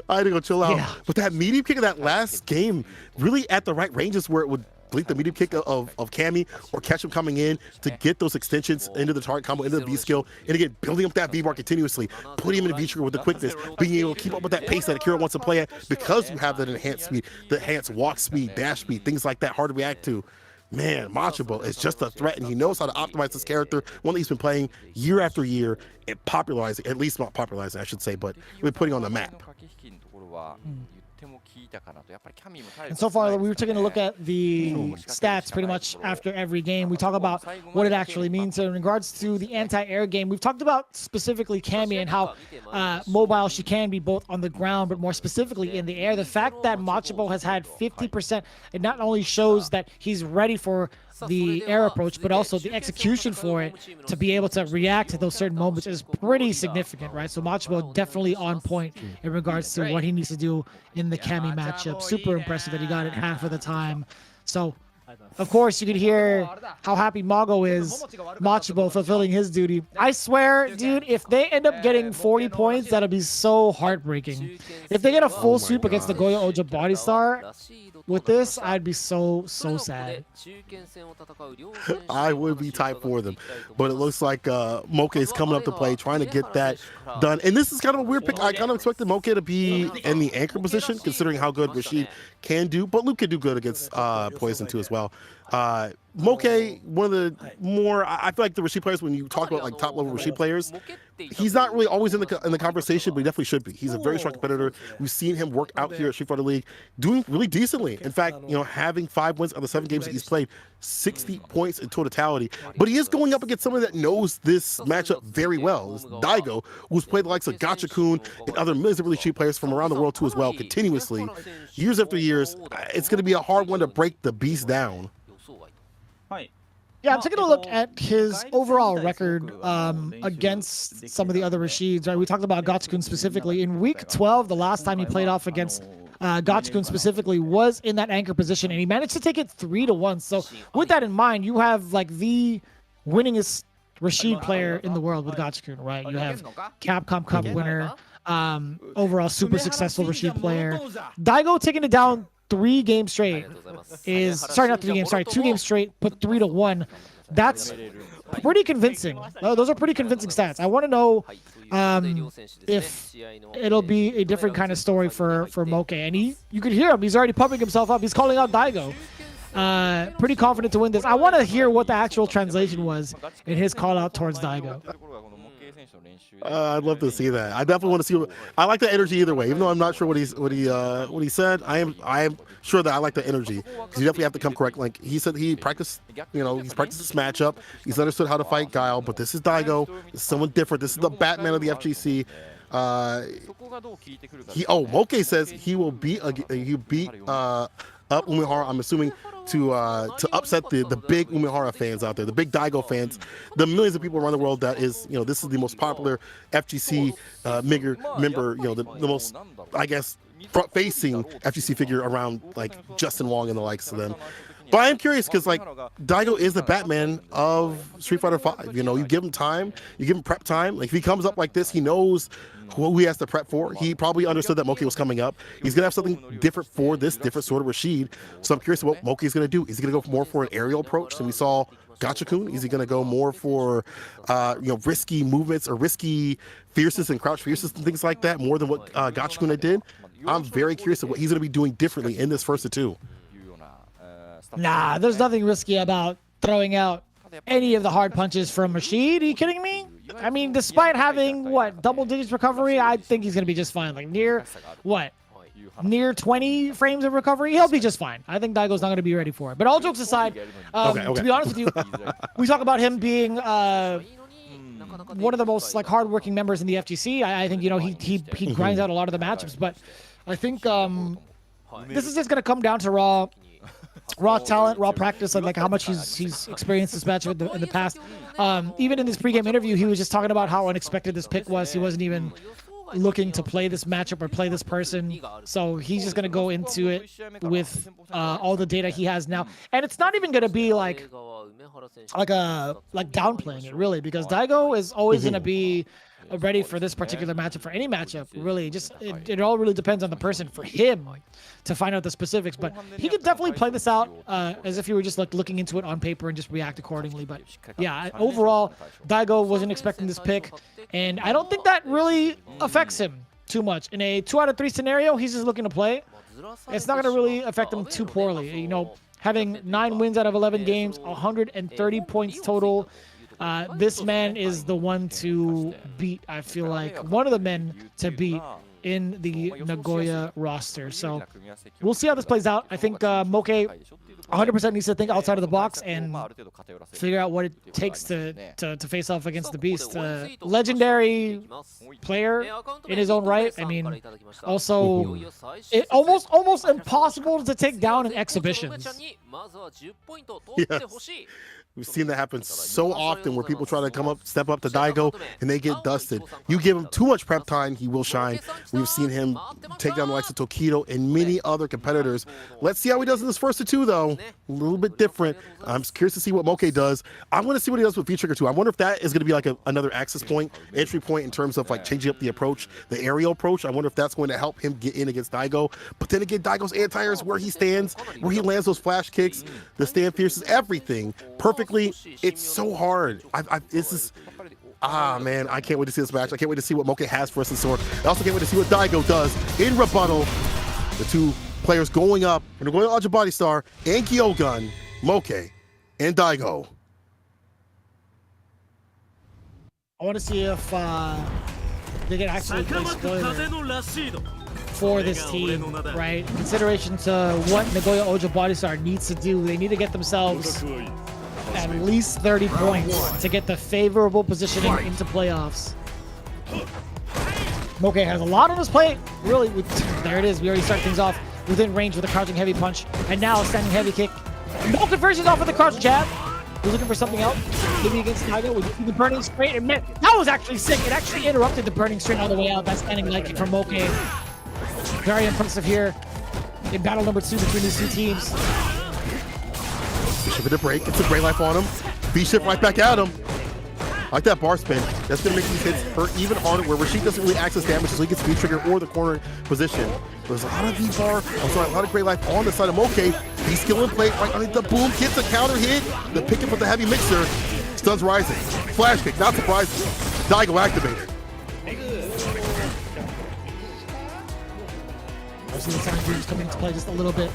I need to go chill out. Yeah. But that medium kick of that last game, really at the right ranges where it would blink the medium kick of Cammy or catch him coming in to get those extensions into the target combo, into the V skill, and again, building up that V bar continuously, putting him in a V trigger with the quickness, being able to keep up with that pace that Akira wants to play at because you have that enhanced speed, the enhanced walk speed, dash speed, things like that, hard to react to. Man, Machibo is just a threat, and he knows how to optimize this character, one that he's been playing year after year and popularizing, at least not popularizing, I should say, but we're putting on the map. And so far, we were taking a look at the stats pretty much after every game. We talk about what it actually means. So in regards to the anti-air game, we've talked about specifically Cammy and how mobile she can be both on the ground, but more specifically in the air. The fact that Machibo has had 50%, it not only shows that he's ready for the air approach, but also the execution for it to be able to react to those certain moments is pretty significant, right? So Machibo definitely on point in regards to what he needs to do in the Cammy matchup. Super impressive that he got it half of the time. So, of course, you could hear how happy Mago is, Machibo fulfilling his duty. I swear, dude, if they end up getting 40 points, that'll be so heartbreaking. If they get a full sweep against the Goya Oja Body Star with this, I'd be so sad. I would be tight for them, but it looks like Moke is coming up to play, trying to get that done. And this is kind of a weird pick. I kind of expected Moke to be in the anchor position, considering how good Rashid can do, but Luke can do good against Poison too as well. Moke, one of the more, I feel like the Rashid players, when you talk about like top level Rashid players, he's not really always in the conversation, but he definitely should be. He's a very strong competitor. We've seen him work out here at Street Fighter League, doing really decently. In fact, you know, having 5 wins out of the 7 games that he's played, 60 points in totality. But he is going up against someone that knows this matchup very well. It's Daigo, who's played the likes of Gotcha-kun and other millions of really cheap players from around the world too as well, continuously, years after years. It's going to be a hard one to break the beast down. Yeah, I'm taking a look at his overall record against some of the other Rashids. Right, we talked about Gotcha-kun specifically. In week 12, the last time he played off against Gachikun specifically, was in that anchor position, and he managed to take it 3-1. So with that in mind, you have like the winningest Rashid player in the world with Gachikun, right? You have Capcom Cup winner, overall super successful Rashid player. Daigo taking it down 3 games straight is, sorry, not 3 games, sorry, 2 games straight, put 3-1. That's pretty convincing. Those are pretty convincing stats. I want to know if it'll be a different kind of story for Moke. And you could hear him. He's already pumping himself up. He's calling out Daigo. Pretty confident to win this. I want to hear what the actual translation was in his call out towards Daigo. I'd love to see that. I definitely want to see. I like the energy either way, even though I'm not sure what he said. I am sure that I like the energy, because you definitely have to come correct. Like he said, he practiced. He's practiced this matchup. He's understood how to fight Guile. But this is Daigo. This is someone different. This is the Batman of the FGC. Moke says he will beat up Umehara. I'm assuming to upset the big Umehara fans out there, the big Daigo fans, the millions of people around the world. That is, this is the most popular FGC member. The most, I guess, front-facing FGC figure around, like Justin Wong and the likes of them. But I am curious because, like, Daigo is the Batman of Street Fighter V. You give him time, you give him prep time. Like, if he comes up like this, he knows who he has to prep for. He probably understood that Moke was coming up. He's going to have something different for this, different sort of Rashid. So I'm curious what Moke is going to do. Is he going to go more for an aerial approach than we saw Gachikun? Is he going to go more for, risky movements or risky fierces and crouch fierces and things like that, more than what Gachikun did? I'm very curious of what he's going to be doing differently in this first of 2. Nah, there's nothing risky about throwing out any of the hard punches from Rashid. Are you kidding me? I mean, despite having, double digits recovery, I think he's going to be just fine. Like, near 20 frames of recovery, he'll be just fine. I think Daigo's not going to be ready for it. But all jokes aside, to be honest with you, we talk about him being one of the most, hardworking members in the FGC. I think, he grinds out a lot of the matchups. But I think this is just going to come down to raw talent, raw practice, and how much he's experienced this matchup in the past. Even in this pregame interview, he was just talking about how unexpected this pick was. He wasn't even looking to play this matchup or play this person, so he's just going to go into it with all the data he has now. And it's not even going to be downplaying it, really, because Daigo is always going to be ready for this particular matchup, for any matchup, really. Just it all really depends on the person for him to find out the specifics. But he could definitely play this out as if he were just looking into it on paper and just react accordingly. But yeah, overall, Daigo wasn't expecting this pick, and I don't think that really affects him too much. In a 2 out of 3 scenario, he's just looking to play. It's not going to really affect him too poorly. Having 9 wins out of 11 games, 130 points total. This man is the one to beat, I feel like. One of the men to beat in the Nagoya roster. So we'll see how this plays out. I think Moke 100% needs to think outside of the box and figure out what it takes to face off against the Beast. Legendary player in his own right. I mean, also almost impossible to take down in exhibitions. Yes. We've seen that happen so often where people try to step up to Daigo, and they get dusted. You give him too much prep time, he will shine. We've seen him take down the likes of Tokido and many other competitors. Let's see how he does in this first of 2, though. A little bit different. I'm curious to see what Moke does. I want to see what he does with V-Trigger 2. I wonder if that is going to be another access point, entry point in terms of changing up the approach, the aerial approach. I wonder if that's going to help him get in against Daigo. But then again, Daigo's anti-airs, where he stands, where he lands those flash kicks, the stand fierces, everything. Perfectly. It's so hard. Man, I can't wait to see this match. I can't wait to see what Moke has for us in store. I also can't wait to see what Daigo does in rebuttal. The 2 players going up, and they're going to Ultra Body Star and Kyogun, Moke and Daigo. I want to see if they can actually play spoiler for this team, right? In consideration to what Nagoya Ultra Body Star needs to do. They need to get themselves at least 30 points to get the favorable positioning into playoffs. Moke has a lot on his plate. Really, there it is. We already start things off within range with a crouching heavy punch, and now a standing heavy kick. No conversions off with the crouch jab. We're looking for something else. Maybe against Daigo with the burning straight. And man, that was actually sick. It actually interrupted the burning straight all the way out. That standing leg kick from Moke. Very impressive here. in battle number 2 between these two teams. Bishop with a break. It's a great life on him. B-shift right back at him. I like that bar spin. That's going to make these hits hurt even harder, where Rashid doesn't really access damage, so he gets speed trigger or the corner position. There's a lot of V-bar, also a lot of great life on the side of Moke. V-skill in play, right on the boom, gets a counter hit. The pick up with the heavy mixer. Stuns rising. Flash kick, not surprising. Daigo activated. I see the Sonic Booms coming into play just a little bit.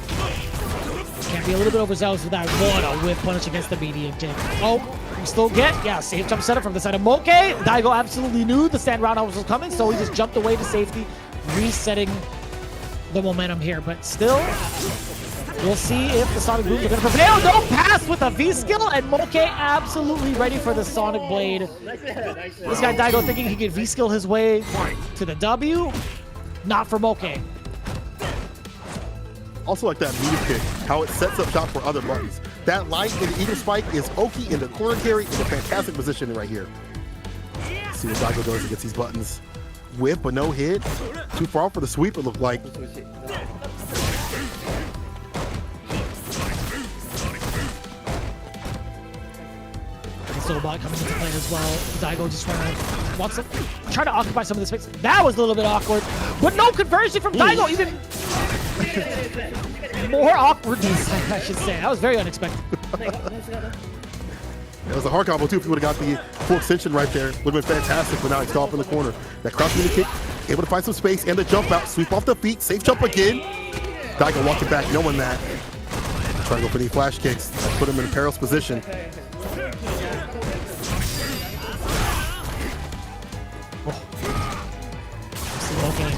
Can't be a little bit overzealous with that. What a whip punish against the medium kick. Oh, we still get, yeah, safe jump setup from the side of Moke. Daigo absolutely knew the stand roundhouse was coming, so he just jumped away to safety, resetting the momentum here. But still, we'll see if the Sonic Booms are going to prevail. No pass with a V-skill, and Moke absolutely ready for the Sonic Blade. This guy Daigo thinking he could V-skill his way to the W. Not for Moke. Also like that medium kick, how it sets up shop for other buttons. That light in the Eagle Spike is Oki in the corner carry in a fantastic position right here. Let's see what Daigo does against these buttons. Whip, but no hit. Too far for the sweep, it looked like. Bot coming into play as well. Daigo just trying to occupy some of the space. That was a little bit awkward, but no conversion from Daigo. Even more awkwardness, I should say. That was very unexpected. That was a hard combo too. If he would have got the full extension right there, would have been fantastic. But now he's off in the corner. That crouching the kick, able to find some space and the jump out, sweep off the feet, safe jump again. Daigo walking back, knowing that. Trying to go for the flash kicks. That put him in a perilous position. Okay,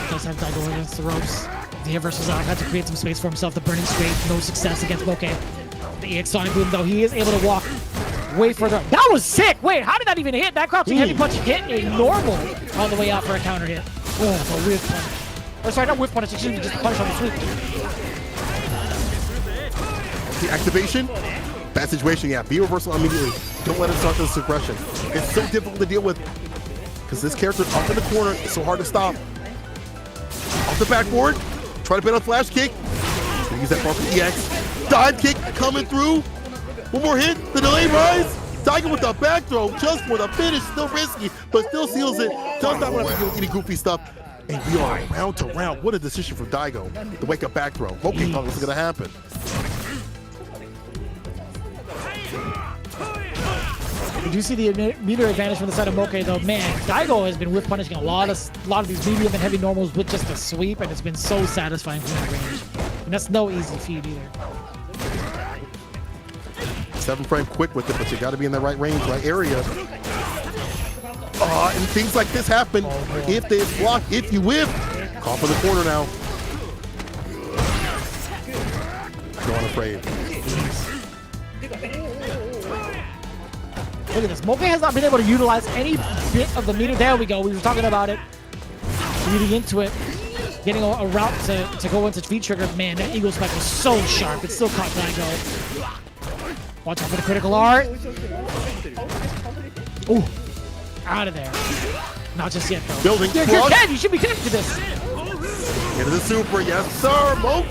does have Daigo against the ropes. Dia versus Ak had to create some space for himself. The burning straight, no success against Moke. The EX Sonic Boom, though, he is able to walk way further. That was sick! Wait, how did that even hit? That crouching heavy punch hit a normal on the way out for a counter hit. Oh, it's a whiff punish. Or sorry, not whiff punish, excuse me, just a punish on the sweep. The activation, bad situation, yeah. Be reversal immediately. Don't let him start this aggression. It's so difficult to deal with because this character up in the corner is so hard to stop. Off the backboard, try to bait on flash kick. Use that bar for EX. Dive kick coming through. One more hit, the delay rise. Daigo with the back throw just for the finish. Still risky, but still seals it. Does not want to do any goofy stuff. And we are round to round. What a decision from Daigo. The wake up back throw. Moke thought this was going to happen. We do see the meter advantage from the side of Moke, though. Man, Daigo has been whip punishing a lot of these medium and heavy normals with just a sweep, and it's been so satisfying from that range. And that's no easy feat either. 7-frame quick with it, but you got to be in the right range, right area. And things like this happen if they block, if you whip. Call for the corner now. Go unafraid. Look at this. Moke has not been able to utilize any bit of the meter. There we go. We were talking about it. Leading into it. Getting a route to go into feed trigger. Man, that Eagle Spike was so sharp. It still caught Daigo. Watch out for the critical art. Ooh. Out of there. Not just yet, though. Building. You're dead. You should be connected to this. Into the super. Yes, sir. Moke.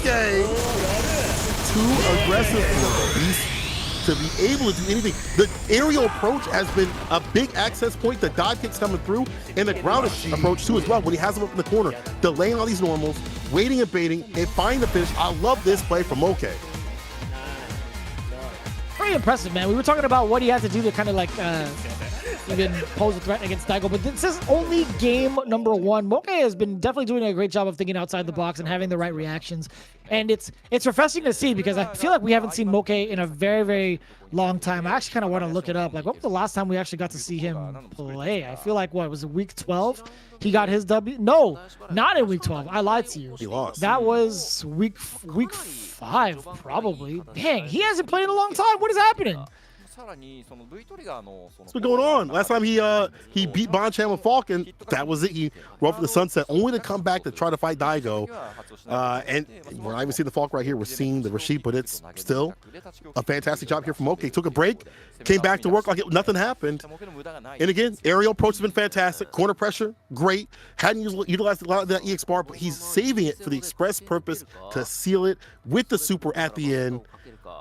Too aggressive for the beast to be able to do anything. The aerial approach has been a big access point. The dive kicks coming through, and the ground approach too as well. When he has them up in the corner, delaying all these normals, waiting and baiting, and finding the finish. I love this play from Moke. Very impressive, man. We were talking about what he had to do to kind of like even pose a threat against Daigo, but this is only game number 1. Moke has been definitely doing a great job of thinking outside the box and having the right reactions. And it's refreshing to see because I feel like we haven't seen Moke in a very, very long time. I actually kind of want to look it up. Like, what was the last time we actually got to see him play? I feel like, what, was it week 12? He got his W? No, not in week 12. I lied to you. He lost. That was week 5, probably. Dang, he hasn't played in a long time. What is happening? What's been going on? Last time he beat Bonchan with Falcon, that was it. He rode for the sunset, only to come back to try to fight Daigo. And we're not even seeing the Falcon right here. We're seeing the Rashid, but it's still a fantastic job here from Moke. Took a break, came back to work like nothing happened. And again, aerial approach has been fantastic. Corner pressure, great. Hadn't utilized a lot of that EX bar, but he's saving it for the express purpose to seal it with the super at the end.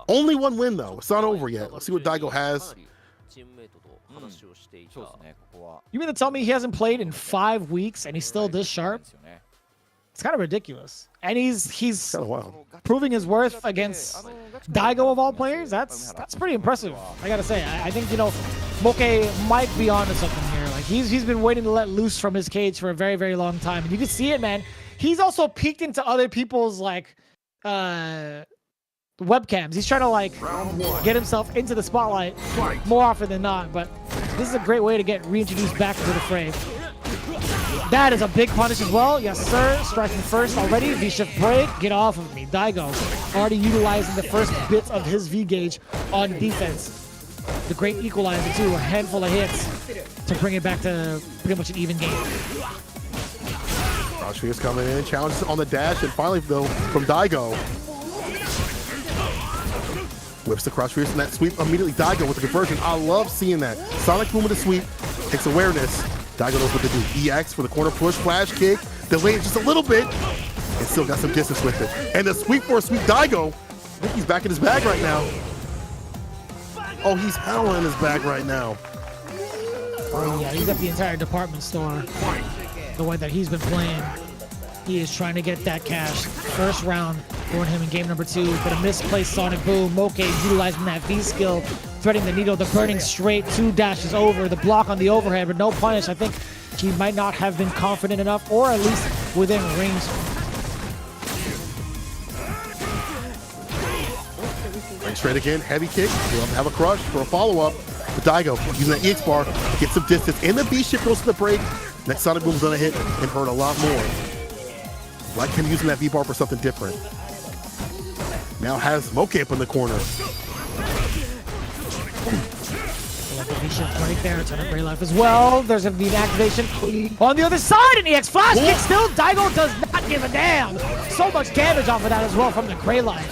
Only one win though. It's not over yet. Let's see what Daigo has. You mean to tell me he hasn't played in 5 weeks and he's still this sharp? It's kind of ridiculous. And he's Kind of wild. proving his worth against Daigo of all players. That's pretty impressive. I gotta say, I think, you know, Moke might be onto something here. Like he's been waiting to let loose from his cage for a very, very long time. And you can see it, man. He's also peeked into other people's like webcams. He's trying to like get himself into the spotlight more often than not. But this is a great way to get reintroduced back into the fray. That is a big punish as well. Yes, sir. Striking first already. V-shift break. Get off of me. Daigo already utilizing the first bits of his V-gauge on defense. The great equalizer too. A handful of hits to bring it back to pretty much an even game. Crush is coming in. Challenges on the dash. And finally, though, from Daigo. Whips the crush and that sweep immediately. Daigo with the conversion. I love seeing that. Sonic boom with the sweep. Takes awareness. Daigo knows what to do. EX for the corner push, flash kick, delayed just a little bit, and still got some distance with it. And the sweep for a sweep Daigo. I think he's back in his bag right now. Oh, he's hella in his bag right now. Oh yeah, he's at the entire department store. The way that he's been playing, he is trying to get that cash. First round for him in game number 2, but a misplaced Sonic Boom. Moke utilizing that V skill, threading the needle, the burning straight, 2 dashes over, the block on the overhead, but no punish. I think he might not have been confident enough, or at least within range. Right straight again, heavy kick. We'll have a crush for a follow-up. But Daigo using that EX bar, get some distance, and the B shift goes to the break. Next Sonic Boom's gonna hit and hurt a lot more. Like him using that V bar for something different. Now has Moke up in the corner. Right there, turn up Ray Life as well. There's a need activation on the other side, and EX flash kick still. Daigo does not give a damn. So much damage off of that as well from the Gray Life.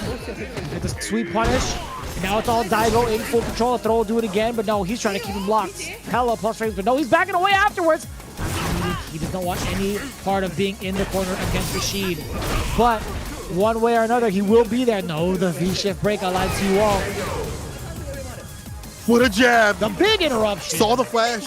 With the sweep punish. Now it's all Daigo in full control. Throw will do it again, but no, he's trying to keep him blocked. Hella plus frames, but no, he's backing away afterwards. He does not want any part of being in the corner against Rashid. But one way or another, he will be there. No, the V-shift break, I lied to you all. What a jab. The big interruption. Saw the flash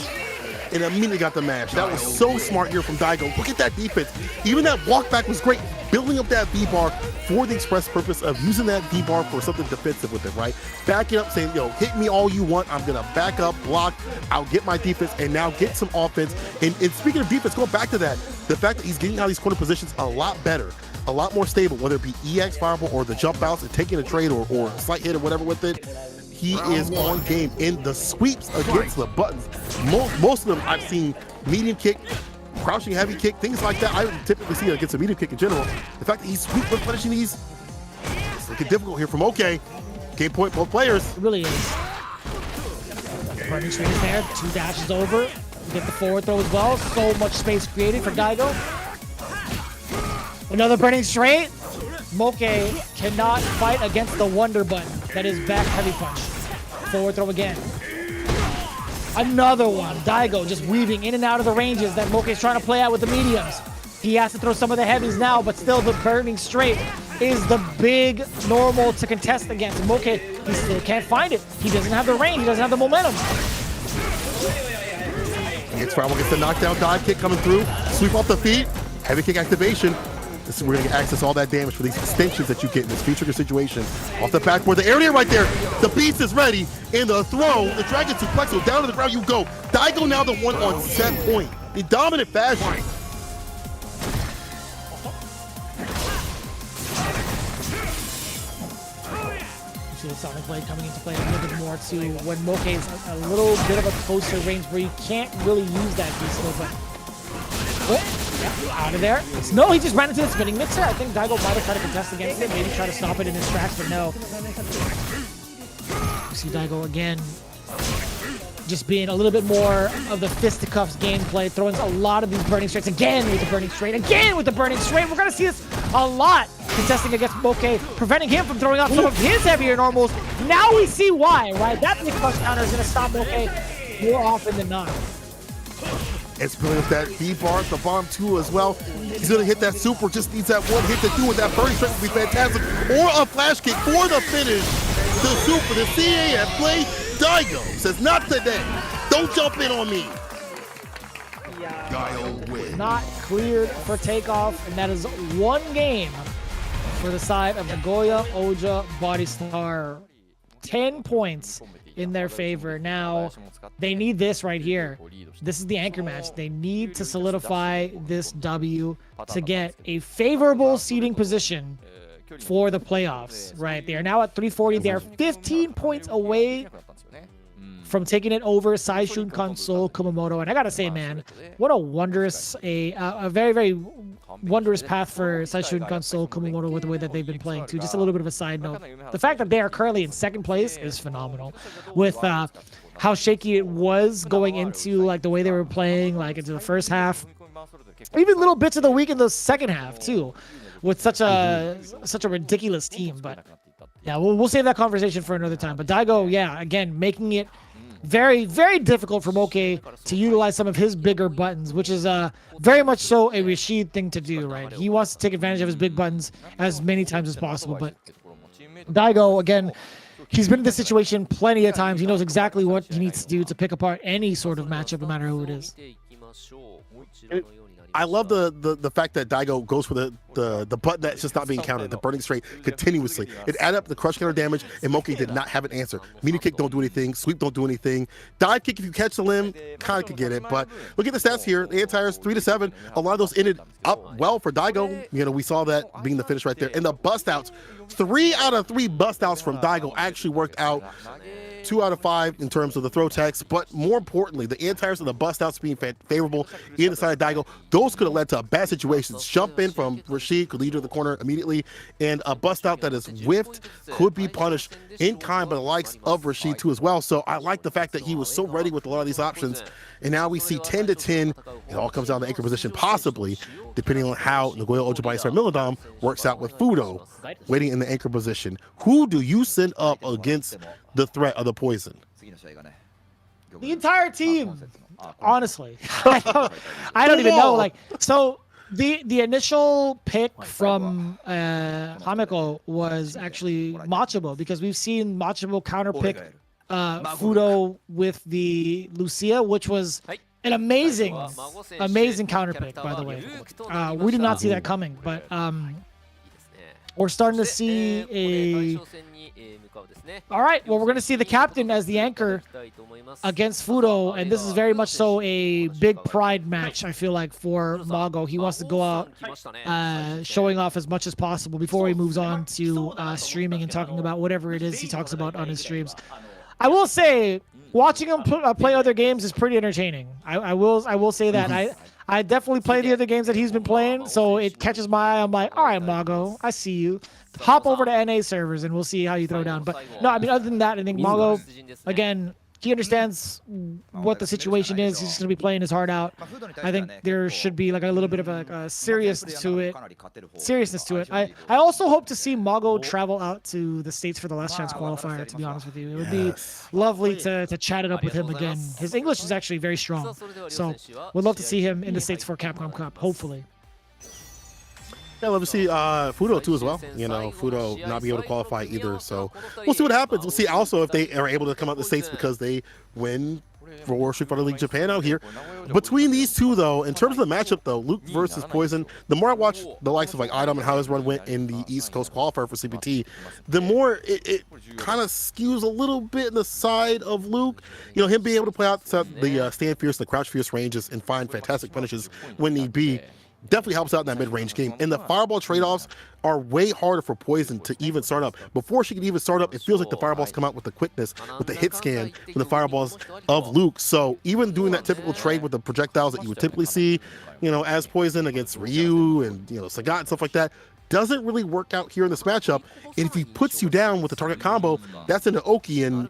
and immediately got the match. That was so smart here from Daigo. Look at that defense. Even that walk back was great. Building up that V-bar for the express purpose of using that V-bar for something defensive with it, right? Backing up, saying, yo, hit me all you want. I'm going to back up, block, I'll get my defense, and now get some offense. And speaking of defense, going back to that, the fact that he's getting out of these corner positions a lot better, a lot more stable, whether it be EX fireball or the jump bounce and taking a trade or a slight hit or whatever with it. He is on game in the sweeps against the buttons. Most of them I've seen medium kick, crouching heavy kick, things like that. I don't typically see it against a medium kick in general. The fact that he's sweep with punishing these, it's looking difficult here from Moke. Game point, both players. It really is. Burning straight is there, 2 dashes over. Get the forward throw as well. So much space created for Daigo. Another burning straight. Moke cannot fight against the wonder button. That is back heavy punch. Forward throw again. Another one. Daigo just weaving in and out of the ranges that Moke is trying to play out with the mediums. He has to throw some of the heavies now, but still the burning straight is the big normal to contest against. Moke, he still can't find it. He doesn't have the range. He doesn't have the momentum. It's Travel gets the knockdown dive kick coming through. Sweep off the feet. Heavy kick activation. This is where we're going to access all that damage for these extensions that you get in this feature situation. Off the backboard, the area right there. The beast is ready. In the throw, the dragon suplex, so down to the ground you go. Daigo now the one on set point. The dominant fashion. You see the Sonic Blade coming into play a little bit more too when Moke is a little bit of a closer range where you can't really use that V-skill, but out of there. No, he just ran into the spinning mixer. I think Daigo might have tried to contest against it, maybe try to stop it in his tracks, but no. see Daigo again just being a little bit more of the fisticuffs gameplay, throwing a lot of these burning straights again with the burning straight, again with the burning straight. We're going to see this a lot contesting against Moke, preventing him from throwing out some of his heavier normals. Now we see why, right? That big punch counter is going to stop Moke more often than not. It's building up that B-bar, the bomb too as well. He's gonna hit that super, just needs that one hit to do it. That burning strike would be fantastic. Or a flash kick for the finish. The super, the CA at play. Daigo says, not today. Don't jump in on me. Guile win. Not cleared for takeoff, and that is one game for the side of Nagoya Oja Body Star. 10 points in their favor. Now, they need this right here. This is the anchor match. They need to solidify this W to get a favorable seeding position for the playoffs, right? They are now at 340. They are 15 points away from taking it over Saishun Console Kumamoto. And I gotta say, man, what a wondrous, a very, very wondrous path for Saishun Console Kumamoto with the way that they've been playing too. Just a little bit of a side note. The fact that they are currently in second place is phenomenal. With how shaky it was going into like the way they were playing, like into the first half, even little bits of the week in the second half too, with such a ridiculous team. But yeah, we'll save that conversation for another time. But Daigo, yeah, again, making it very, very difficult for Moke to utilize some of his bigger buttons, which is very much so a Rashid thing to do, right? He wants to take advantage of his big buttons as many times as possible. But Daigo, again, he's been in this situation plenty of times. He knows exactly what he needs to do to pick apart any sort of matchup, no matter who it is. I love the fact that Daigo goes for the button that's just not being countered, the burning straight continuously. It added up the crush counter damage, and Moke did not have an answer. Media kick don't do anything, sweep don't do anything. Dive kick, if you catch the limb, kind of could get it. But look at the stats here. The anti-airs 3-7. A lot of those ended up well for Daigo. You know, we saw that being the finish right there. And the bust outs, 3 out of 3 bust outs from Daigo actually worked out. 2 out of 5 in terms of the throw techs, but more importantly, the anti-airs and the bust outs being favorable in the side of Daigo, those could have led to bad situations. Jump in from Rashid could lead to the corner immediately, and a bust out that is whiffed could be punished in kind by the likes of Rashid too as well. So I like the fact that he was so ready with a lot of these options, and now we see 10-10. It all comes down to anchor position, possibly, depending on how Nagoya Ojibari Star Milladom works out with Fudo waiting in the anchor position. Who do you send up against the threat of the poison? The entire team, honestly. I don't even know. Like, so the initial pick from Hameko was actually Machabo, because we've seen Machabo counterpick Fudo with the Lucia, which was an amazing counterpick, by the way. We did not see that coming, but we're starting to see a... All right, well, we're going to see the captain as the anchor against Fudo, and this is very much so a big pride match, I feel like, for Mago. He wants to go out showing off as much as possible before he moves on to streaming and talking about whatever it is he talks about on his streams. I will say, watching him play other games is pretty entertaining. I will say that. I definitely play the other games that he's been playing, so it catches my eye. I'm like, all right, Mago, I see you. Hop over to NA servers and we'll see how you throw down. But no, I mean, other than that, I think Mago, again, he understands what the situation is. He's just going to be playing his heart out. I think there should be like a little bit of a seriousness to it. I also hope to see Mago travel out to the States for the Last Chance qualifier, to be honest with you. It would be lovely to chat it up with him again. His English is actually very strong. So we'd love to see him in the States for Capcom Cup, hopefully. Yeah, love to see Fudo too as well. You know, Fudo not be able to qualify either. So we'll see what happens. We'll see also if they are able to come out the States because they win for Street Fighter League Japan out here. Between these two, though, in terms of the matchup, though, Luke versus Poison, the more I watch the likes of like Idom and how his run went in the East Coast qualifier for CPT, the more it kind of skews a little bit in the side of Luke. You know, him being able to play out the stand fierce, the crouch fierce ranges and find fantastic finishes when need be. Definitely helps out in that mid-range game. And the fireball trade-offs are way harder for Poison to even start up. Before she can even start up, it feels like the fireballs come out with the quickness, with the hit scan, from the fireballs of Luke. So even doing that typical trade with the projectiles that you would typically see, you know, as Poison against Ryu and, you know, Sagat and stuff like that, doesn't really work out here in this matchup. And if he puts you down with the target combo, that's into Oki, and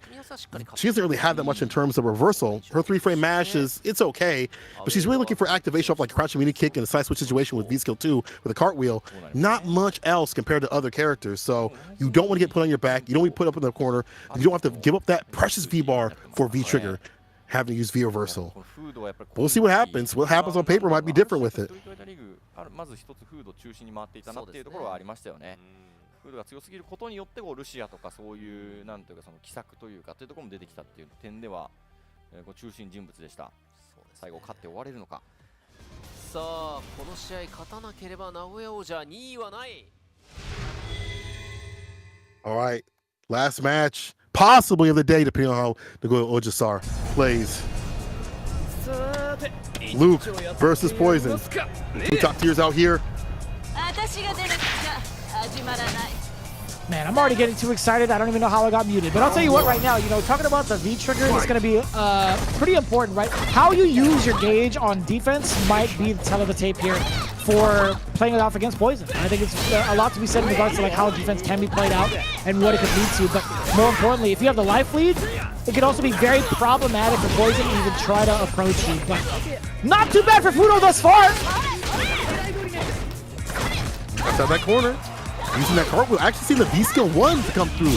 she doesn't really have that much in terms of reversal. Her 3-frame mash it's okay, but she's really looking for activation off like a crouching mini kick and a side switch situation with V-skill 2 with a cartwheel. Not much else compared to other characters, so you don't want to get put on your back. You don't want to be put up in the corner. You don't have to give up that precious V-bar for V-trigger, having to use V-reversal. We'll see what happens. What happens on paper might be different with it. まず一つフード中心に回っていたなっていうところはありましたよね。フードが強すぎることによってルシアとかそういうなんというかその奇策というかというところも出てきたっていう点では中心人物でした。最後勝って終われるのか。さあこの試合勝たなければ名古屋王者2位はない。All right, last match, possibly of the day, depending on how Nagoya Ojasar plays. Luke versus Poison. Two top tiers out here. Man, I'm already getting too excited. I don't even know how I got muted. But I'll tell you what right now, talking about the V-trigger is going to be pretty important, right? How you use your gauge on defense might be the tell of the tape here for playing it off against Poison. I think it's a lot to be said in regards to like how defense can be played out and what it could lead to. But more importantly, if you have the life lead, it can also be very problematic for Poison to even try to approach you. But not too bad for Fudo thus far. Outside that corner. Using that cartwheel, actually seen the V-skill 1 to come through.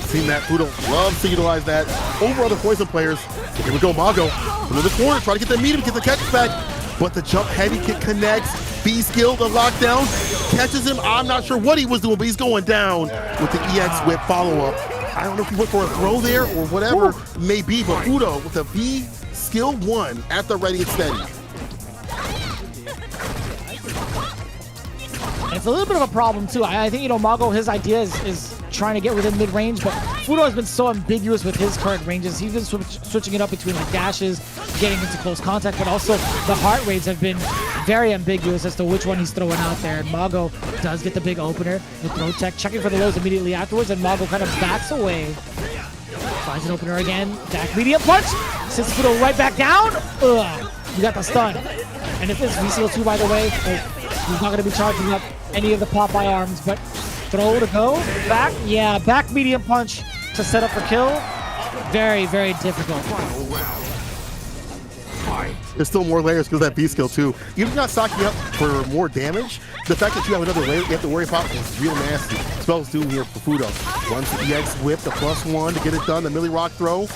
Seen that Fudo loves to utilize that over other Poison players. Here we go, Mago. Into the corner, try to get the medium, get the catch back. But the jump heavy kick connects. V-skill, the lockdown, catches him. I'm not sure what he was doing, but he's going down with the EX whip follow-up. I don't know if he went for a throw there or whatever it may be, but Fudo with the V-skill 1 at the ready and steady. It's a little bit of a problem too. I think, Mago, his idea is trying to get within mid-range, but Fudo has been so ambiguous with his current ranges. He's been switching it up between the dashes, getting into close contact, but also the heart rates have been very ambiguous as to which one he's throwing out there. And Mago does get the big opener with throw tech, checking for the lows immediately afterwards, and Mago kind of backs away. Finds an opener again, back medium punch, sends Fudo right back down. Ugh, you got the stun. And if it's VCL 2, by the way, he's not going to be charging up any of the Popeye arms, but throw to go, back, yeah, back medium punch to set up for kill. Very, very difficult. There's still more layers because of that V-skill too. Even if you're not stocking up for more damage, the fact that you have another layer you have to worry about is real nasty. Spells Doom here for Fudo. Runs the EX whip, the +1 to get it done, the Millie Rock throw.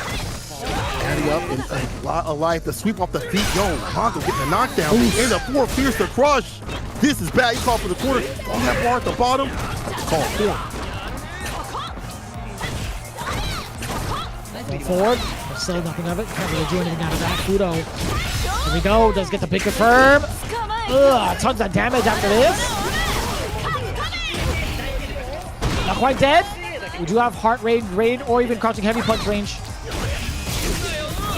Adding up and a lot of life to sweep off the feet. Yo, Mago getting a knockdown. And the 4 Fierce to crush. This is bad. He called for the corner. On that bar at the bottom. Call 4. Going forward. Still nothing of it. Can't really do anything out of that. Fudo. Here we go. Does get the big confirm. Ugh, tons of damage after this. Not quite dead. We do have heart rate, or even crouching heavy punch range.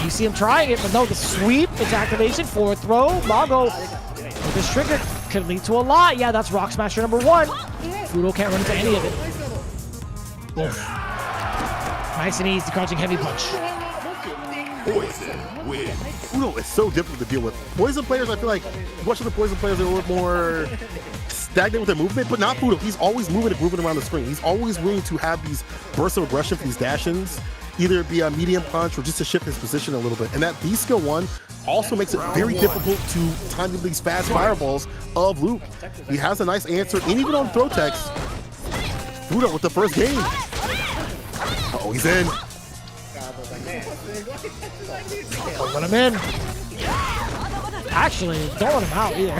You see him trying it, but no, the sweep, its activation, forward throw. Mago with this trigger could lead to a lot. Yeah, that's Rock Smasher number 1. Fudo can't run into any of it. Oof. Nice and easy, crouching heavy punch. Fudo is so difficult to deal with. Poison players, I feel like much of the Poison players are a little more stagnant with their movement, but not Fudo. He's always moving and grooving around the screen. He's always willing to have these bursts of aggression for these dash-ins, either be a medium punch or just to shift his position a little bit. And that V-skill 1 also makes it very difficult to time these fast fireballs of Luke. He has a nice answer, and even on throw techs, Fudo with the first game. Uh-oh, he's in. Don't let him in. Actually, don't let him out either.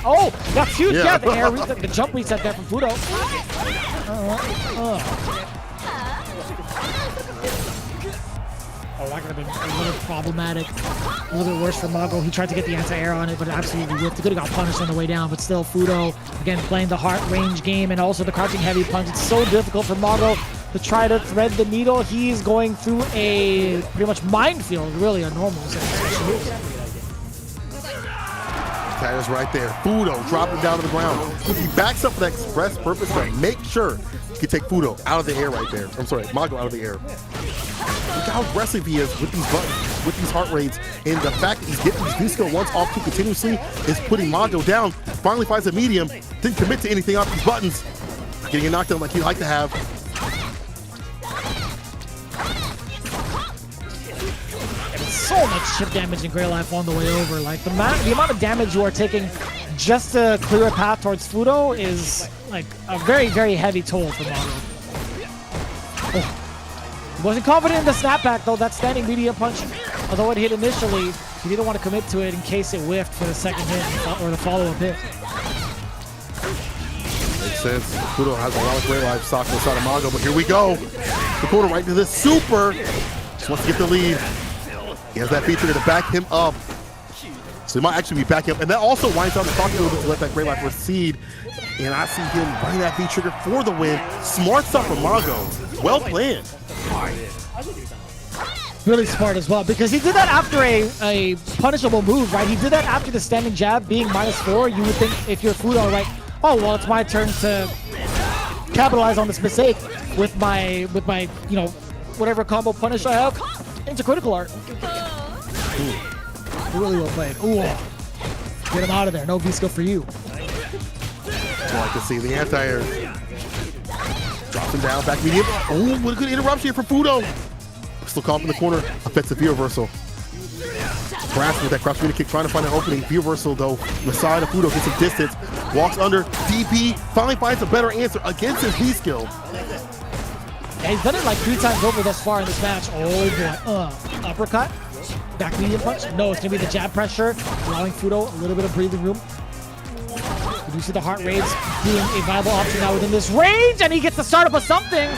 Oh, that's huge. Yeah, the jump reset there from Fudo. Oh, that could have been a little problematic. A little bit worse for Mago. He tried to get the anti-air on it, but absolutely whipped. He could have got punished on the way down, but still Fudo, again, playing the heart range game and also the crouching heavy punch. It's so difficult for Mago to try to thread the needle. He's going through a pretty much minefield, really, a normal situation. Tires right there. Fudo dropping down to the ground. He backs up for that express purpose to make sure he can take Fudo out of the air right there. I'm sorry, Mago out of the air. Look how aggressive he is with these buttons, with these heart rates, and the fact that he's getting these V-skill once off too continuously is putting Mago down. Finally finds a medium, didn't commit to anything off these buttons. Getting a knockdown like he'd like to have. So much chip damage in Grey Life on the way over. Like the amount of damage you are taking just to clear a path towards Fudo is like a very, very heavy toll for Mago. Oh. He wasn't confident in the snapback though. That standing medium punch, although it hit initially, he didn't want to commit to it in case it whiffed for the second hit or the follow-up hit. Makes sense. Fudo has a lot of Grey Life stock inside of Mago, but here we go. The corner right to this super. Just wants to get the lead. He has that feature to back him up. So he might actually be backing up. And that also winds down the clock a little bit to let that Grey Life recede. And I see him running that V-trigger for the win. Smart stuff from Mago. Well planned. Really smart as well, because he did that after a punishable move, right? He did that after the standing jab being -4. You would think if you're Fudo, right? Oh, well, it's my turn to capitalize on this mistake with my you know, whatever combo punish I have into critical art. Really well played. Ooh, get him out of there. No V-skill for you. That's what I like to see. The anti-air drops him down, back medium. Oh, what a good interruption here for Fudo. Still caught up in the corner. Affects the V-reversal. Brass with that cross meter kick, trying to find an opening. V-reversal though. Masada Fudo gets some distance. Walks under. DP finally finds a better answer against his V-skill. Yeah, he's done it like 3 times over thus far in this match. Oh boy. Uppercut. Back medium punch. No, it's going to be the jab pressure, allowing Fudo a little bit of breathing room. You do see the heart rates being a viable option now within this range, and he gets the startup of something.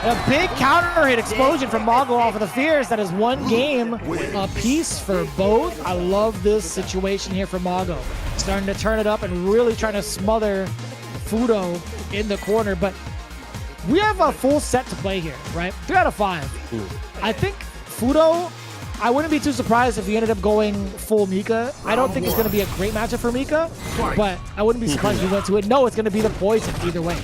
A big counter hit explosion from Mago off of the Fears. That is 1 game apiece for both. I love this situation here for Mago. Starting to turn it up and really trying to smother Fudo in the corner, but we have a full set to play here, right? 3 out of 5. I think Fudo, I wouldn't be too surprised if he ended up going full Mika. I don't think it's going to be a great matchup for Mika, but I wouldn't be surprised if he went to it. No, it's going to be the poison either way.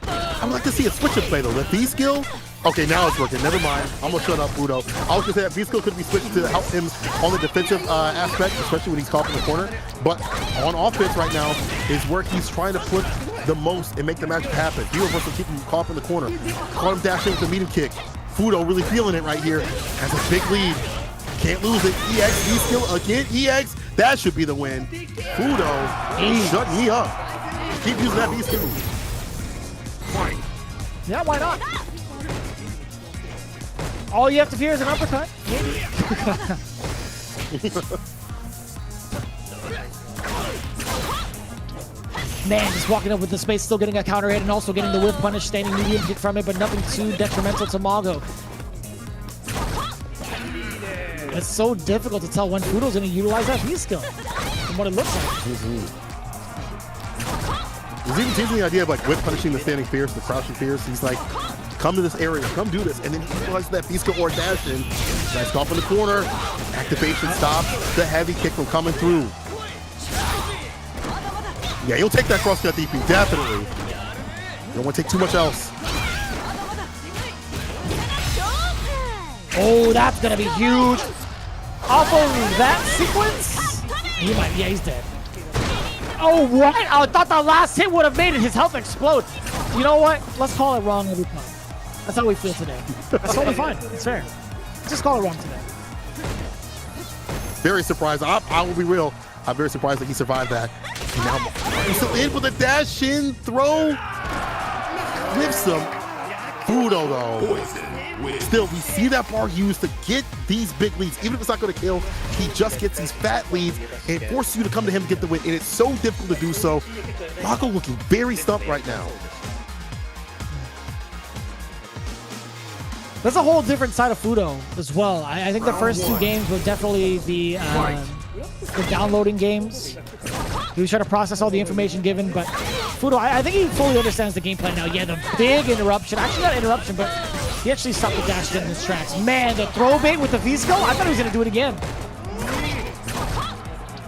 I would like to see a switch of play though. The V-skill, okay, now it's working. Never mind. I'm gonna shut up, Fudo. I was gonna say that V-skill could be switched to help him on the defensive aspect, especially when he's caught in the corner. But on offense right now is where he's trying to put the most and make the magic happen. V-reversal keep him caught in the corner. Caught him dashing with the medium kick. Fudo really feeling it right here. Has a big lead. Can't lose it. EX V-skill again. EX. That should be the win. Fudo, shut me up. Keep using that V-skill. Yeah, why not? All you have to fear is an uppercut. Man, just walking up with the space, still getting a counter hit and also getting the whip punish, standing medium kick from it, but nothing too detrimental to Mago. It's so difficult to tell when Fudo's going to utilize that V-skill from what it looks like. He's even teasing the idea of like whip punishing the standing Fierce, the crouching Fierce. He's like, come to this area, come do this. And then he utilizes that V-skill or dash in. Nice off in the corner. Activation stops the heavy kick from coming through. Yeah, he'll take that cross-cut DP, definitely. You don't want to take too much else. Oh, that's going to be huge. Off of that sequence, he might, yeah, he's dead. Oh, what? I thought the last hit would have made it. His health explode. You know what? Let's call it wrong every time. That's how we feel today. That's totally fine. It's fair. Just call it wrong today. Very surprised. I will be real. I'm very surprised that he survived that. And now he's still in with a dash in throw. Whiffs him. Fudo though. Still, we see that bar used to get these big leads. Even if it's not going to kill, he just gets these fat leads and forces you to come to him to get the win. And it's so difficult to do so. Mago looking very stumped right now. That's a whole different side of Fudo as well. I think the first 2 games were definitely the downloading games. He was trying to process all the information given, but Fudo, I think he fully understands the game plan now. Yeah, the big interruption. Actually, not interruption, but he actually stopped the dash in his tracks. Man, the throw bait with the V-skill, I thought he was going to do it again.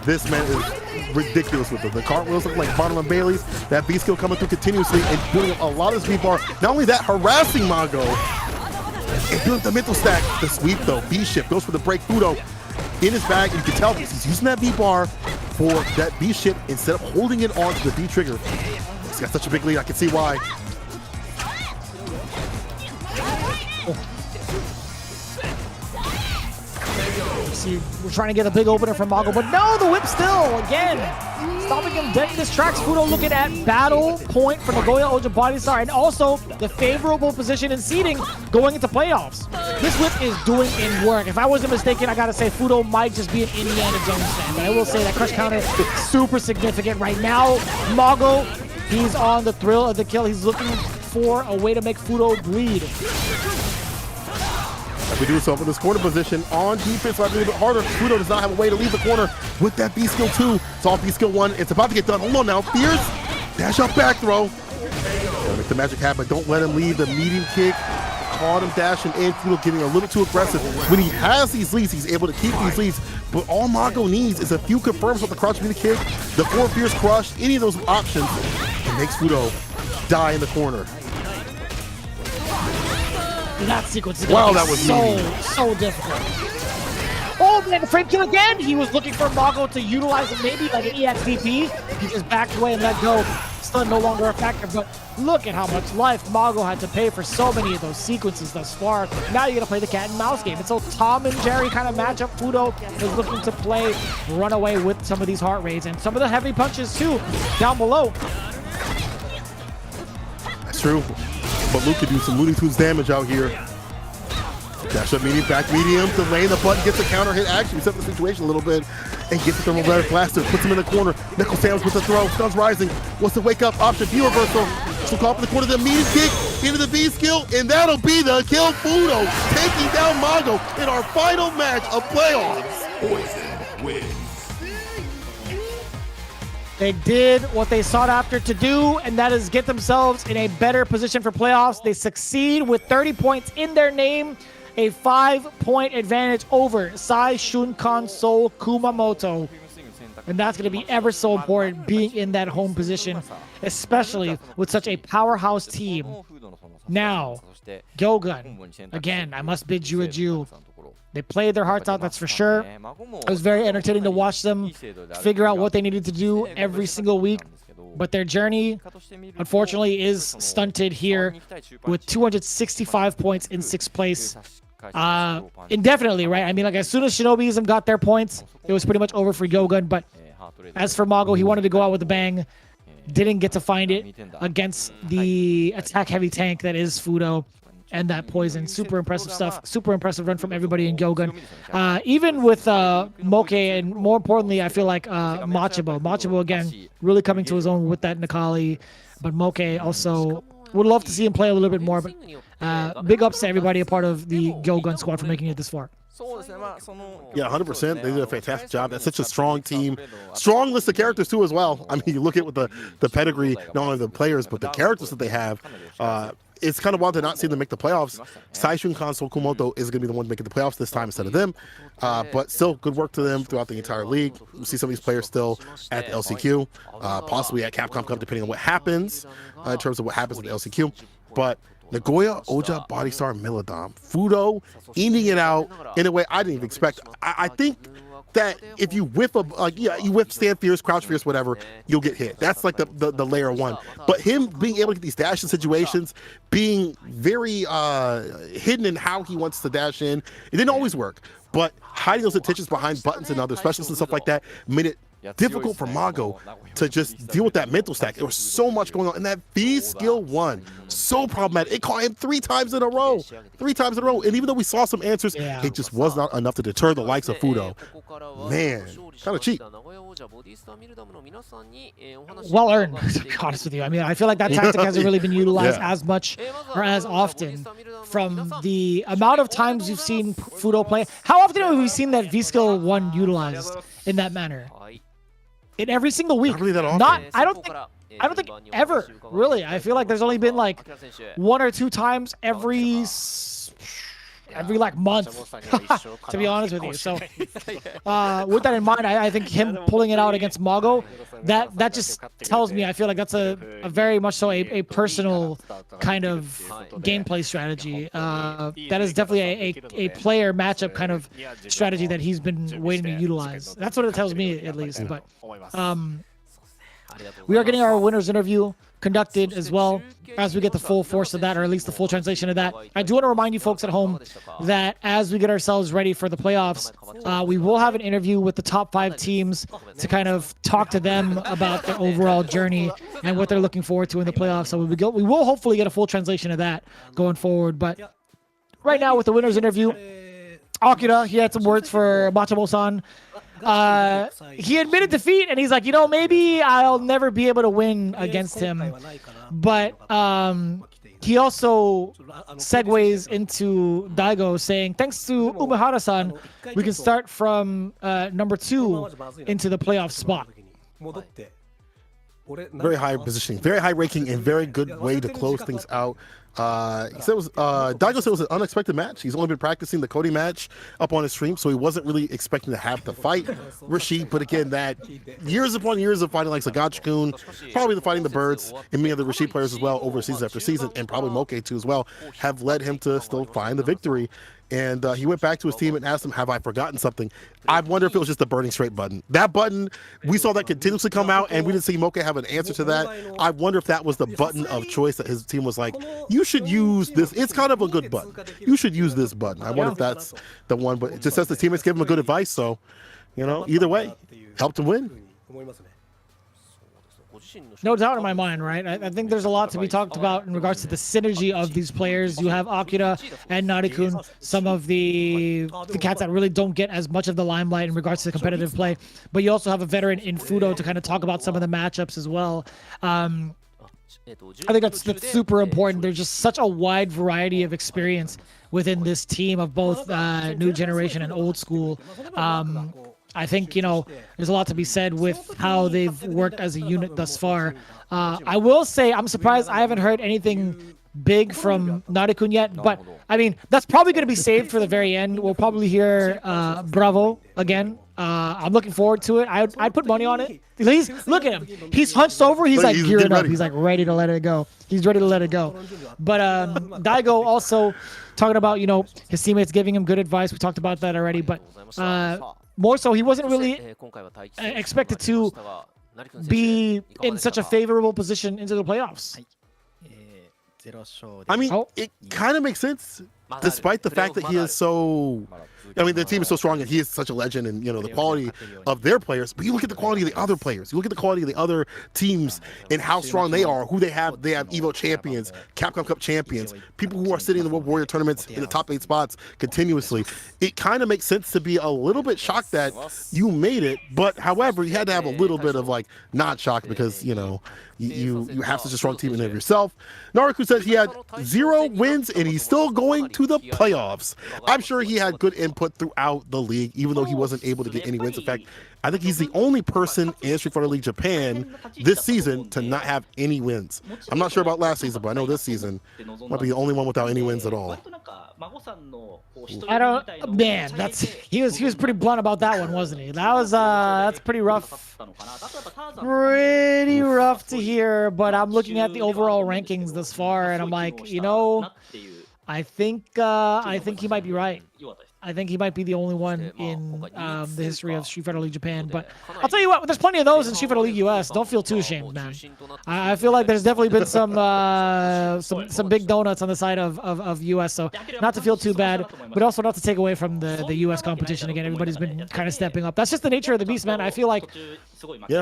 This man is ridiculous with it. The cartwheels look like Barnum and Bailey's. That V-skill coming through continuously and building up a lot of speed bar. Not only that, harassing Mago. and build the mental stack. The sweep though, B shift goes for the break. Fudo in his bag, and you can tell he's using that B bar for that B shift instead of holding it on to the B trigger. He's got such a big lead, I can see why. See, we're trying to get a big opener from Mago, but no, the whip still, again, stopping him dead in his tracks. Fudo looking at battle point for Nagoya Oja Body Star, and also the favorable position in seeding going into playoffs. This whip is doing in work. If I wasn't mistaken, I gotta say Fudo might just be an Indiana Jones fan, but I will say that crush counter is super significant right now. Mago, he's on the thrill of the kill. He's looking for a way to make Fudo bleed. We do so in this corner position on defense, so a little bit harder. Fudo does not have a way to leave the corner with that B skill 2. It's all B skill 1. It's about to get done. Hold on now. Fierce. Dash up back throw. Make the magic happen. Don't let him leave the medium kick. Caught him dashing in. Fudo getting a little too aggressive. When he has these leads, he's able to keep these leads. But all Mago needs is a few confirms with the crouch medium kick, the 4 fierce crush, any of those options, and makes Fudo die in the corner. That sequence is wow, that was so difficult. Oh man, the frame kill again! He was looking for Mago to utilize it maybe like an EXDP. He just backed away and let go. Stun no longer a factor, but look at how much life Mago had to pay for so many of those sequences thus far. Now you're gonna play the cat and mouse game. It's a Tom and Jerry kind of matchup. Fudo is looking to play run away with some of these heart rates and some of the heavy punches too down below. That's true. But Luke can do some Looney Tunes damage out here. Dash up medium, back medium, delaying the button, gets the counter hit, actually set the situation a little bit, and gets the thermal blast blaster, puts him in the corner. Nickel Sam's with the throw, stuns rising, wants to wake up, option, B reversal. She'll call up in the corner, the medium kick into the B skill, and that'll be the kill. Fudo taking down Mago in our final match of playoffs. Poison wins. They did what they sought after to do, and that is get themselves in a better position for playoffs. They succeed with 30 points in their name, a 5-point advantage over Sai Shunkan Seoul Kumamoto. And that's going to be ever so important being in that home position, especially with such a powerhouse team. Now, Gyogun, again, I must bid you adieu. They played their hearts out, that's for sure. It was very entertaining to watch them figure out what they needed to do every single week. But their journey, unfortunately, is stunted here with 265 points in 6th place. Indefinitely, right? I mean, like, as soon as Shinobiism got their points, it was pretty much over for Gyogun. But as for Mago, he wanted to go out with a bang. Didn't get to find it against the attack-heavy tank that is Fudo. And that poison, super impressive stuff. Super impressive run from everybody in Gyogun. Even with Moke, and more importantly, I feel like Machibo. Machibo, again, really coming to his own with that Nakali. But Moke also, would love to see him play a little bit more. But big ups to everybody a part of the Gyogun squad for making it this far. Yeah, 100%. They did a fantastic job. That's such a strong team. Strong list of characters, too, as well. I mean, you look at with the pedigree, not only the players, but the characters that they have. It's kind of wild to not see them make the playoffs. Saishun Kanso Kumoto is going to be the one making the playoffs this time instead of them. But still, good work to them throughout the entire league. We'll see some of these players still at the LCQ, possibly at Capcom Cup, depending on what happens in terms of what happens at the LCQ. But Nagoya Oja Body Star Milodom, Fudo ending it out in a way I didn't even expect. I think that if you whiff you whiff stand fierce, crouch fierce, whatever, you'll get hit. That's like the layer 1. But him being able to get these dash in situations, being very hidden in how he wants to dash in, it didn't always work. But hiding those intentions behind buttons and other specialists and stuff like that made it difficult for Mago to just deal with that mental stack. There was so much going on, and that V skill 1, so problematic. It caught him 3 times in a row. 3 times in a row. And even though we saw some answers, it just was not enough to deter the likes of Fudo. Man, kind of cheap. Well earned, to be honest with you. I mean, I feel like that tactic hasn't really been utilized as much or as often from the amount of times you've seen Fudo play. How often have we seen that V skill 1 utilized in that manner? In every single week. Not really that often. I don't think ever, really. I feel like there's only been like 1 or 2 times every every like month, to be honest with you. So with that in mind, I think him pulling it out against Mago, that just tells me I feel like that's a very much so a personal kind of gameplay strategy. That is definitely a player matchup kind of strategy that he's been waiting to utilize. That's what it tells me at least. But we are getting our winners interview conducted as well as we get the full force of that, or at least the full translation of that. I do want to remind you folks at home that as we get ourselves ready for the playoffs, we will have an interview with the top 5 teams to kind of talk to them about their overall journey and what they're looking forward to in the playoffs. So we will hopefully get a full translation of that going forward. But right now with the winners interview, Akira, he had some words for Machamo-san. He admitted defeat, and he's like, you know, maybe I'll never be able to win against him. But he also segues into Daigo saying, thanks to Umehara-san, we can start from number 2 into the playoff spot. Very high positioning, very high ranking, and very good way to close things out. He said it was Daigo said it was an unexpected match. He's only been practicing the Cody match up on his stream, so he wasn't really expecting to have to fight Rashid. But again, that years upon years of fighting like Sagachi-kun, probably fighting the Birds and many other Rashid players as well over season after season, and probably Moke too as well, have led him to still find the victory. And he went back to his team and asked them, have I forgotten something? I wonder if it was just the burning straight button. That button, we saw that continuously come out, and we didn't see Moke have an answer to that. I wonder if that was the button of choice that his team was like, you should use this. It's kind of a good button. You should use this button. I wonder if that's the one, but it just says the teammates gave him a good advice. So, you know, either way, helped him win. No doubt in my mind, right? I think there's a lot to be talked about in regards to the synergy of these players. You have Akira and Narikun, some of the cats that really don't get as much of the limelight in regards to the competitive play. But you also have a veteran in Fudo to kind of talk about some of the matchups as well. I think that's super important. There's just such a wide variety of experience within this team of both new generation and old school. I think, you know, there's a lot to be said with how they've worked as a unit thus far. I will say I'm surprised I haven't heard anything big from Narikun yet, but I mean, that's probably going to be saved for the very end. We'll probably hear Bravo again. I'm looking forward to it. I'd put money on it. Look at him. He's hunched over. He's like gearing up. He's like ready to let it go. He's ready to let it go. But Daigo also talking about, you know, his teammates giving him good advice. We talked about that already, but more so, he wasn't really expected to be in such a favorable position into the playoffs. I mean, it kind of makes sense, despite the fact that he is so... I mean, the team is so strong and he is such a legend, and, you know, the quality of their players. But you look at the quality of the other players. You look at the quality of the other teams and how strong they are, who they have. They have EVO champions, Capcom Cup champions, people who are sitting in the World Warrior tournaments in the top 8 spots continuously. It kind of makes sense to be a little bit shocked that you made it. But, however, you had to have a little bit of, like, not shocked because, you know, you have such a strong team in of yourself. Nariku says he had 0 wins and he's still going to the playoffs. I'm sure he had good input throughout the league, even though he wasn't able to get any wins. In fact, I think he's the only person in Street Fighter League Japan this season to not have any wins. I'm not sure about last season, but I know this season might be the only one without any wins at all. Man, he was pretty blunt about that one, wasn't he? That's pretty rough. Pretty rough to hear, but I'm looking at the overall rankings thus far, and I'm like, you know, I think he might be right. I think he might be the only one in the history of Street Fighter League Japan. But I'll tell you what, there's plenty of those in Street Fighter League US. Don't feel too ashamed, man. I feel like there's definitely been some big donuts on the side of US. So not to feel too bad, but also not to take away from the US competition. Again, everybody's been kind of stepping up. That's just the nature of the beast, man. I feel like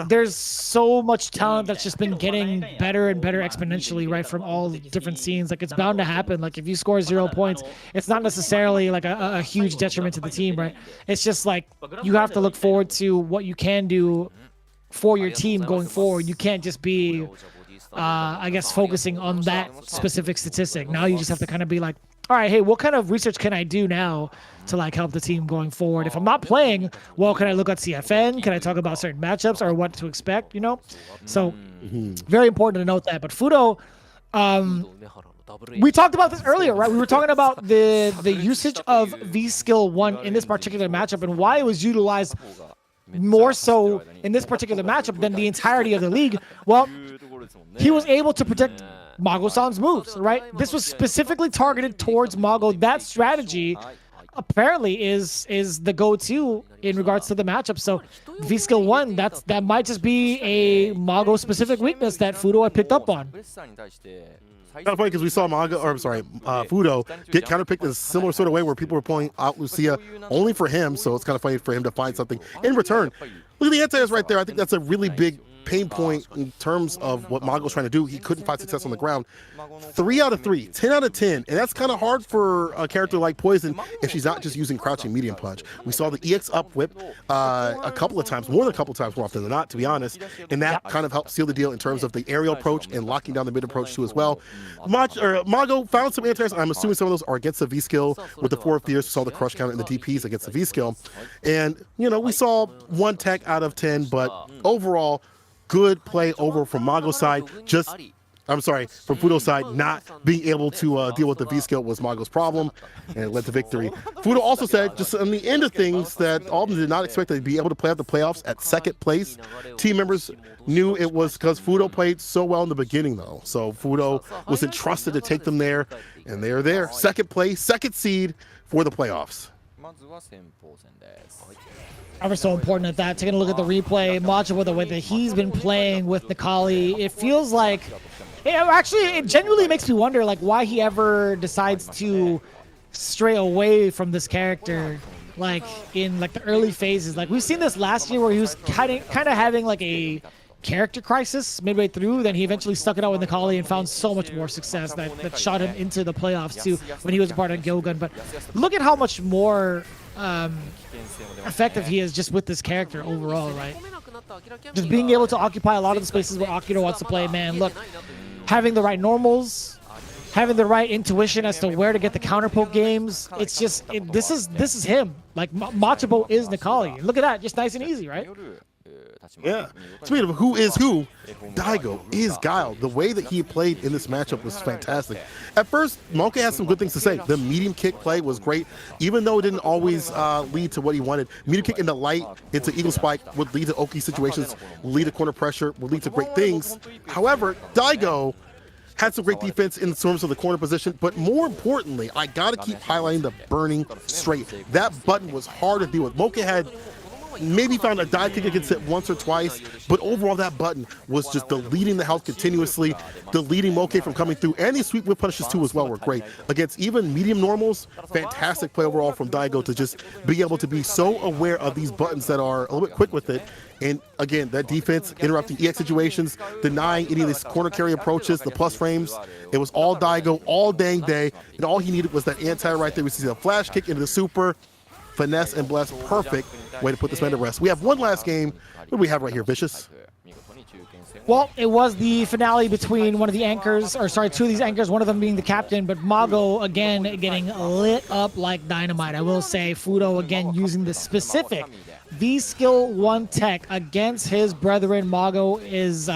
there's so much talent that's just been getting better and better exponentially, right, from all different scenes. Like, it's bound to happen. Like, if you score 0 points, it's not necessarily like a huge detriment to the team, right? It's just like you have to look forward to what you can do for your team going forward. You can't just be I guess focusing on that specific statistic. Now you just have to kind of be like, all right, hey, what kind of research can I do now to like help the team going forward? If I'm not playing, well, can I look at CFN? Can I talk about certain matchups or what to expect, you know? So very important to note that. But Fudo, we talked about this earlier, right? We were talking about the usage of V skill 1 in this particular matchup and why it was utilized more so in this particular matchup than the entirety of the league. Well, he was able to protect Mago-san's moves, right? This was specifically targeted towards Mago. That strategy apparently is the go-to in regards to the matchup. So V skill 1, that might just be a Mago specific weakness that Fudo had picked up on. Kind of funny because we saw Fudo get counterpicked in a similar sort of way where people were pulling out Lucia only for him, so it's kind of funny for him to find something in return. Look at the anti-airs right there. I think that's a really big pain point in terms of what Mago's trying to do. He couldn't find success on the ground. 3 out of 3, 10 out of 10, and that's kind of hard for a character like Poison if she's not just using crouching medium punch. We saw the EX up whip a couple of times, more than a couple of times more often than not, to be honest, and that kind of helped seal the deal in terms of the aerial approach and locking down the mid approach too as well. Mago found some anti-airs. I'm assuming some of those are against the V skill with the 4 of Fears. We saw the crush counter and the DPs against the V skill, and you know, we saw 1 tech out of 10, but overall good play over from Mago's side. From Fudo's side, not being able to deal with the V skill was Mago's problem, and it led to victory. Fudo also said, just on the end of things, that all of them did not expect to be able to play out the playoffs at 2nd place. Team members knew it was because Fudo played so well in the beginning, though. So Fudo was entrusted to take them there, and they're there. 2nd place, 2nd seed for the playoffs. Ever so important at that. Taking a look at the replay, Mocha with the way that he's been playing with Necalli, it feels like, it genuinely makes me wonder like why he ever decides to stray away from this character, like in like the early phases. Like we've seen this last year where he was kind of having like a character crisis midway through, then he eventually stuck it out with Necalli and found so much more success that shot him into the playoffs too when he was a part of Gyogun. But look at how much more effective he is just with this character overall, right? Just being able to occupy a lot of the spaces where Akira wants to play. Man, look, having the right normals, having the right intuition as to where to get the counter poke games, it's just this is him. Like Machabo is Necalli. Look at that, just nice and easy, right? Yeah. Speaking of who is who, Daigo is Guile. The way that he played in this matchup was fantastic. At first, Moke had some good things to say. The medium kick play was great, even though it didn't always lead to what he wanted. Medium kick in the light into Eagle Spike would lead to Oki situations, lead to corner pressure, would lead to great things. However, Daigo had some great defense in terms of the corner position, but more importantly, I gotta keep highlighting the burning straight. That button was hard to deal with. Moke had maybe found a dive kick against it once or twice, but overall that button was just deleting the health continuously, deleting Moke from coming through, and these sweep whip punishes too as well were great. Against even medium normals, fantastic play overall from Daigo to just be able to be so aware of these buttons that are a little bit quick with it. And again, that defense, interrupting EX situations, denying any of these corner carry approaches, the plus frames, it was all Daigo all dang day, and all he needed was that anti right there. We see a flash kick into the super, finesse and bless, perfect way to put this man to rest. We have one last game. What do we have right here, Vicious? Well, it was the finale between one of the anchors, or sorry, 2 of these anchors, one of them being the captain, but Mago, again, getting lit up like dynamite. I will say, Fudo, again, using the specific V-Skill 1 tech against his brethren. Mago is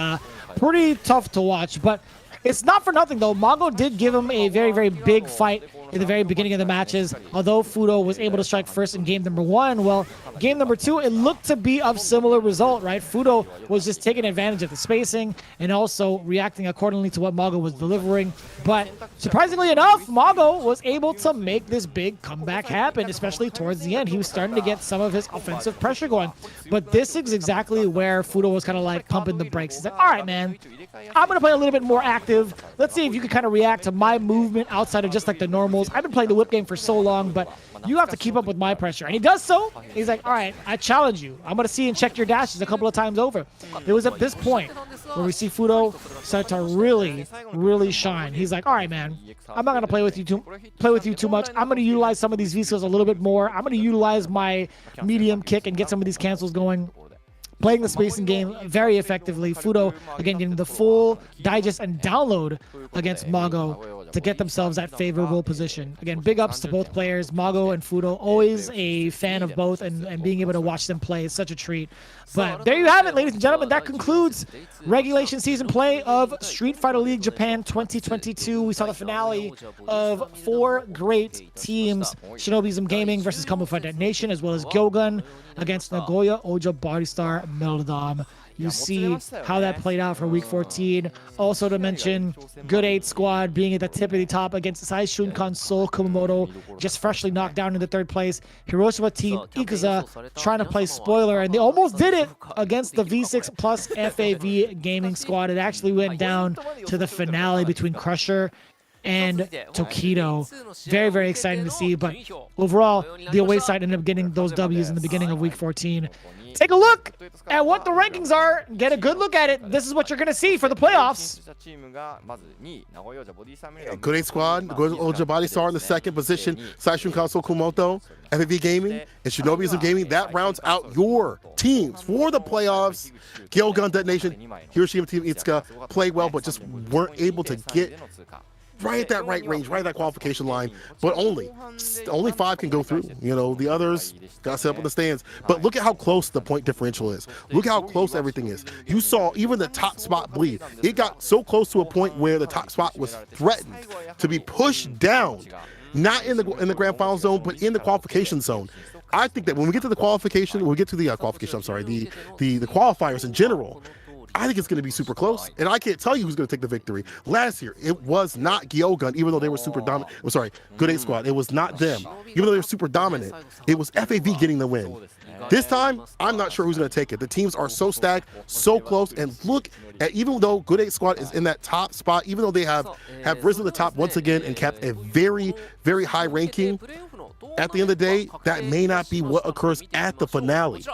pretty tough to watch, but it's not for nothing, though. Mago did give him a very, very big fight in the very beginning of the matches. Although Fudo was able to strike first in game number 1, well, game number 2, it looked to be of similar result, right? Fudo was just taking advantage of the spacing and also reacting accordingly to what Mago was delivering. But surprisingly enough, Mago was able to make this big comeback happen, especially towards the end. He was starting to get some of his offensive pressure going. But this is exactly where Fudo was kind of like pumping the brakes. He's like, all right, man, I'm going to play a little bit more active. Let's see if you can kind of react to my movement outside of just like the normals. I've been playing the whip game for so long, but you have to keep up with my pressure. And he does so. He's like, all right, I challenge you. I'm going to see and check your dashes a couple of times over. It was at this point where we see Fudo start to really, really shine. He's like, all right, man, I'm not going to play with you too much. I'm going to utilize some of these V-skills a little bit more. I'm going to utilize my medium kick and get some of these cancels going. Playing the spacing game very effectively. Fudo, again, getting the full digest and download against Mago. to get themselves that favorable position. Again, big ups to both players, Mago and Fudo. Always a fan of both, and being able to watch them play is such a treat. But there you have it, ladies and gentlemen. That concludes regulation season play of Street Fighter League Japan 2022. We saw the finale of 4 great teams: Shinobiism Gaming versus Capcom Fighters Nation, as well as Gyogun against Nagoya Oja Body Star Meldom. You see how that played out for week 14. Also to mention, Good 8 squad being at the tip of the top against Saishunkan Seoul Kumamoto, just freshly knocked down in the 3rd place. Hiroshima team Ikuza trying to play spoiler, and they almost did it against the V6 plus FAV gaming squad. It actually went down to the finale between Crusher and Tokido. Very, very exciting to see, but overall, the away side ended up getting those W's in the beginning of week 14. Take a look at what the rankings are. Get a good look at it. This is what you're going to see for the playoffs. Good 8 squad, Nagoya Oja Body Star in the 2nd position, Saishunkan Seoul Kumamoto, FAV Gaming, and Shinobiism Gaming. That rounds out your teams for the playoffs. Gyogun Detonation, Hiroshima team Itsuka played well, but just weren't able to get right at that right range, right at that qualification line, but only 5 can go through. You know, the others got set up in the stands. But look at how close the point differential is. Look how close everything is. You saw even the top spot bleed. It got so close to a point where the top spot was threatened to be pushed down, not in the grand final zone, but in the qualification zone. I think that when we get to the qualification, when we get to the qualification, I'm sorry, the qualifiers in general, I think it's going to be super close, and I can't tell you who's going to take the victory. Last year, it was not Gyogun, even though they were super dominant. I'm sorry, Good 8 squad. It was not them, even though they were super dominant. It was FAV getting the win. This time, I'm not sure who's going to take it. The teams are so stacked, so close, and look at, even though Good 8 squad is in that top spot, even though they have risen to the top once again and kept a very, very high ranking, at the end of the day, that may not be what occurs at the finale.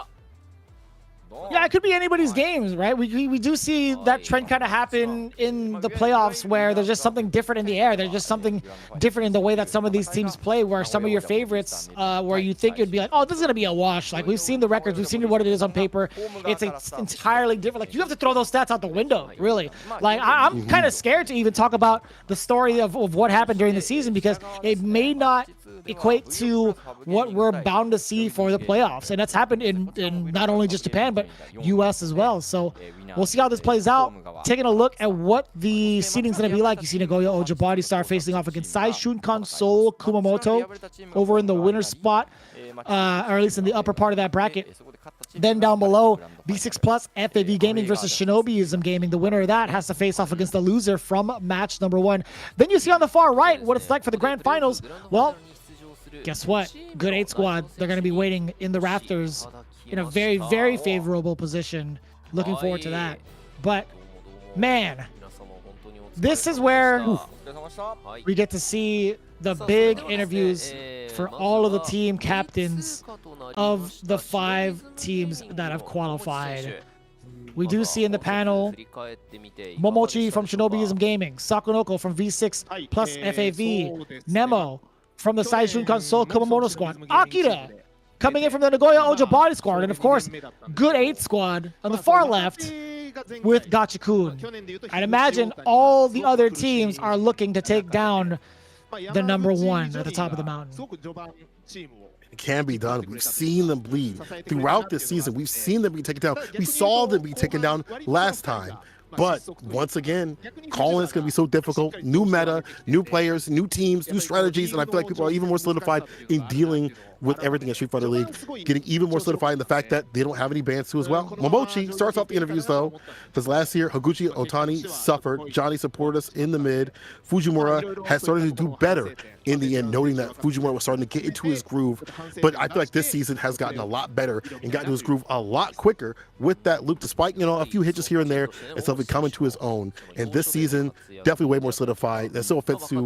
Yeah, it could be anybody's games, right? We do see that trend kind of happen in the playoffs where there's just something different in the air. There's just something different in the way that some of these teams play, where some of your favorites, where you think it'd be like, oh, this is going to be a wash. Like, we've seen the records. We've seen what it is on paper. It's entirely different. Like, you have to throw those stats out the window, really. Like, I'm kind of scared to even talk about the story of what happened during the season, because it may not equate to what we're bound to see for the playoffs. And that's happened in not only just Japan, but US as well. So we'll see how this plays out. Taking a look at what the seeding's going to be like. You see Nagoya Oja Body Star facing off against Saishunkan Seoul Kumamoto over in the winner's spot, or at least in the upper part of that bracket. Then down below, B6 Plus FAV Gaming versus Shinobiism Gaming. The winner of that has to face off against the loser from match number 1. Then you see on the far right what it's like for the grand finals. Well, guess what? Good 8 squad, they're going to be waiting in the rafters in a very, very favorable position. Looking forward to that. But, man, this is where we get to see the big interviews for all of the team captains of the 5 teams that have qualified. We do see in the panel Momochi from Shinobiism Gaming, Sakunoko from V6 plus FAV, Nemo from the Saishunkan Seoul Kumamoto squad, Akira coming in from the Nagoya Oja Body squad, and of course, Good 8 squad on the far left with Gachikun. I'd imagine all the other teams are looking to take down the number 1 at the top of the mountain. It can be done. We've seen them bleed throughout this season. We've seen them be taken down. We saw them be taken down last time. But once again, calling is going to be so difficult. New meta, new players, new teams, new strategies, and I feel like people are even more solidified in dealing with everything in Street Fighter League, getting even more solidified in the fact that they don't have any bans too as well. Momochi starts off the interviews though, because last year Higuchi Otani suffered. Johnny supported us in the mid. Fujimura has started to do better in the end, noting that Fujimura was starting to get into his groove. But I feel like this season has gotten a lot better and gotten to his groove a lot quicker with that loop, despite, you know, a few hitches here and there and stuff coming to his own. And this season, definitely way more solidified. There's no offense to, you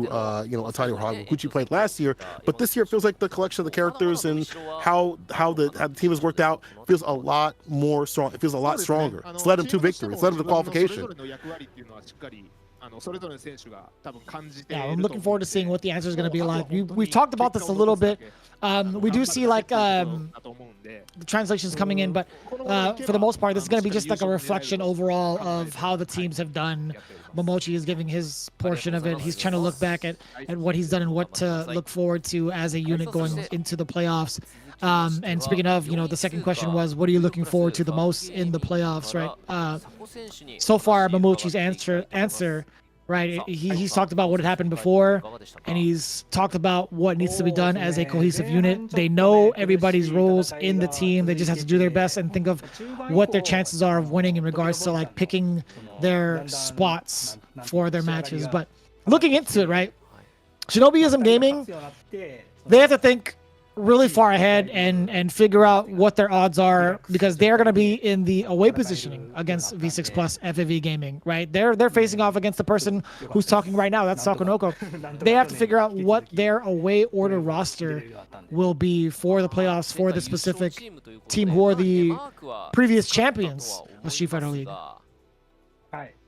know, Otani or Higuchi played last year, but this year it feels like the collection of the characters and how the team has worked out feels a lot more strong. It feels a lot stronger. It's led him to victory. It's led him to qualification. Yeah, I'm looking forward to seeing what the answer is going to be like. We've talked about this a little bit. We do see like the translations coming in, but for the most part, this is going to be just like a reflection overall of how the teams have done. Momochi is giving his portion of it. He's trying to look back at what he's done and what to look forward to as a unit going into the playoffs. And speaking of, the second question was, what are you looking forward to the most in the playoffs, right? So far, Momochi's answer, right? He's talked about what had happened before, and he's talked about what needs to be done as a cohesive unit. They know everybody's roles in the team. They just have to do their best and think of what their chances are of winning in regards to like picking their spots for their matches. But looking into it, right? Shinobiism Gaming, they have to think really far ahead and figure out what their odds are, because they're going to be in the away positioning against V6 Plus FAV Gaming, right? They're facing off against the person who's talking right now. That's Sakonoko. They have to figure out what their away order roster will be for the playoffs for the specific team who are the previous champions of Street Fighter League.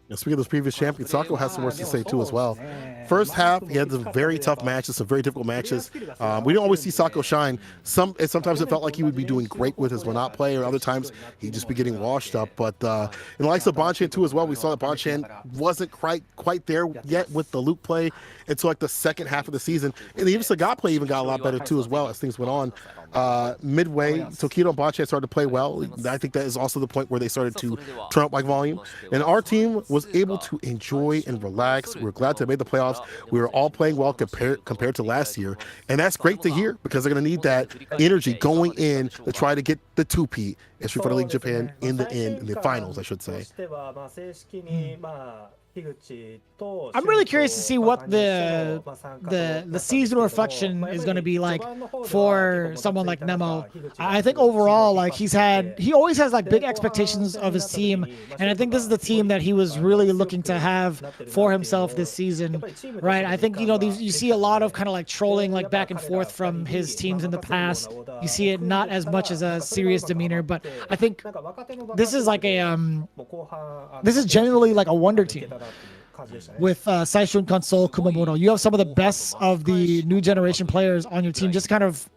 And speaking of those previous champions, Sako has some words to say too as well. First half, he had some very tough matches, some very difficult matches. We didn't always see Sako shine. Sometimes it felt like he would be doing great with his Wanat play, or other times he'd just be getting washed up. But in the likes of Bonchan too as well, we saw that Bonchan wasn't quite there yet with the Luke play until like the second half of the season. And even Sagat play even got a lot better too as well as things went on. Midway, Tokido and Bonchan started to play well. I think that is also the point where they started to turn up like volume. And our team was able to enjoy and relax. We're glad to have made the playoffs. We were all playing well compared to last year. And that's great to hear, because they're going to need that energy going in to try to get the 2-peat in Street Fighter League Japan in the finals, I should say. I'm really curious to see what the season reflection is going to be like for someone like Nemo. I think overall, like he always has like big expectations of his team, and I think this is the team that he was really looking to have for himself this season, right? I think you see a lot of kind of like trolling like back and forth from his teams in the past. You see it not as much as a serious demeanor, but I think this is like this is generally like a wonder team. With Saishun Console Kumamoto, you have some of the best of the new generation players on your team. Just kind of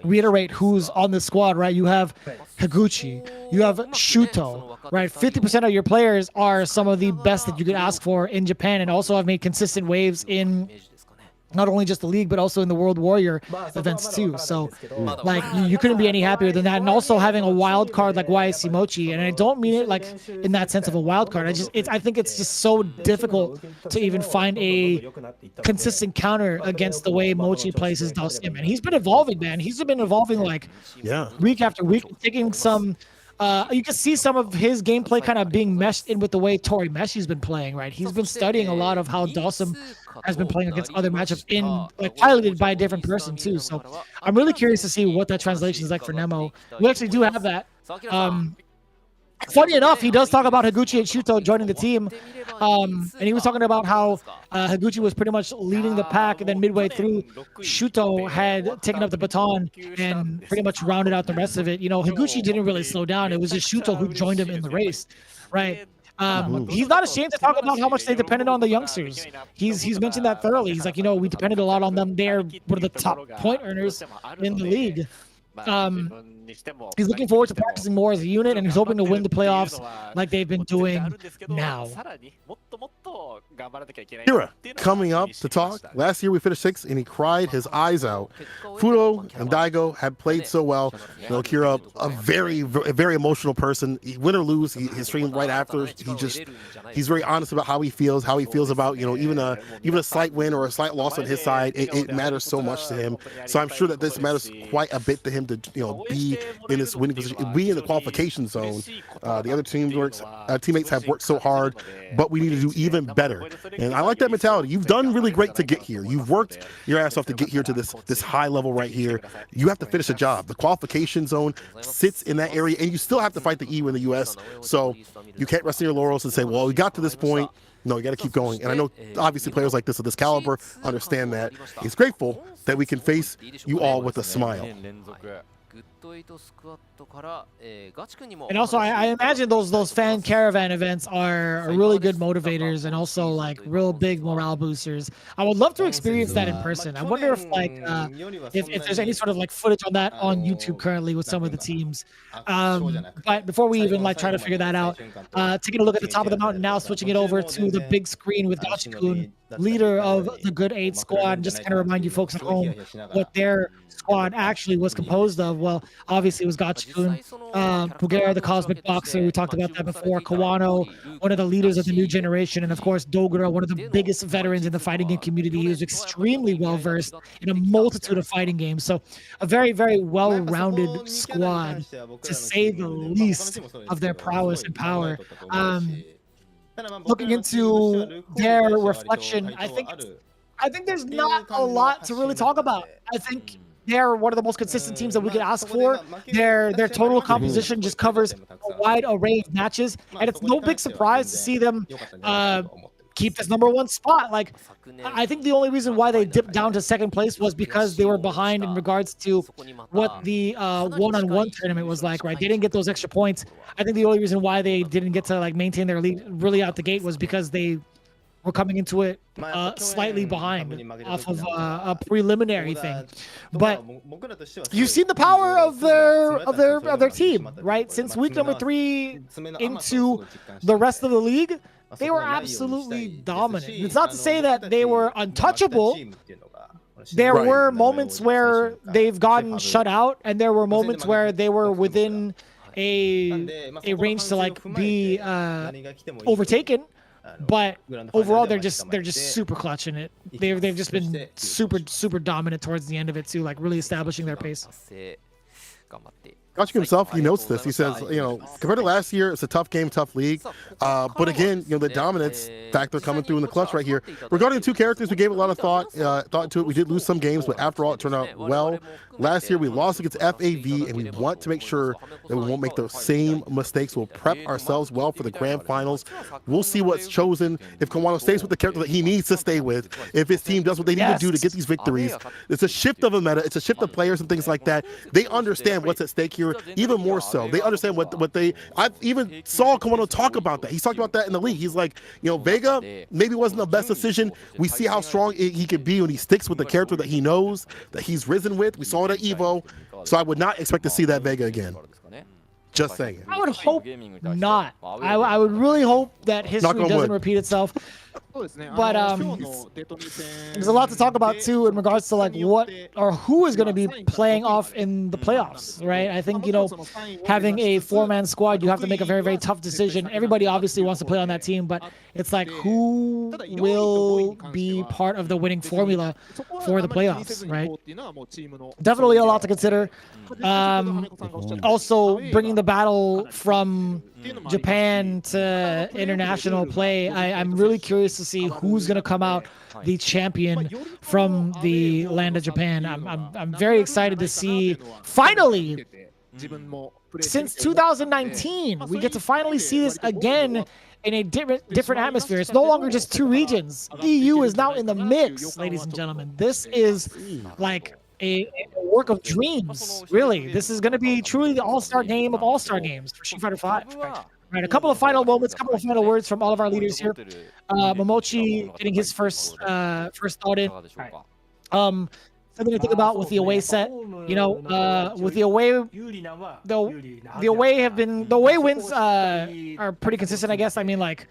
reiterate who's on this squad, right? You have Higuchi, you have Shuto, right? 50% of your players are some of the best that you could ask for in Japan, and also have made consistent waves in not only just the league, but also in the World Warrior events too. So like you couldn't be any happier than that. And also having a wild card like YSC Mochi, and I don't mean it like in that sense of a wild card. I think it's just so difficult to even find a consistent counter against the way Mochi plays his Dhalsim. And he's been evolving, man. He's been evolving like week after week, taking some you can see some of his gameplay kind of being meshed in with the way Tori Meshi's been playing, right? He's been studying a lot of how Dhalsim has been playing against other matchups piloted by a different person too. So I'm really curious to see what that translation is like for Nemo. We actually do have that. Funny enough, he does talk about Higuchi and Shuto joining the team. And he was talking about how Higuchi was pretty much leading the pack, and then midway through, Shuto had taken up the baton and pretty much rounded out the rest of it. Higuchi didn't really slow down. It was just Shuto who joined him in the race, right? He's not ashamed to talk about how much they depended on the youngsters. He's mentioned that thoroughly. He's like, we depended a lot on them. They're one of the top point earners in the league. He's looking forward to practicing more as a unit, and he's hoping to win the playoffs like they've been doing now. Kira coming up to talk. Last year we finished 6th, and he cried his eyes out. Fudo and Daigo had played so well. Kira, a very emotional person. Win or lose, his stream right after, he's very honest about how he feels about even a slight win or a slight loss on his side. It matters so much to him. So I'm sure that this matters quite a bit to him to be in this winning position, be in the qualification zone. The other teammates have worked so hard, but we need to do even better. And I like that mentality. You've done really great to get here. You've worked your ass off to get here to this high level right here. You have to finish a job. The qualification zone sits in that area, and you still have to fight the EU in the US. So you can't rest on your laurels and say, well, we got to this point. No, you got to keep going. And I know, obviously, players like this of this caliber understand that. He's grateful that we can face you all with a smile. And also, I imagine those fan caravan events are really good motivators and also like real big morale boosters. I would love to experience that in person. I wonder if if there's any sort of like footage on that on YouTube currently with some of the teams. But before we even like try to figure that out, taking a look at the top of the mountain now, switching it over to the big screen with Gachikun, leader of the Good 8 squad, just to kind of remind you folks at home what their squad actually was composed of. Well, obviously it was Gachikun, Pugera, the Cosmic Boxer, we talked about that before, Kawano, one of the leaders of the new generation, and of course Dogura, one of the biggest veterans in the fighting game community. He was extremely well versed in a multitude of fighting games, so a very, very well-rounded squad, to say the least, of their prowess and power. Looking into their reflection, I think there's not a lot to really talk about. I think they're one of the most consistent teams that we could ask for. Their total composition just covers a wide array of matches, and it's no big surprise to see them keep this #1 spot. Like, I think the only reason why they dipped down to second place was because they were behind in regards to what the one-on-one tournament was like, right? They didn't get those extra points. I think the only reason why they didn't get to like maintain their lead really out the gate was because they were coming into it slightly behind off of a preliminary thing. But you've seen the power of their team, right? Since week #3 into the rest of the league, they were absolutely dominant. It's not to say that they were untouchable. There were moments where they've gotten shut out, and there were moments where they were within a range to like be overtaken. But overall, they're just super clutch in it. They've just been super dominant towards the end of it too, like really establishing their pace. Gachik himself, he notes this. He says, compared to last year, it's a tough game, tough league. But again, the dominance factor coming through in the clutch right here. Regarding the two characters, we gave a lot of thought into it. We did lose some games, but after all, it turned out well. Last year, we lost against FAV, and we want to make sure that we won't make the same mistakes. We'll prep ourselves well for the grand finals. We'll see what's chosen. If Kawano stays with the character that he needs to stay with, if his team does what they need to do to get these victories, it's a shift of a meta. It's a shift of players and things like that. They understand what's at stake here. Even more so, they understand what they. I even saw Kawano talk about that. He's talked about that in the league. He's like, Vega maybe wasn't the best decision. We see how strong he could be when he sticks with the character that he knows, that he's risen with. We saw it at Evo, so I would not expect to see that Vega again. Just saying. I would hope not. I would really hope that history doesn't repeat itself. But there's a lot to talk about too in regards to like what or who is going to be playing off in the playoffs, right? I think having a 4-man squad, you have to make a very, very tough decision. Everybody obviously wants to play on that team, but it's like who will be part of the winning formula for the playoffs, right? Definitely a lot to consider. Also bringing the battle from Japan to international play, I'm really curious to see who's going to come out the champion from the land of Japan. I'm very excited to see, finally, since 2019, we get to finally see this again in a different atmosphere. It's no longer just two regions. EU is now in the mix, ladies and gentlemen. This is like a work of dreams, really. This is going to be truly the all-star game of all-star games for Street Fighter V. Right, a couple of final moments, a couple of final words from all of our leaders here. Momochi getting his first thought in. Something to think about with the away set. With the away wins are pretty consistent, I guess. I mean, like,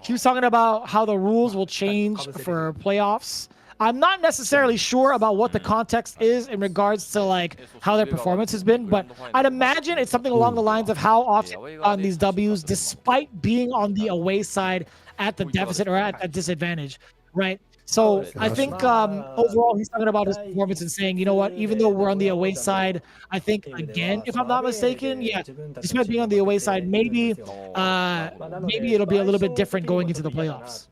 he was talking about how the rules will change for playoffs. I'm not necessarily sure about what the context is in regards to like how their performance has been, but I'd imagine it's something along the lines of how often on these W's, despite being on the away side at the deficit or at a disadvantage, right? So I think overall he's talking about his performance and saying, you know what, even though we're on the away side, I think again, if I'm not mistaken, despite being on the away side, maybe it'll be a little bit different going into the playoffs.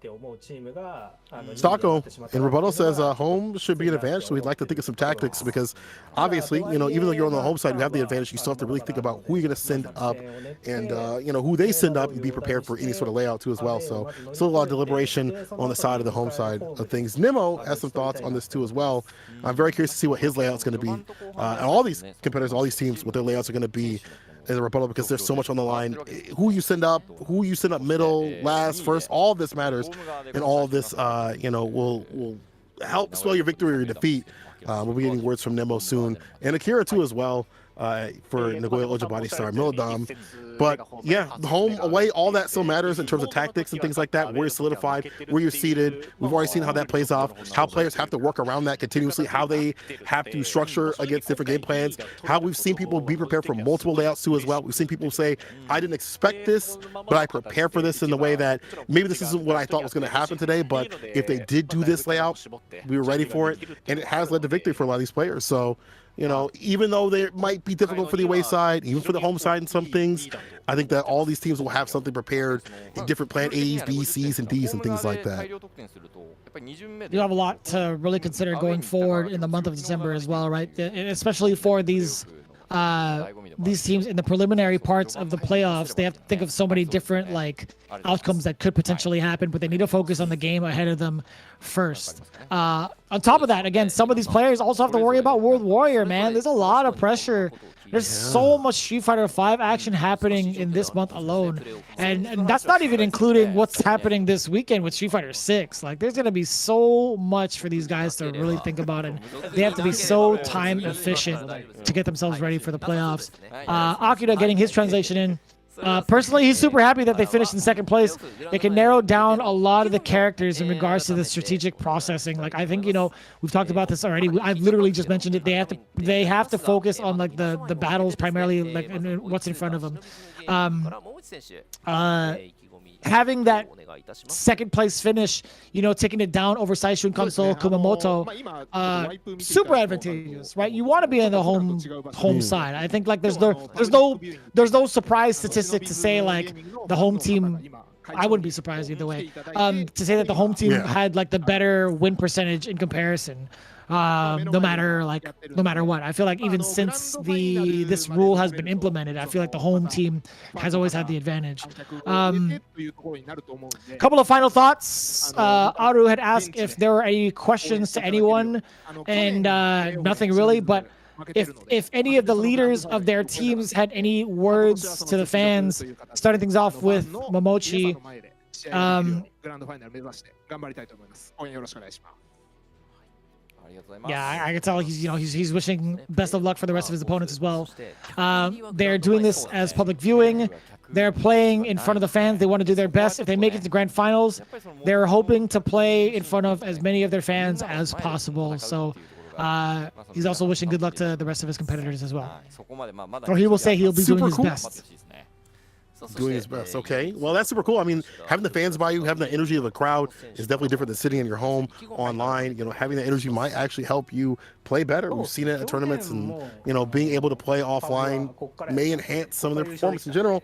Stocko in rebuttal says home should be an advantage, so we'd like to think of some tactics because obviously, even though you're on the home side, you have the advantage. You still have to really think about who you're going to send up and who they send up and be prepared for any sort of layout too as well. So still a lot of deliberation on the side of the home side of things. Nemo has some thoughts on this too as well. I'm very curious to see what his layout's going to be. And all these competitors, all these teams, what their layouts are going to be as a rebuttal, because there's so much on the line. Who you send up middle, last, first, all of this matters, and all of this, will help spell your victory or your defeat. We'll be getting words from Nemo soon, and Akira too as well, for Nagoya Ojibani star Milodam. But yeah, the home, away, all that still matters in terms of tactics and things like that. Where you're solidified, where you're seated. We've already seen how that plays off, how players have to work around that continuously, how they have to structure against different game plans, how we've seen people be prepared for multiple layouts too as well. We've seen people say, I didn't expect this, but I prepared for this in the way that maybe this isn't what I thought was going to happen today, but if they did do this layout, we were ready for it, and it has led to victory for a lot of these players. So, even though they might be difficult for the away side, even for the home side in some things, I think that all these teams will have something prepared in different plan A's, B's, C's, and D's and things like that. You have a lot to really consider going forward in the month of December as well, right? Especially for these teams in the preliminary parts of the playoffs. They have to think of so many different outcomes that could potentially happen, but they need to focus on the game ahead of them first. On top of that, again, some of these players also have to worry about World Warrior, man. There's a lot of pressure. There's so much Street Fighter V action happening in this month alone, and that's not even including what's happening this weekend with Street Fighter 6. There's gonna be so much for these guys to really think about, and they have to be so time efficient to get themselves ready for the playoffs. Akira getting his translation in. Personally, he's super happy that they finished in second place. It can narrow down a lot of the characters in regards to the strategic processing. I think, we've talked about this already. I've literally just mentioned it. They have to focus on the battles primarily, and what's in front of them. Having that second place finish, taking it down over Saishun Console Kumamoto, super advantageous, right? You want to be in the home side. I think there's no surprise statistic to say the home team. I wouldn't be surprised either way. To say that the home team had the better win percentage in comparison. No matter what. I feel like even since this rule has been implemented, I feel like the home team has always had the advantage. Couple of final thoughts. Aru had asked if there were any questions to anyone, and nothing really, but if any of the leaders of their teams had any words to the fans, starting things off with Momochi. Yeah, I can tell he's wishing best of luck for the rest of his opponents as well. They're doing this as public viewing. They're playing in front of the fans. They want to do their best. If they make it to the grand finals, they're hoping to play in front of as many of their fans as possible. So he's also wishing good luck to the rest of his competitors as well. Or he will say he'll be doing his best. Doing his best. Okay, well, that's super cool. I mean, having the fans by you, having the energy of the crowd is definitely different than sitting in your home online. Having that energy might actually help you play better. We've seen it at tournaments, and being able to play offline may enhance some of their performance in general.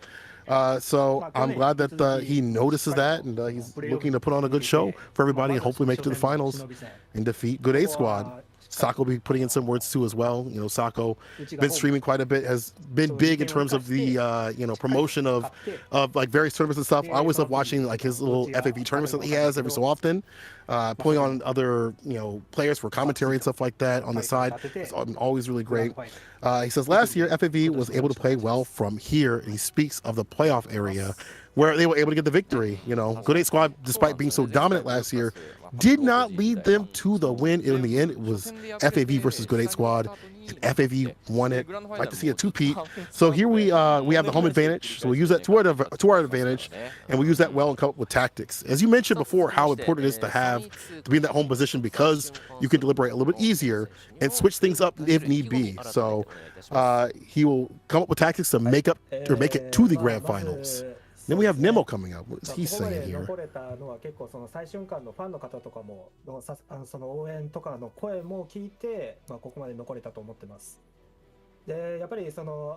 So I'm glad that he notices that, and he's looking to put on a good show for everybody and hopefully make it to the finals and defeat Good 8 Squad. Sako will be putting in some words too as well. Sako been streaming quite a bit, has been big in terms of the promotion of various tournaments and stuff. I always love watching his little FAV tournaments that he has every so often, pulling on other players for commentary and stuff like that on the side. It's always really great. He says last year FAV was able to play well from here, and he speaks of the playoff area where they were able to get the victory. Good 8 Squad, despite being so dominant last year, did not lead them to the win. In the end, it was FAV versus Good 8 Squad, and FAV won it. I'd like to see a two-peat. So here we have the home advantage. So we use that to our advantage, and we use that well and come up with tactics. As you mentioned before, how important it is to be in that home position, because you can deliberate a little bit easier and switch things up if need be. So he will come up with tactics to make it to the grand finals. Then we have Nemo coming up. What is he saying here? 最瞬間のファンの方とかもその応援とかの声も聞いて、ここまで残れたと思ってます。で、やっぱり1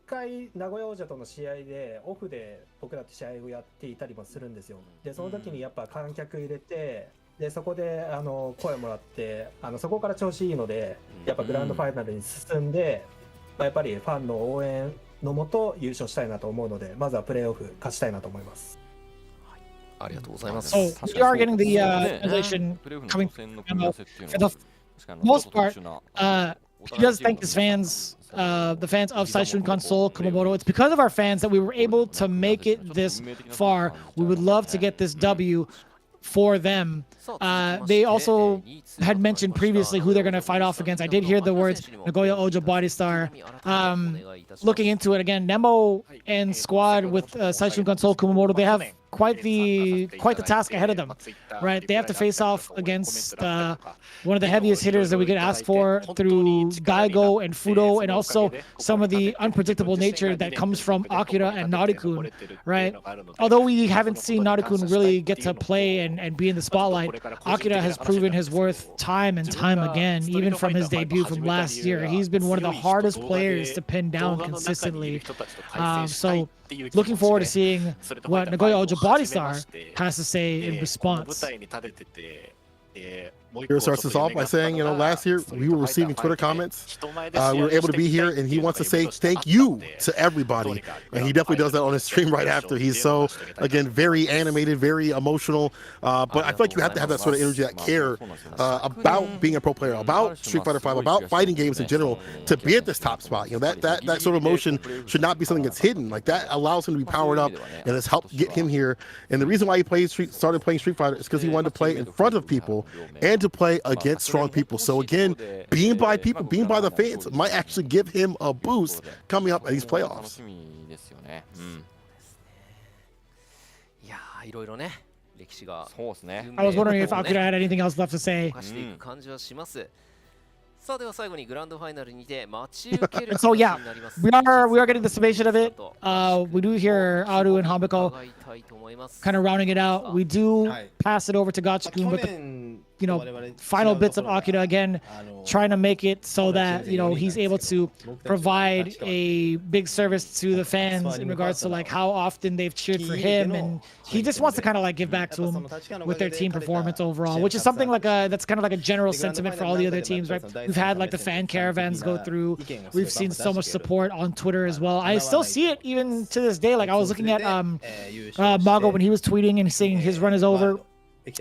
回名古屋王者との試合でオフで僕らと試合をやっていたりもするんですよ。で、その時にやっぱ観客入れて、でそこで声もらって、そこから調子いいので、やっぱグランドファイナルに進んで、やっぱりファンの応援のもと優勝したいなと思うので、まずはプレーオフ勝ちたいなと思います。ありがとうございます。 So we are getting the translation coming from Yamago. For the most part, he does thank his fans, the fans of Saishun Console Kumamoto. It's because of our fans that we were able to make it this far. We would love to get this W for them. They also had mentioned previously who they're going to fight off against. I did hear the words Nagoya Ojo Body Star. Looking into it again, Nemo and squad with Saishun Console Kumamoto, they have quite the task ahead of them, right? They have to face off against one of the heaviest hitters that we could ask for through Daigo and Fudo, and also some of the unpredictable nature that comes from Akira and Narikun, right? Although we haven't seen Narikun really get to play and be in the spotlight, Akira has proven his worth time and time again, even from his debut from last year. He's been one of the hardest players to pin down consistently. So looking forward to seeing what Nagoya Ojo Body Star has to say in response. Here starts us off by saying, you know, last year we were receiving Twitter comments. We were able to be here, and he wants to say thank you to everybody. And he definitely does that on his stream right after. He's so, again, very animated, very emotional. But I feel like you have to have that sort of energy, that care about being a pro player, about Street Fighter V, about fighting games in general, to be at this top spot. You know, that sort of emotion should not be something that's hidden. Like, that allows him to be powered up, and has helped get him here. And the reason why he started playing Street Fighter is because he wanted to play in front of people and to play against strong people. So again, being by people, being by the fans might actually give him a boost coming up at these playoffs. I was wondering if Akira had anything else left to say. So yeah, we are getting the summation of it. We do hear Aru and Hamiko kind of rounding it out. We do pass it over to Gachikun, but the final bits of Akira again, trying to make it so that he's able to provide a big service to the fans in regards to like how often they've cheered for him, and he just wants to kind of like give back to them with their team performance overall, which is something like that's kind of like a general sentiment for all the other teams, right? We've had like the fan caravans go through. We've seen so much support on Twitter as well. I still see it even to this day. Like I was looking at Mago when he was tweeting and saying his run is over.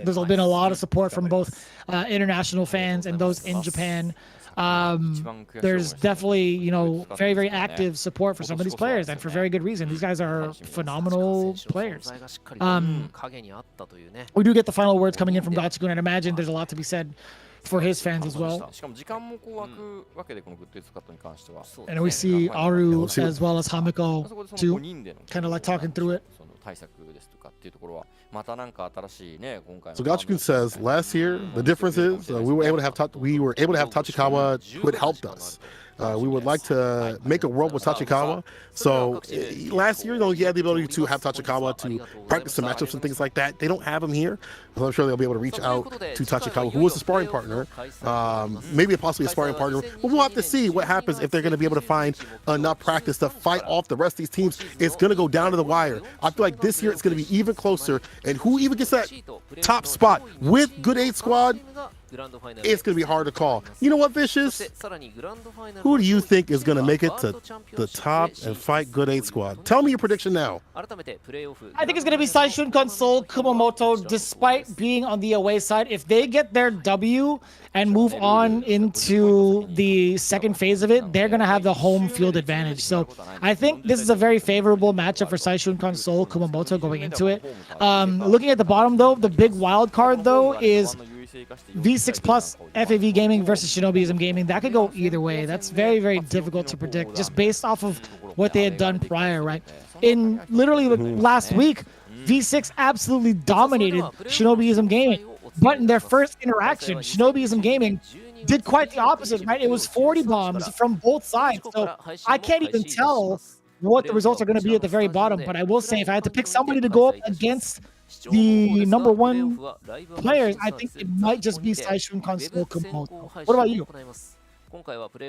There's been a lot of support from both international fans and those in Japan. There's definitely, very, very active support for some of these players, and for very good reason. These guys are phenomenal players. We do get the final words coming in from Gachikun, and imagine there's a lot to be said for his fans as well. And we see Aru as well as Hamiko too, kind of like talking through it. So Gachikun says, last year the difference is we were able to have Tachikawa who had helped us. We would like to make a world with Tachikawa. So last year, he had the ability to have Tachikawa to practice some matchups and things like that. They don't have him here. So I'm sure they'll be able to reach out to Tachikawa, who was a sparring partner, maybe possibly a sparring partner. But we'll have to see what happens if they're going to be able to find enough practice to fight off the rest of these teams. It's going to go down to the wire. I feel like this year it's going to be even closer. And who even gets that top spot with Good 8 Squad, it's going to be hard to call. You know what, Vicious? Who do you think is going to make it to the top and fight Good 8 Squad? Tell me your prediction now. I think it's going to be Saishun Console Kumamoto, despite being on the away side. If they get their W and move on into the second phase of it, they're going to have the home field advantage. So I think this is a very favorable matchup for Saishun Console Kumamoto going into it. Looking at the bottom, though, the big wild card, though, is V6 Plus FAV Gaming versus Shinobiism Gaming. That could go either way. That's very, very difficult to predict just based off of what they had done prior, right? In literally last week, V6 absolutely dominated Shinobiism Gaming. But in their first interaction, Shinobiism Gaming did quite the opposite, right? It was 40 bombs from both sides. So I can't even tell what the results are going to be at the very bottom. But I will say, if I had to pick somebody to go up against the number one players, I think it might just be Saishun Console Kumamoto. What about you?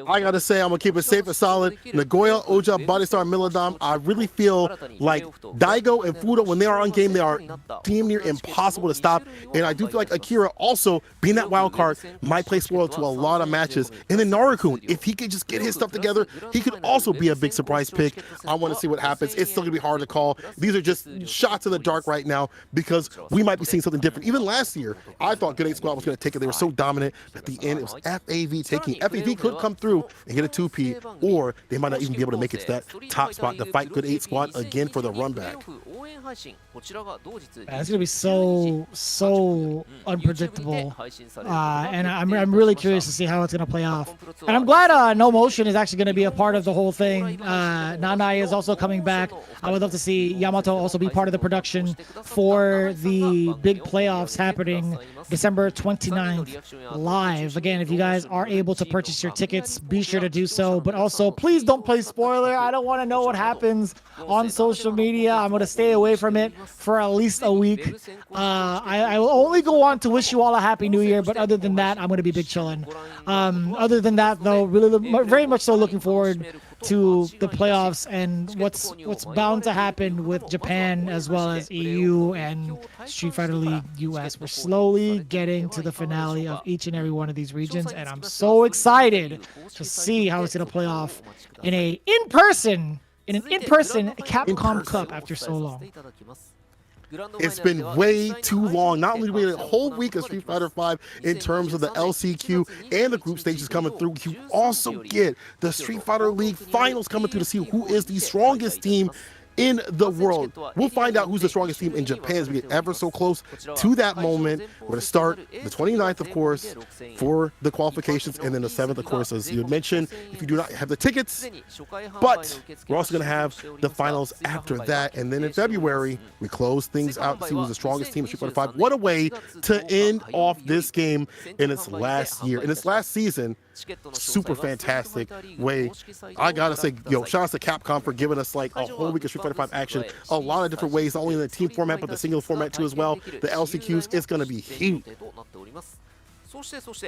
I gotta say, I'm gonna keep it safe and solid. Nagoya, Oja, Bodystar, Milodom. I really feel like Daigo and Fudo, when they are on game, they are damn near impossible to stop. And I do feel like Akira also, being that wild card, might play spoiled to a lot of matches. And then Narukun, if he could just get his stuff together, he could also be a big surprise pick. I want to see what happens. It's still gonna be hard to call. These are just shots in the dark right now because we might be seeing something different. Even last year, I thought Good 8 Squad was gonna take it. They were so dominant. At the end, it was FAV taking. FAV could come through and get a 2P, or they might not even be able to make it to that top spot to fight Good 8 Squad again for the run back. It's gonna be so unpredictable, and I'm really curious to see how it's gonna play off. And I'm glad No Motion is actually gonna be a part of the whole thing. Nanai is also coming back. I would love to see Yamato also be part of the production for the big playoffs happening December 29th live. Again, if you guys are able to purchase your tickets, be sure to do so. But also, please don't play spoiler. I don't want to know what happens on social media. I'm going to stay away from it for at least a week. I will only go on to wish you all a happy new year. But other than that, I'm going to be big chilling. Other than that, though, really very much so looking forward to the playoffs and what's bound to happen with Japan as well as EU and Street Fighter League US. We're slowly getting to the finale of each and every one of these regions, and I'm so excited to see how it's going to play off in an in-person Capcom Cup after so long. It's been way too long. Not only do we wait a whole week of Street Fighter V in terms of the LCQ and the group stages coming through, you also get the Street Fighter League finals coming through to see who is the strongest team in the world. We'll find out who's the strongest team in Japan as we get ever so close to that moment. We're going to start the 29th, of course, for the qualifications, and then the 7th, of course, as you had mentioned, if you do not have the tickets. But we're also going to have the finals after that, and then in February, we close things out to see who's the strongest team in Street Fighter V. What a way to end off this game in its last year, in its last season. Super fantastic way. I gotta say, shout out to Capcom for giving us like a whole week of Street Fighter V action, a lot of different ways, not only in the team format but the single format too as well. The LCQs, it's gonna be huge.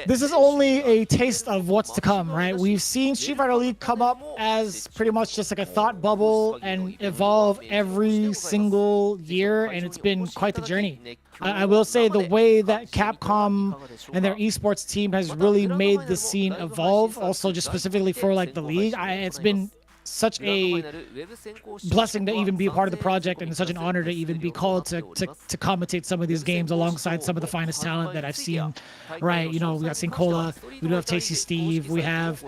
This is only a taste of what's to come, right? We've seen Street Fighter League come up as pretty much just like a thought bubble and evolve every single year, and it's been quite the journey. I will say the way that Capcom and their esports team has really made the scene evolve, also just specifically for like the league, it's been such a blessing to even be a part of the project, and such an honor to even be called to commentate some of these games alongside some of the finest talent that I've seen. Right, we got Sincola, we do have Tasty Steve, we have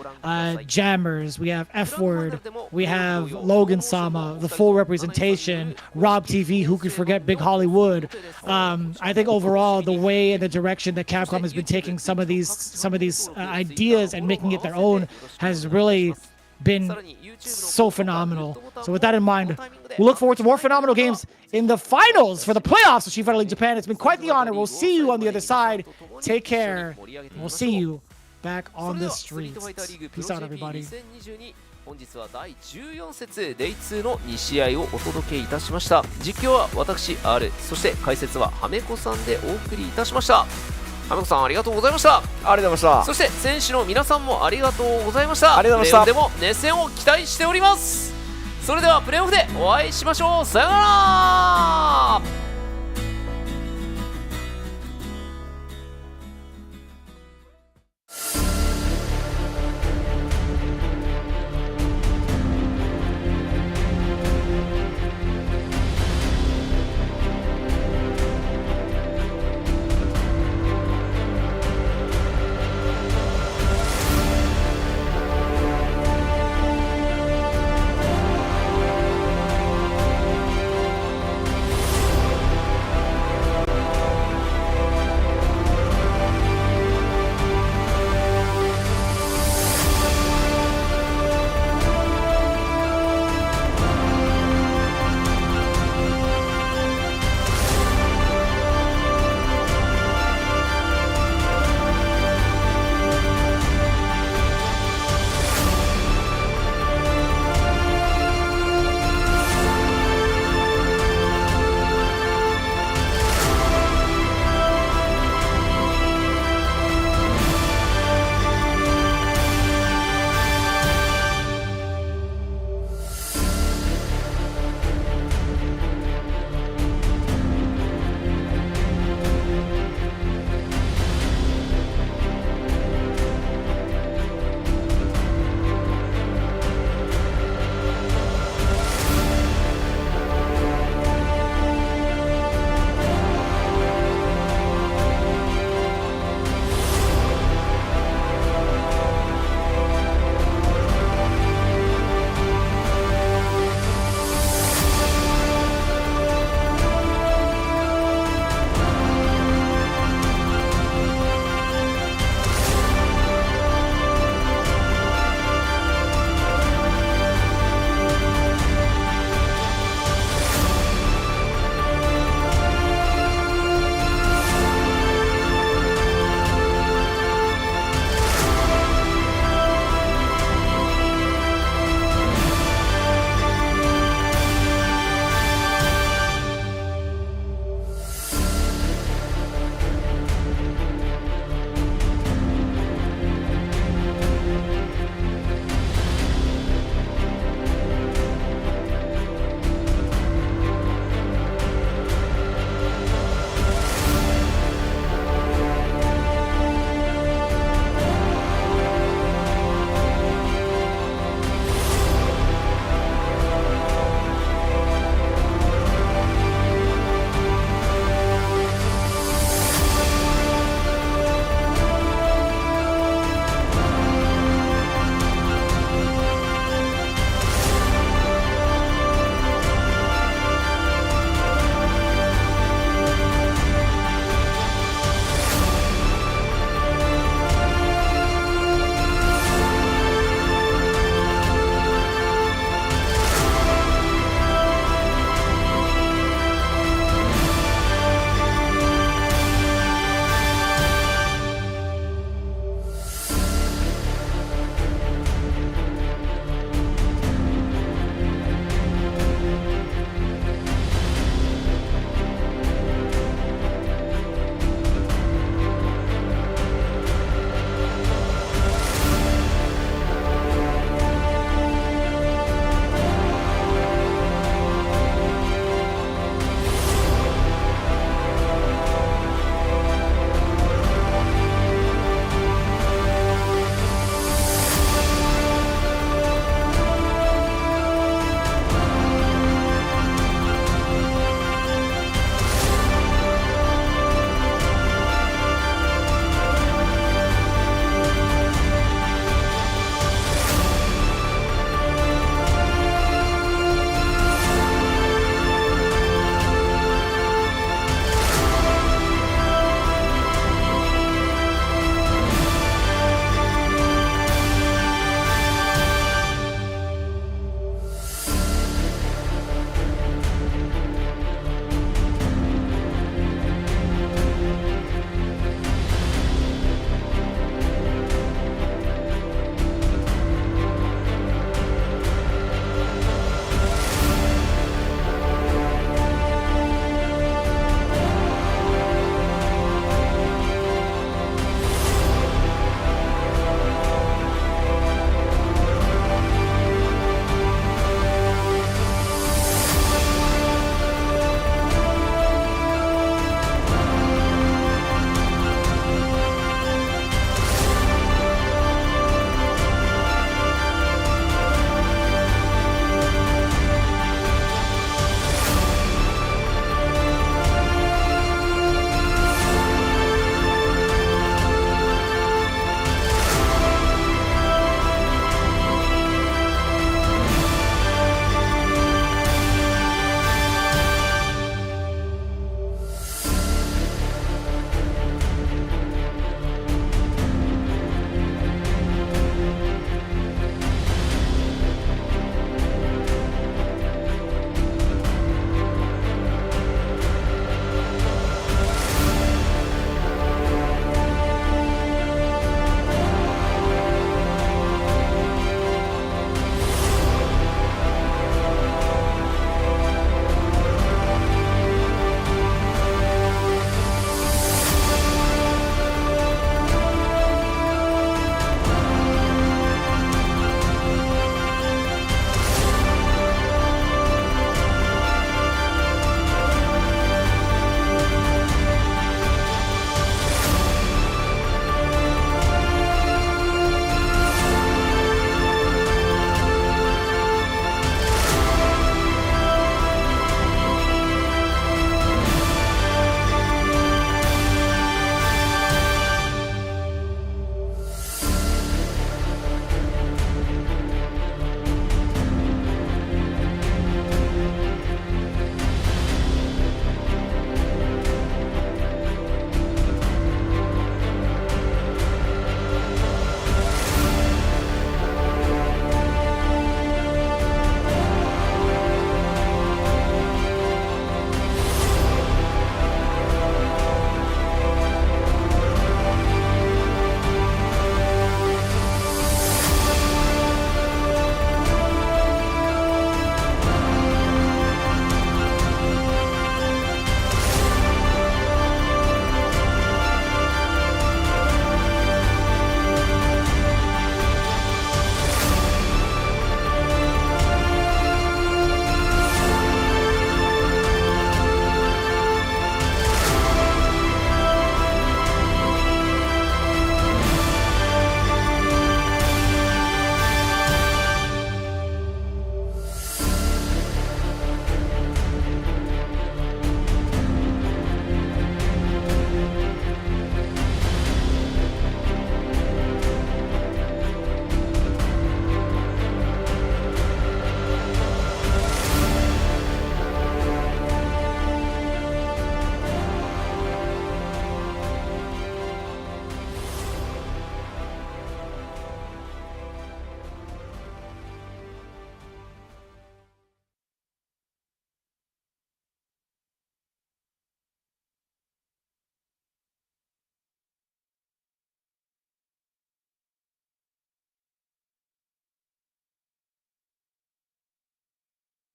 Jammers, we have F-Word, we have Logan Sama, the full representation, Rob TV, who could forget Big Hollywood. I think overall the way and the direction that Capcom has been taking some of these ideas and making it their own has really been so phenomenal. So with that in mind, we'll look forward to more phenomenal games in the finals for the playoffs of Street Fighter League Japan. It's been quite the honor. We'll see you on the other side. Take care. We'll see you back on the streets. Peace out, everybody. 本日は第14節 Day2 の2試合をお届けいたしました。実況は私 R、 そして解説はハメコさんでお送りいたしました。ハメコさんありがとうございました。ありがとうございました。そして選手の皆さんもありがとうございました。ありがとうございました。プレーオフでも熱戦を期待しております。それではプレーオフでお会いしましょう。さよなら。